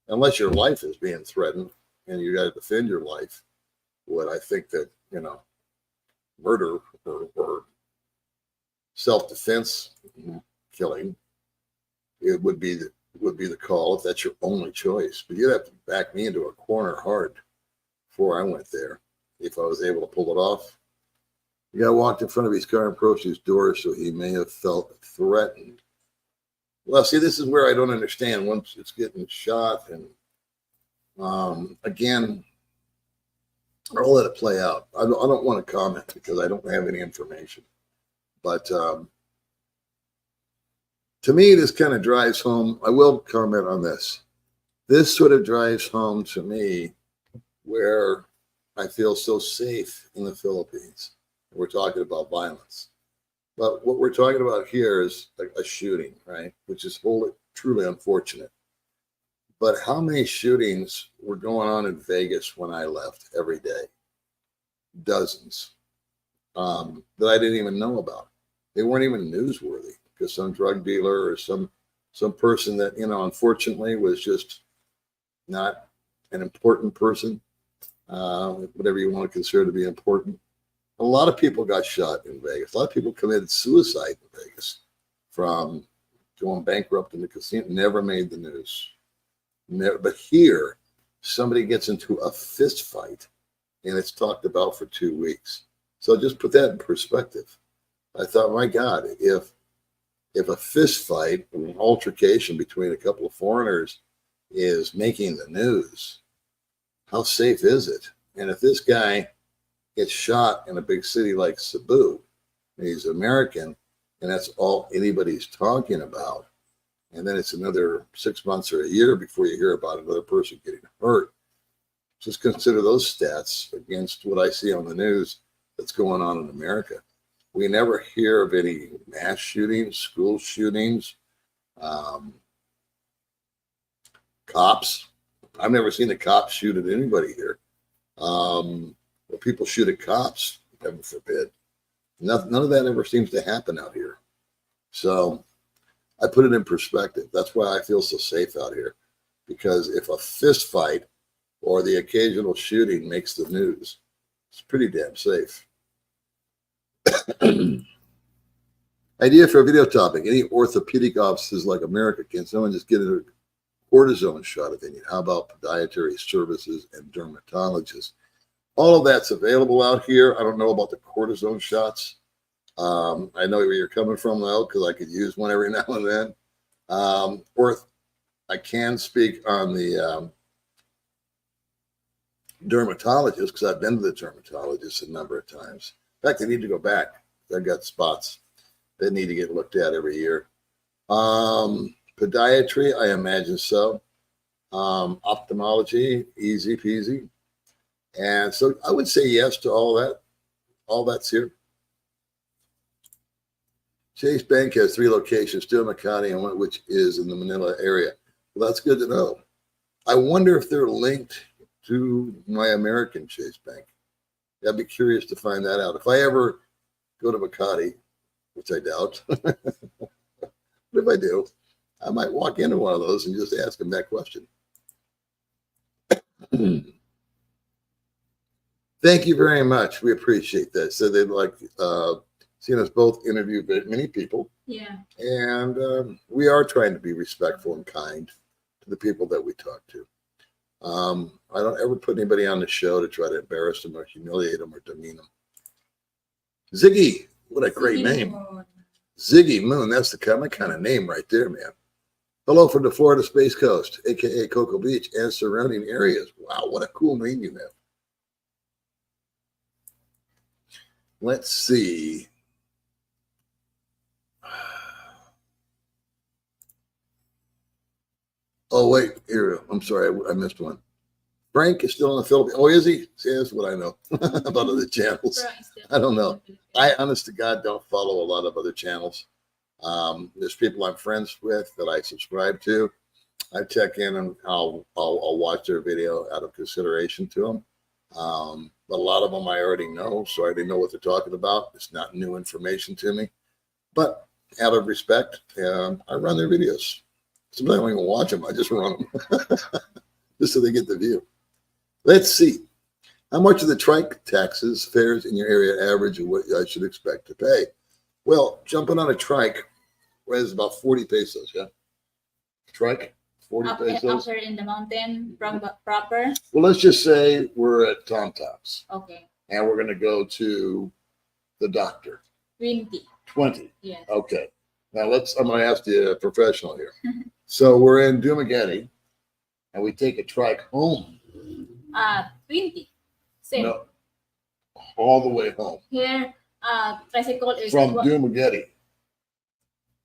unless your life is being threatened and you got to defend your life. What I think that, murder or self-defense killing, it would be the call if that's your only choice. But you'd have to back me into a corner hard before I went there if I was able to pull it off. The guy walked in front of his car and approached his door, so he may have felt threatened. Well, see, this is where I don't understand. Once it's getting shot, and again, I'll let it play out. I don't want to comment because I don't have any information. But to me, this kind of drives home. I will comment on this. This sort of drives home to me where I feel so safe in the Philippines. We're talking about violence. But what we're talking about here is a shooting, right? Which is truly unfortunate. But how many shootings were going on in Vegas when I left every day? Dozens that I didn't even know about. They weren't even newsworthy because some drug dealer or some person that, unfortunately was just not an important person, whatever you want to consider to be important. A lot of people got shot in Vegas. A lot of people committed suicide in Vegas from going bankrupt in the casino. Never made the news. Never. But here, somebody gets into a fist fight, and it's talked about for 2 weeks. So just put that in perspective. I thought, my God, if a fist fight or an altercation between a couple of foreigners is making the news, how safe is it? And if this guy gets shot in a big city like Cebu. He's American, and that's all anybody's talking about. And then it's another 6 months or a year before you hear about another person getting hurt. Just consider those stats against what I see on the news that's going on in America. We never hear of any mass shootings, school shootings, cops. I've never seen a cop shoot at anybody here. People shoot at cops, heaven forbid. None of that ever seems to happen out here. So I put it in perspective. That's why I feel so safe out here. Because if a fist fight or the occasional shooting makes the news, it's pretty damn safe. Idea for a video topic. Any orthopedic offices like America, can someone just get a cortisone shot if they need? How about podiatry services and dermatologists? All of that's available out here. I don't know about the cortisone shots. I know where you're coming from, though, because I could use one every now and then. Or I can speak on the dermatologist, because I've been to the dermatologist a number of times. In fact, I need to go back. I've got spots that need to get looked at every year. Podiatry, I imagine so. Ophthalmology, easy peasy. And so I would say yes to all that. All that's here. Chase Bank has 3 locations, Dumaguete and one which is in the Manila area. Well, that's good to know. I wonder if they're linked to my American Chase Bank. I'd be curious to find that out. If I ever go to Makati, which I doubt, but if I do, I might walk into one of those and just ask them that question. Thank you very much. We appreciate that. So they'd like seeing us both interview many people. Yeah. And we are trying to be respectful and kind to the people that we talk to. I don't ever put anybody on the show to try to embarrass them or humiliate them or demean them. Ziggy, what a great name. Ziggy Moon, that's the kind of name right there, man. Hello from the Florida Space Coast, aka Cocoa Beach and surrounding areas. Wow, what a cool name you have. Let's see. Oh, wait, here. I'm sorry, I missed one. Frank is still in the Philippines. Oh, is he? See, that's what I know about other channels. I don't know. I, honest to God, don't follow a lot of other channels. There's people I'm friends with that I subscribe to. I check in and I'll watch their video out of consideration to them. But a lot of them I already know, so I already know what they're talking about. It's not new information to me. But out of respect, I run their videos. Sometimes I don't even watch them. I just run them just so they get the view. Let's see. How much of the trike taxes, fares in your area average and what I should expect to pay? Well, jumping on a trike is about 40 pesos, yeah? Trike, 40 pesos. After in the mountain proper? Well, let's just say we're at Tom Tom's. Okay. And we're going to go to the doctor. 20. 20? Yes. Okay. Now I'm going to ask the professional here. So we're in Dumaguete and we take a trike home. 20. Same. No, all the way home. Here, tricycle is From Dumaguete.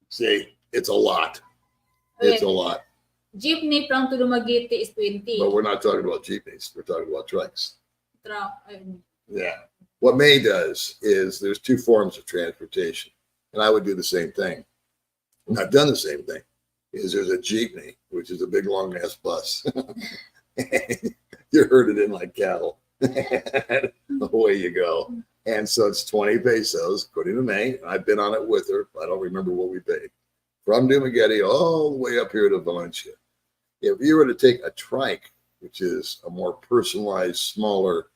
See, it's a lot. It's a lot. Jeepney from Dumaguete is 20. But we're not talking about jeepneys. We're talking about trikes. Truck. Yeah. What May does is there's 2 forms of transportation. And I would do the same thing. And I've done the same thing. There's a jeepney, which is a big long ass bus. You're herded in like cattle. Away you go. And so it's 20 pesos, according to May. I've been on it with her. I don't remember what we paid. From Dumaguete all the way up here to Valencia. If you were to take a trike, which is a more personalized, smaller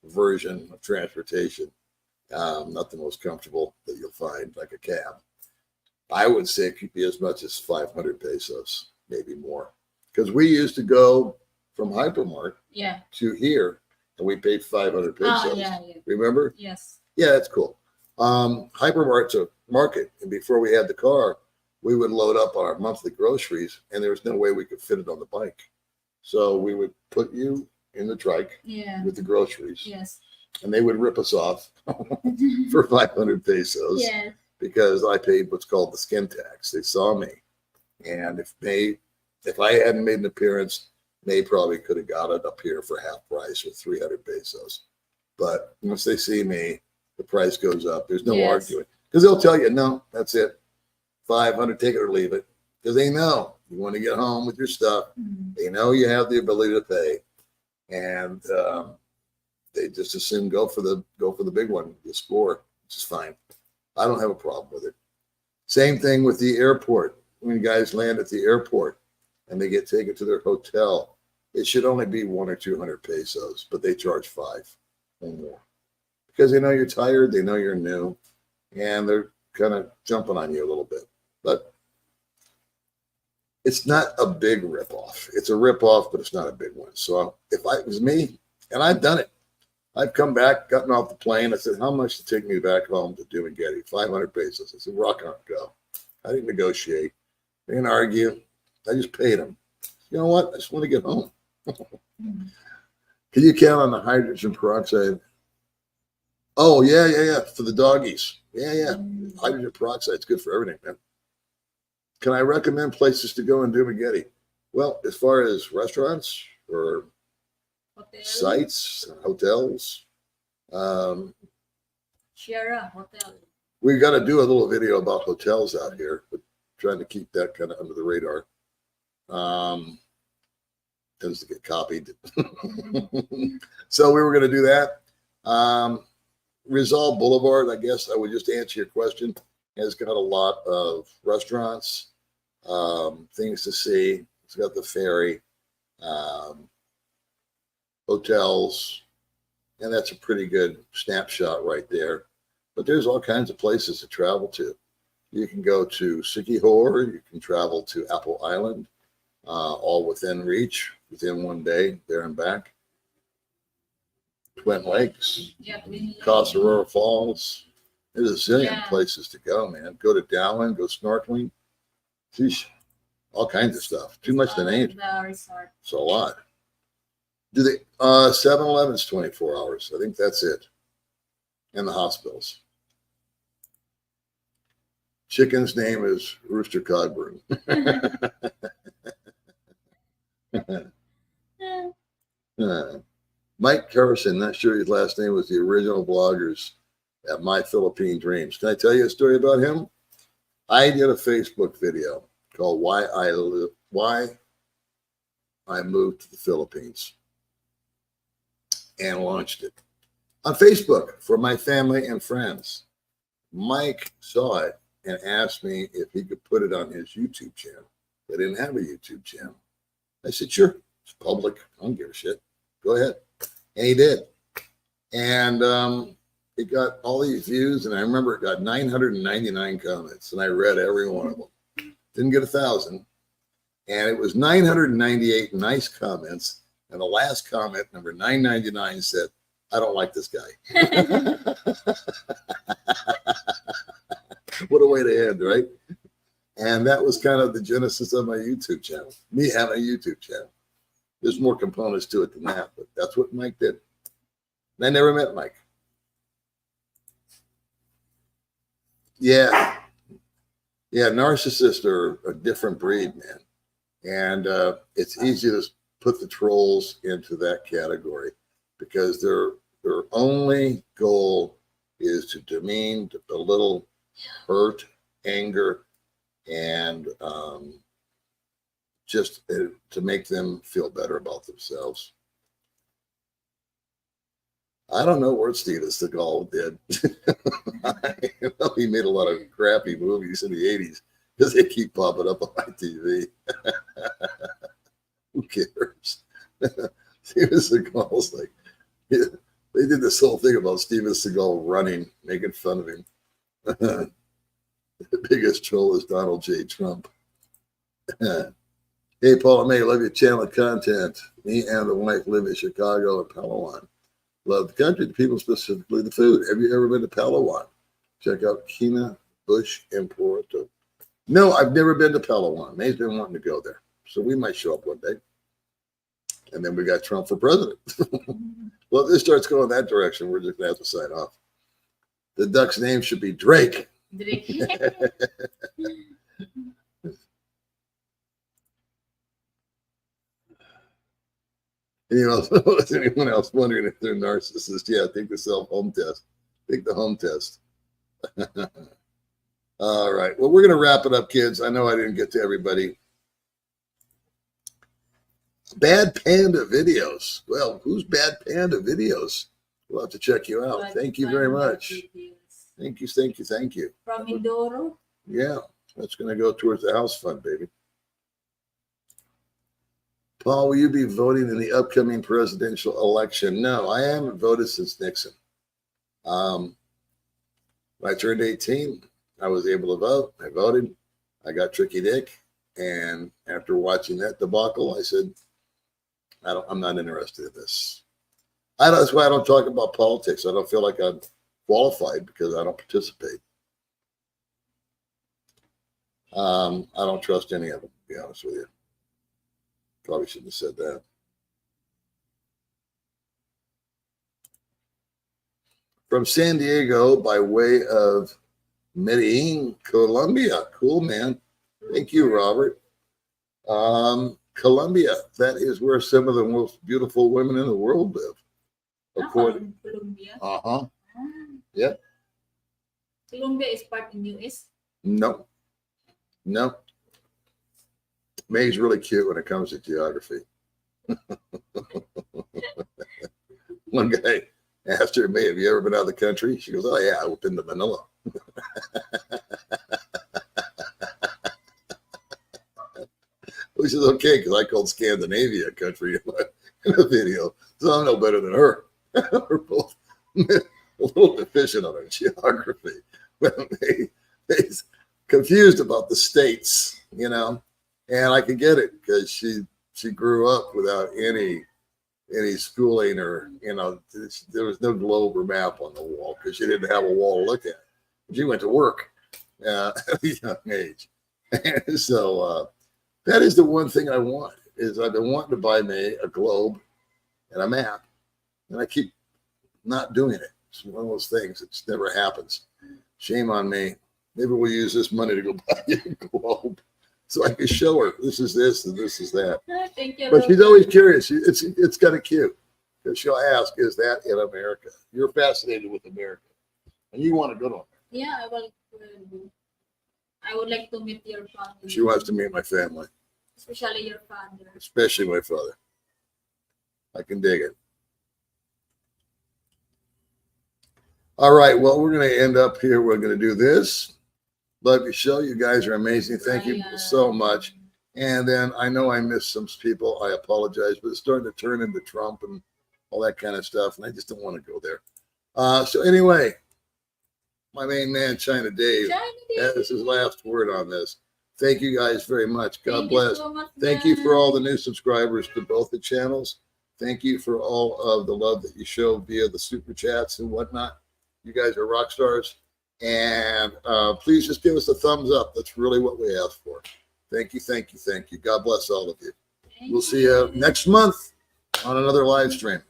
version of transportation, not the most comfortable that you'll find, like a cab, I would say it could be as much as 500 pesos, maybe more. Because we used to go from Hypermart to here, and we paid 500 pesos. Oh, yeah. Remember? Yes. Yeah, that's cool. Hypermart's a market, and before we had the car, we would load up on our monthly groceries, and there was no way we could fit it on the bike. So we would put you in the trike with the groceries. Yes. and they would rip us off for 500 pesos Yes. because I paid what's called the skin tax. They saw me, and if I hadn't made an appearance, they probably could have got it up here for half price or 300 pesos. But once they see me, the price goes up. There's no Yes. arguing because they'll tell you, no, that's it, 500, take it or leave it, because they know you want to get home with your stuff. Mm. They know you have the ability to pay, and they just assume go for the big one, the score, which is fine. I don't have a problem with it. Same thing with the airport. When guys land at the airport and they get taken to their hotel, it should only be 100 or 200 pesos, but they charge 5 or more because they know you're tired, they know you're new, and they're kind of jumping on you a little bit. But it's not a big ripoff. It's a ripoff, but it's not a big one. So if it was me, and I've done it, I've come back, gotten off the plane. I said, how much to take me back home to Dumaguete? 500 pesos. I said, rock on, go. I didn't negotiate. I didn't argue. I just paid them. You know what? I just want to get home. Mm. Can you count on the hydrogen peroxide? Oh, yeah. For the doggies. Yeah. Mm. Hydrogen peroxide is good for everything, man. Can I recommend places to go in Dumaguete? Well, as far as restaurants or Hotel. sites, hotels, Sierra Hotel. we got to do a little video about hotels out here, but trying to keep that kind of under the radar. Tends to get copied. So we were going to do that. Rizal Boulevard, I guess I would just answer your question, has got a lot of restaurants, things to see. It's got the ferry, hotels, and that's a pretty good snapshot right there. But there's all kinds of places to travel to. You can go to Sikihor, you can travel to Apple Island, all within reach, within one day, there and back. Twin Lakes, Yeah, Twin Casa Lakes. Aurora Falls. There's a zillion Yeah. places to go, man. Go to Dowling, go snorkeling. Sheesh, all kinds of stuff. Too much to name. The resort. It's a lot. Do they 7-Eleven's 24 hours. I think that's it. And the hospitals. Chicken's name is Rooster Cogburn. Mike Carson, not sure his last name, was the original bloggers at My Philippine Dreams. Can I tell you a story about him? I did a Facebook video called Why I Moved to the Philippines and launched it on Facebook for my family and friends. Mike saw it and asked me if he could put it on his YouTube channel. They didn't have a YouTube channel. I said, sure, it's public. I don't give a shit. Go ahead. And he did. And it got all these views, and I remember it got 999 comments, and I read every one of them. Didn't get 1,000. And it was 998 nice comments. And the last comment, number 999, said, I don't like this guy. What a way to end, right? And that was kind of the genesis of my YouTube channel, me having a YouTube channel. There's more components to it than that, but that's what Mike did. And I never met Mike. Yeah, narcissists are a different breed, man. And it's easy to put the trolls into that category because their only goal is to demean, to belittle, hurt, anger, and just to make them feel better about themselves. I don't know what Steven Seagal did. He made a lot of crappy movies in the 80s because they keep popping up on my TV. Who cares? Steven Seagal's like, they did this whole thing about Steven Seagal running, making fun of him. The biggest troll is Donald J. Trump. Hey, Paul and May, love your channel content. Me and the wife live in Chicago and Palawan. Love the country, the people, specifically the food. Have you ever been to Palawan? Check out Kina Bush and Puerto. No, I've never been to Palawan. May's been wanting to go there, so we might show up one day. And then we got Trump for president. Well, if this starts going that direction, we're just going to have to sign off. The duck's name should be Drake. Drake. Is anyone else wondering if they're narcissists? Yeah, take the self-home test. Take the home test. All right. Well, we're going to wrap it up, kids. I know I didn't get to everybody. Bad Panda videos. Well, who's Bad Panda videos? We'll have to check you out. Thank you very much. Thank you. From Mindoro. Yeah, that's going to go towards the house fund, baby. Paul, will you be voting in the upcoming presidential election? No, I haven't voted since Nixon. When I turned 18, I was able to vote. I voted. I got Tricky Dick. And after watching that debacle, I said, I'm not interested in this. That's why I don't talk about politics. I don't feel like I'm qualified because I don't participate. I don't trust any of them, to be honest with you. Probably shouldn't have said that. From San Diego by way of Medellin, Colombia. Cool, man. Thank you, Robert. Colombia. That is where some of the most beautiful women in the world live. From Colombia. Uh-huh. Yep. Colombia is part in US? No. May's really cute when it comes to geography. One guy asked her, May, have you ever been out of the country? She goes, oh, yeah, I've been to Manila. Which is okay, because I called Scandinavia a country in a video. So I'm no better than her. We're both a little deficient on our geography. But May's confused about the states, and I can get it because she grew up without any schooling or, there was no globe or map on the wall because she didn't have a wall to look at. She went to work at a young age. And so that is the one thing I want, is I've been wanting to buy May a globe and a map, and I keep not doing it. It's one of those things. It just never happens. Shame on me. Maybe we'll use this money to go buy you a globe so I can show her this is this and this is that. Thank you. But she's always curious. It's kind of cute because she'll ask, is that in America? You're fascinated with America and you want to go to America. Yeah, I would like to meet your family. She wants to meet my family. Especially your father. Especially my father. I can dig it. All right. Well, we're going to end up here. We're going to do this. Love your show. You guys are amazing. Thank you so much. And then I know I missed some people. I apologize, but it's starting to turn into Trump and all that kind of stuff. And I just don't want to go there. So anyway, my main man, China Dave, has his last word on this. Thank you guys very much. God bless. Thank you for all the new subscribers to both the channels. Thank you for all of the love that you show via the super chats and whatnot. You guys are rock stars. And please just give us a thumbs up. That's really what we ask for. Thank you. God bless all of you. We'll see you next month on another live stream.